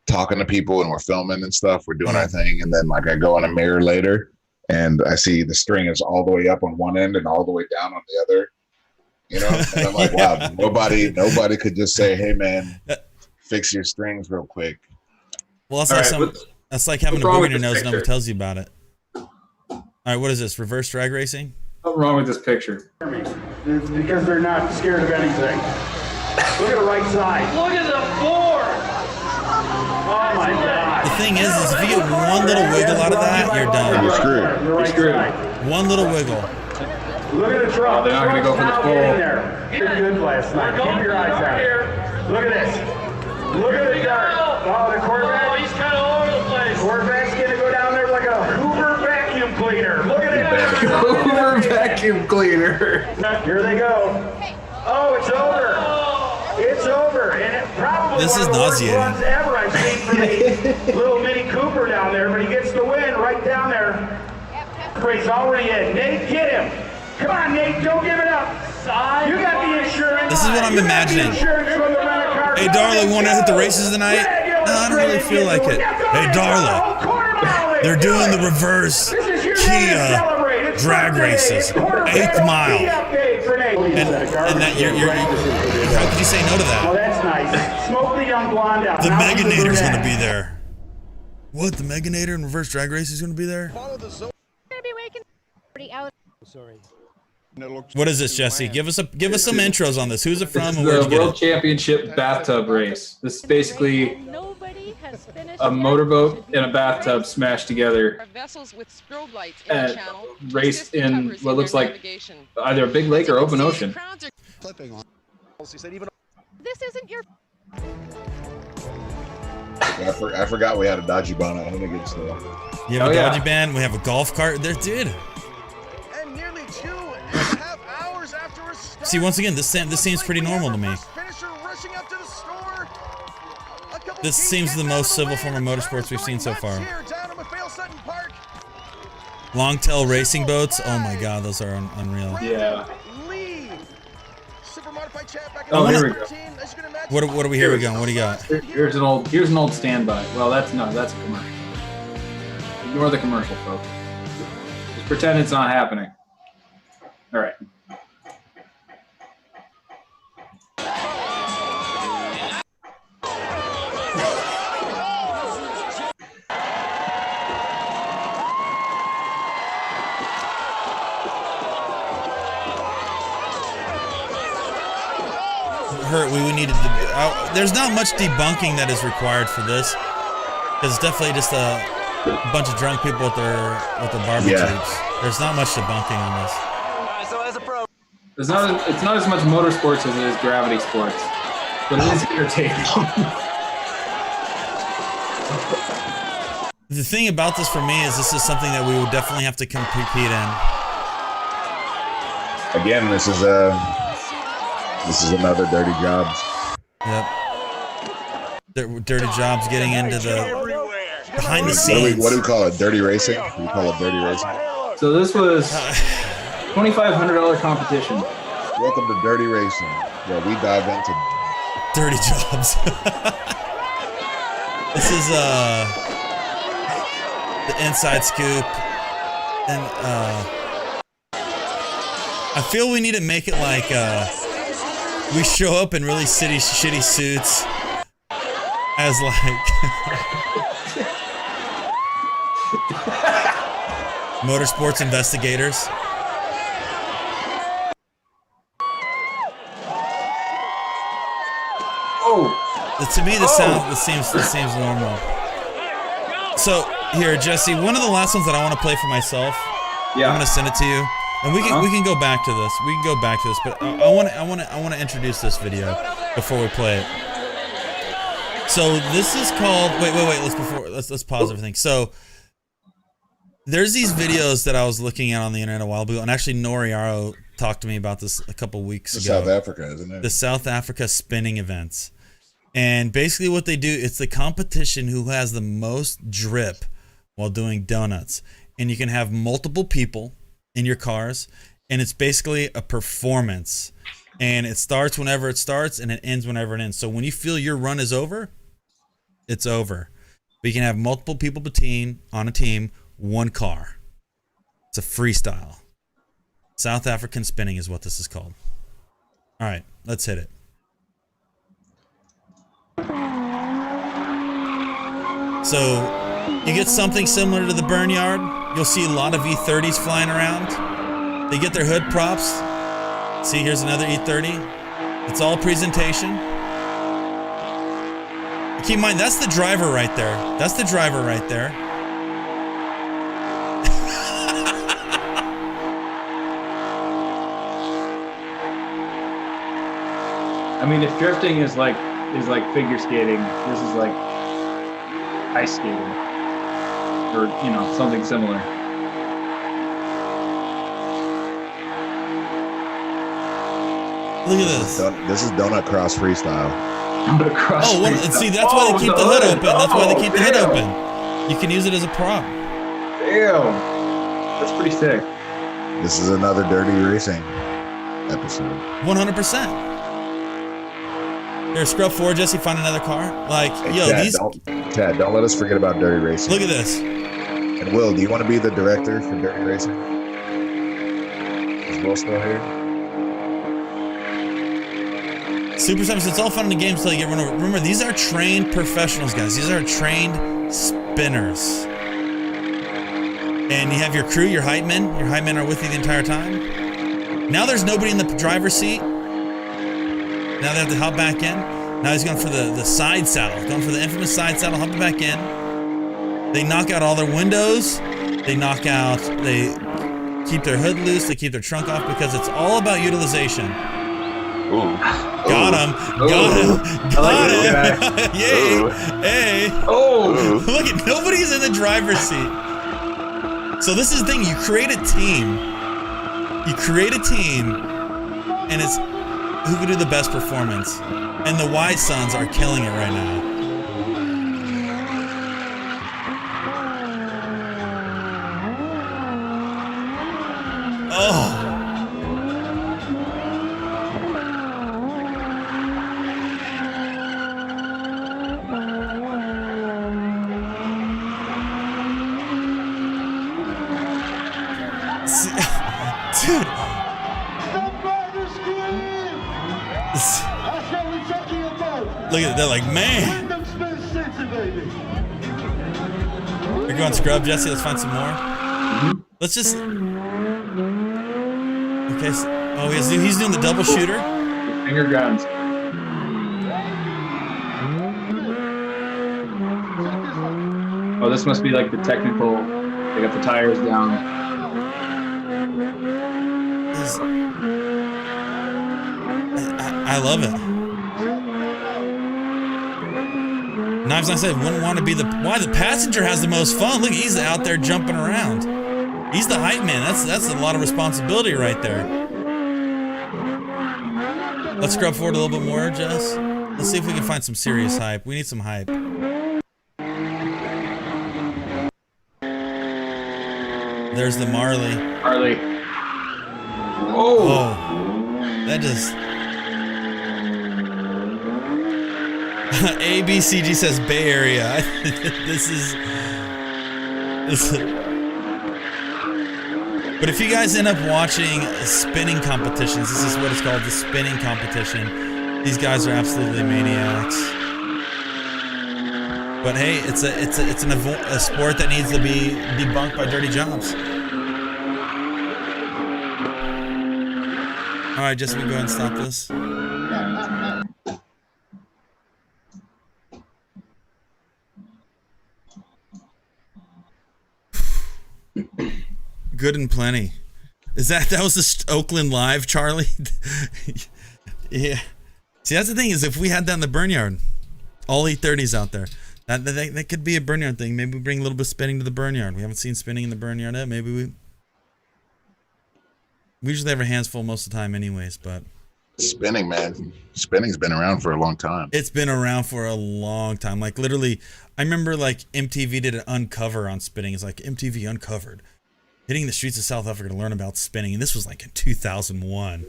talking to people and we're filming and stuff, we're doing our thing, and then like I go in a mirror later and I see the string is all the way up on one end and all the way down on the other. You know, and I'm like, wow, nobody could just say, hey man, fix your strings real quick. Well, that's like having a booger in your nose and no one tells you about it. All right, what is this? Reverse drag racing? What's wrong with this picture? It's because they're not scared of anything. Look at the right side. Look at the floor. Oh my God. The thing is if you get one little wiggle out of that, you're done. You're screwed. You're screwed. One little wiggle. Look at the truck. They're not going to go for the full. You're good last night. Keep your eyes out. Look at this. Look at the dirt. Oh, the quarterback. Oh, he's kind of all over the place. Quarterback's going to go down there like a Hoover vacuum cleaner. Look at it. Hoover vacuum cleaner. Here they go. Oh, it's over. It's over. And it probably this is nauseating. Runs ever I've seen for the little Mini Cooper down there, but he gets the win right down there. He's already in. Nate, get him. Come on, Nate, don't give it up. You got the insurance. This is what I'm imagining. Hey, Darla, want to hit the races tonight? No, I don't really feel like it. Hey, Darla, they're doing the reverse Kia drag races, 8th mile. And that you're how could you say no to that? Oh, that's nice. Smoke the young blonde out. The Meganator's going to be there. What? The Meganator in reverse drag race is going to be there? Sorry. What is this, Jesse? Give us some intros on this. Who's it from? This And is where'd the you get World it? Championship bathtub race. This is basically a motorboat and a bathtub smashed together and raced in what looks like either a big lake or open ocean. This isn't your. I forgot we had a dodgy bone. I think it's the. You have a dodgy band. We have a golf cart. There, dude. And nearly 2.5 hours after a start, See, once again, this seems pretty normal to me. This seems the most civil form of motorsports we've seen so far. Long-tail racing boats. Oh my God, those are unreal. Yeah. Oh, here we go. What are we? Here we go. What do you got? Here's an old standby. Well, that's a commercial. Ignore the commercial, folks. Just pretend it's not happening. All right. We needed to. There's not much debunking that is required for this, because it's definitely just a bunch of drunk people with their barbecues. Yeah. There's not much debunking on this. So as a pro. It's not as much motorsports as it is gravity sports, but it is irritating. The thing about this for me is this is something that we would definitely have to compete in. Again, this is another Dirty Jobs. Yep. Dirty Jobs getting into the behind the scenes. What do we call it? Dirty racing? We call it dirty racing. So this was $2,500 competition. Welcome to Dirty Racing, where we dive into dirty jobs. This is the inside scoop, and I feel we need to make it like we show up in really shitty suits as like motorsports investigators. Oh, to me this seems normal. So here, Jesse, one of the last ones that I want to play for myself. Yeah. I'm gonna send it to you. And we can go back to this. We can go back to this, but I want to introduce this video before we play it. So this is called. Wait. Let's pause everything. So there's these videos that I was looking at on the internet a while ago, and actually Noriaro talked to me about this a couple weeks ago. South Africa, isn't it? The South Africa spinning events, and basically what they do, it's the competition who has the most drip while doing donuts, and you can have multiple people in your cars, and it's basically a performance, and it starts whenever it starts and it ends whenever it ends. So when you feel your run is over, it's over. But you can have multiple people on a team, one car. It's a freestyle. South African spinning is what this is called. All right, let's hit it. So you get something similar to the Burnyard. You'll see a lot of E30s flying around. They get their hood props. See, here's another E30. It's all presentation. Keep in mind, that's the driver right there. That's the driver right there. I mean, if drifting is like figure skating, this is like ice skating, or you know, something similar. Look at this. This is Donut Cross Freestyle. Donut Cross. Oh, well, see, that's why they keep the hood open. That's why they keep the hood open. You can use it as a prop. Damn, that's pretty sick. This is another Dirty Racing episode. 100%. Here, scrub forward, Jesse. Find another car. Like, Hey, yo, Chad, don't let us forget about Dirty Racing. Look at this. And Will, do you want to be the director for Dirty Racing? Is Will still here? Super Sims, it's all fun in the games until you get run over. Remember, these are trained professionals, guys. These are trained spinners. And you have your crew, your hype men. Your hype men are with you the entire time. Now there's nobody in the driver's seat. Now they have to hop back in. Now he's going for the side saddle. Going for the infamous side saddle, hopping back in. They knock out all their windows. They keep their hood loose. They keep their trunk off because it's all about utilization. Ooh. Got him. Got him. Got him. Yay. Hey. Oh. Look at, nobody's in the driver's seat. So this is the thing. You create a team. And it's who can do the best performance. And the Wise Sons are killing it right now. Oh. Dude. Look at it, they're like, man. You're going scrub, Jesse. Let's find some more. Let's just. Okay. So, oh, he's doing the double shooter. Finger guns. Oh, this must be like the technical. They got the tires down. I love it. Knives, I said, wouldn't want to be why the passenger has the most fun. Look, he's out there jumping around. He's the hype man. That's a lot of responsibility right there. Let's scrub forward a little bit more, Jess. Let's see if we can find some serious hype. We need some hype. There's the Marley. Oh, that just. ABCG says Bay Area. This is. But if you guys end up watching spinning competitions, this is what it's called, the spinning competition. These guys are absolutely maniacs. But hey, it's a sport that needs to be debunked by dirty jobs. All right, Jesse, we go ahead and stop this. Good and plenty. That was the Oakland Live, Charlie? Yeah. See, that's the thing, is if we had that in the Burnyard, all E30s out there, that could be a Burnyard thing. Maybe we bring a little bit of spinning to the Burnyard. We haven't seen spinning in the Burnyard yet. Maybe we usually have our hands full most of the time anyways, but. Spinning, man. Spinning's been around for a long time. It's been around for a long time. Like, literally, I remember, like, MTV did an uncover on spinning. It's like, MTV Uncovered. Hitting the streets of South Africa to learn about spinning. And this was, like, in 2001.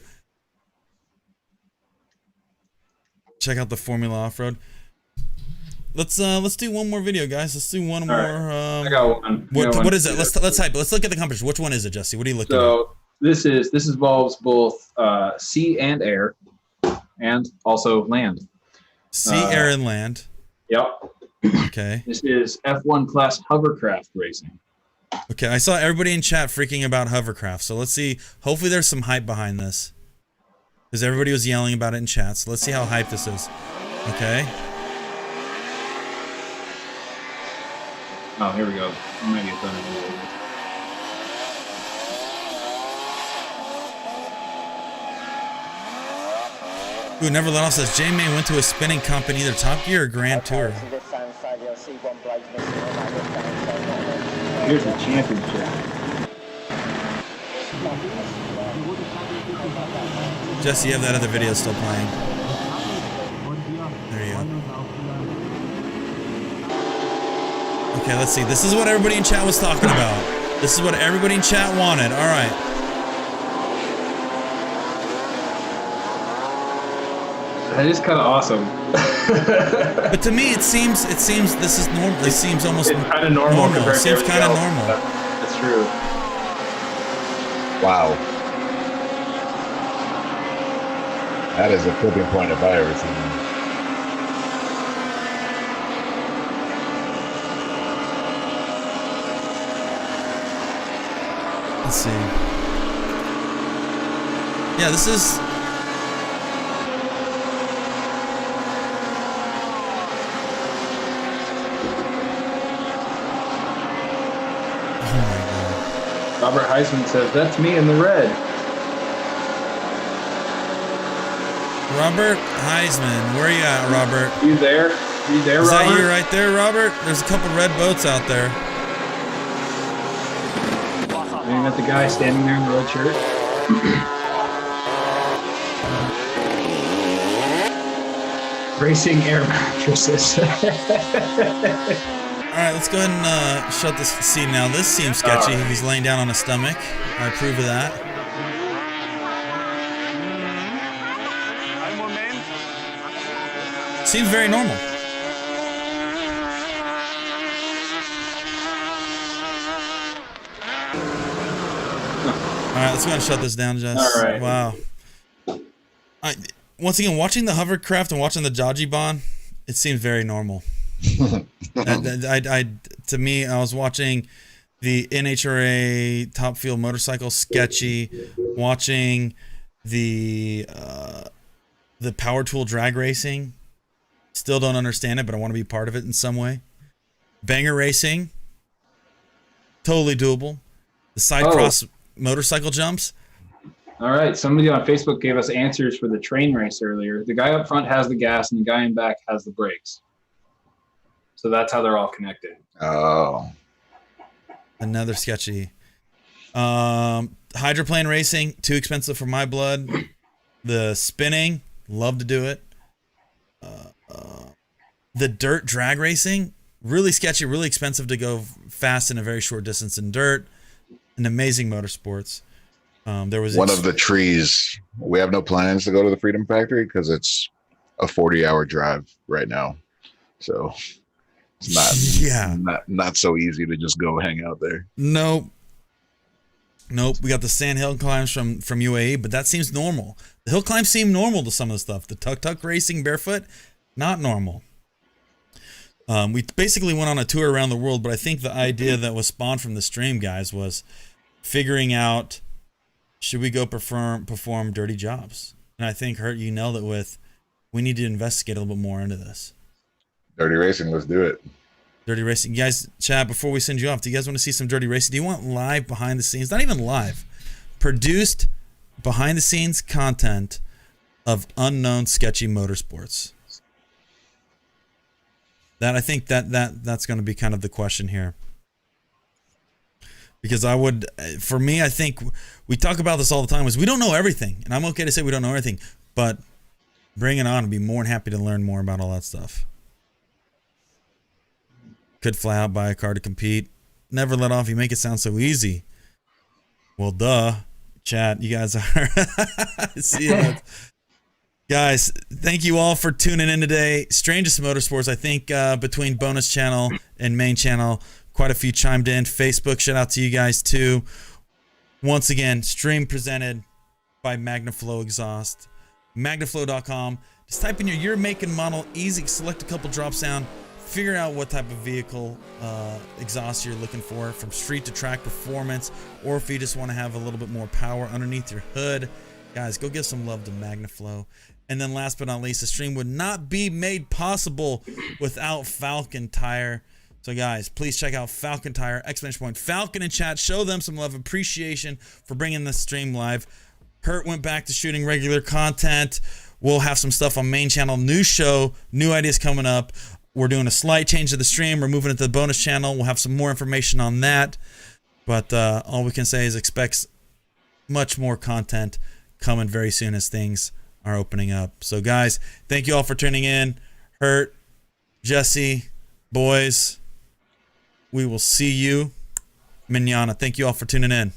Check out the Formula Off-Road. Let's do one more video, guys. Let's do one more. I got one. What is it? Let's hype. Let's look at the competition. Which one is it, Jesse? What are you looking at? So this involves both sea and air, and also land. Sea, air, and land. Yep. Okay. This is F1 class hovercraft racing. Okay, I saw everybody in chat freaking about hovercraft. So let's see. Hopefully there's some hype behind this. Because everybody was yelling about it in chat. So let's see how hype this is. Okay. Oh, here we go. I might get done in a little bit. Ooh, Never Let Off says J-May went to a spinning comp in either Top Gear or Grand Tour. Here's the championship. Jesse, you have that other video still playing. There you go. Okay, let's see. This is what everybody in chat was talking about. This is what everybody in chat wanted. All right. That is kind of awesome. But to me, it seems this is normal. It seems almost kind of normal. It seems kind of normal. That's true. Wow. That is a flipping point if I ever seen one. Let's see. Yeah, this is. Robert Heisman says, that's me in the red. Robert Heisman, where are you at, Robert? You there? You there, Is Robert? that you right there, Robert? There's a couple red boats out there. You got the guy standing there in the red shirt. Racing air mattresses. All right, let's go ahead and shut this. See, now this seems sketchy. Right. He's laying down on his stomach. I approve of that. Seems very normal. All right, let's go ahead and shut this down, Jess. All right. Wow. Once again, watching the hovercraft and watching the Jajibon, it seems very normal. To me, I was watching the NHRA Top Fuel motorcycle sketchy, watching the Power Tool drag racing. Still don't understand it, but I want to be part of it in some way. Banger racing, totally doable. The side cross motorcycle jumps. All right, somebody on Facebook gave us answers for the train race earlier. The guy up front has the gas and the guy in back has the brakes. So that's how they're all connected. Oh. Another sketchy. Hydroplane racing, too expensive for my blood. The spinning, love to do it. The dirt drag racing, really sketchy, really expensive to go fast in a very short distance in dirt. An amazing motorsports. There was one of the trees. We have no plans to go to the Freedom Factory because it's a 40-hour drive right now. So it's not so easy to just go hang out there. Nope. We got the sand hill climbs from UAE, but that seems normal. The hill climbs seem normal to some of the stuff. The tuk-tuk racing barefoot, not normal. We basically went on a tour around the world, but I think the idea that was spawned from the stream, guys, was figuring out, should we go perform dirty jobs? And I think, Hurt, you nailed it with, we need to investigate a little bit more into this. Dirty racing, let's do it. Dirty racing. You guys, chat, before we send you off, do you guys want to see some dirty racing? Do you want live behind the scenes? Not even live. Produced behind the scenes content of unknown sketchy motorsports. That I think that's going to be kind of the question here. Because for me, I think we talk about this all the time, is we don't know everything. And I'm okay to say we don't know everything, but bring it on and be more than happy to learn more about all that stuff. Could fly out, buy a car to compete. Never let off. You make it sound so easy. Well, duh. Chat, you guys are. See you. Guys, thank you all for tuning in today. Strangest Motorsports, I think between bonus channel and main channel, quite a few chimed in. Facebook, shout out to you guys too. Once again, stream presented by MagnaFlow Exhaust. MagnaFlow.com. Just type in your year, make, and model. Easy. Select a couple drops down. figure out what type of vehicle exhaust you're looking for, from street to track performance, or if you just want to have a little bit more power underneath your hood. Guys, go give some love to MagnaFlow. And then last but not least, the stream would not be made possible without Falcon Tire. So guys, please check out Falcon Tire, exclamation point Falcon in chat. Show them some love, appreciation for bringing this stream live. Hurt went back to shooting regular content. We'll have some stuff on main channel, new show, new ideas coming up. We're doing a slight change to the stream. We're moving it to the bonus channel. We'll have some more information on that. But all we can say is expect much more content coming very soon as things are opening up. So guys, thank you all for tuning in. Hurt, Jesse, boys, we will see you mañana. Thank you all for tuning in.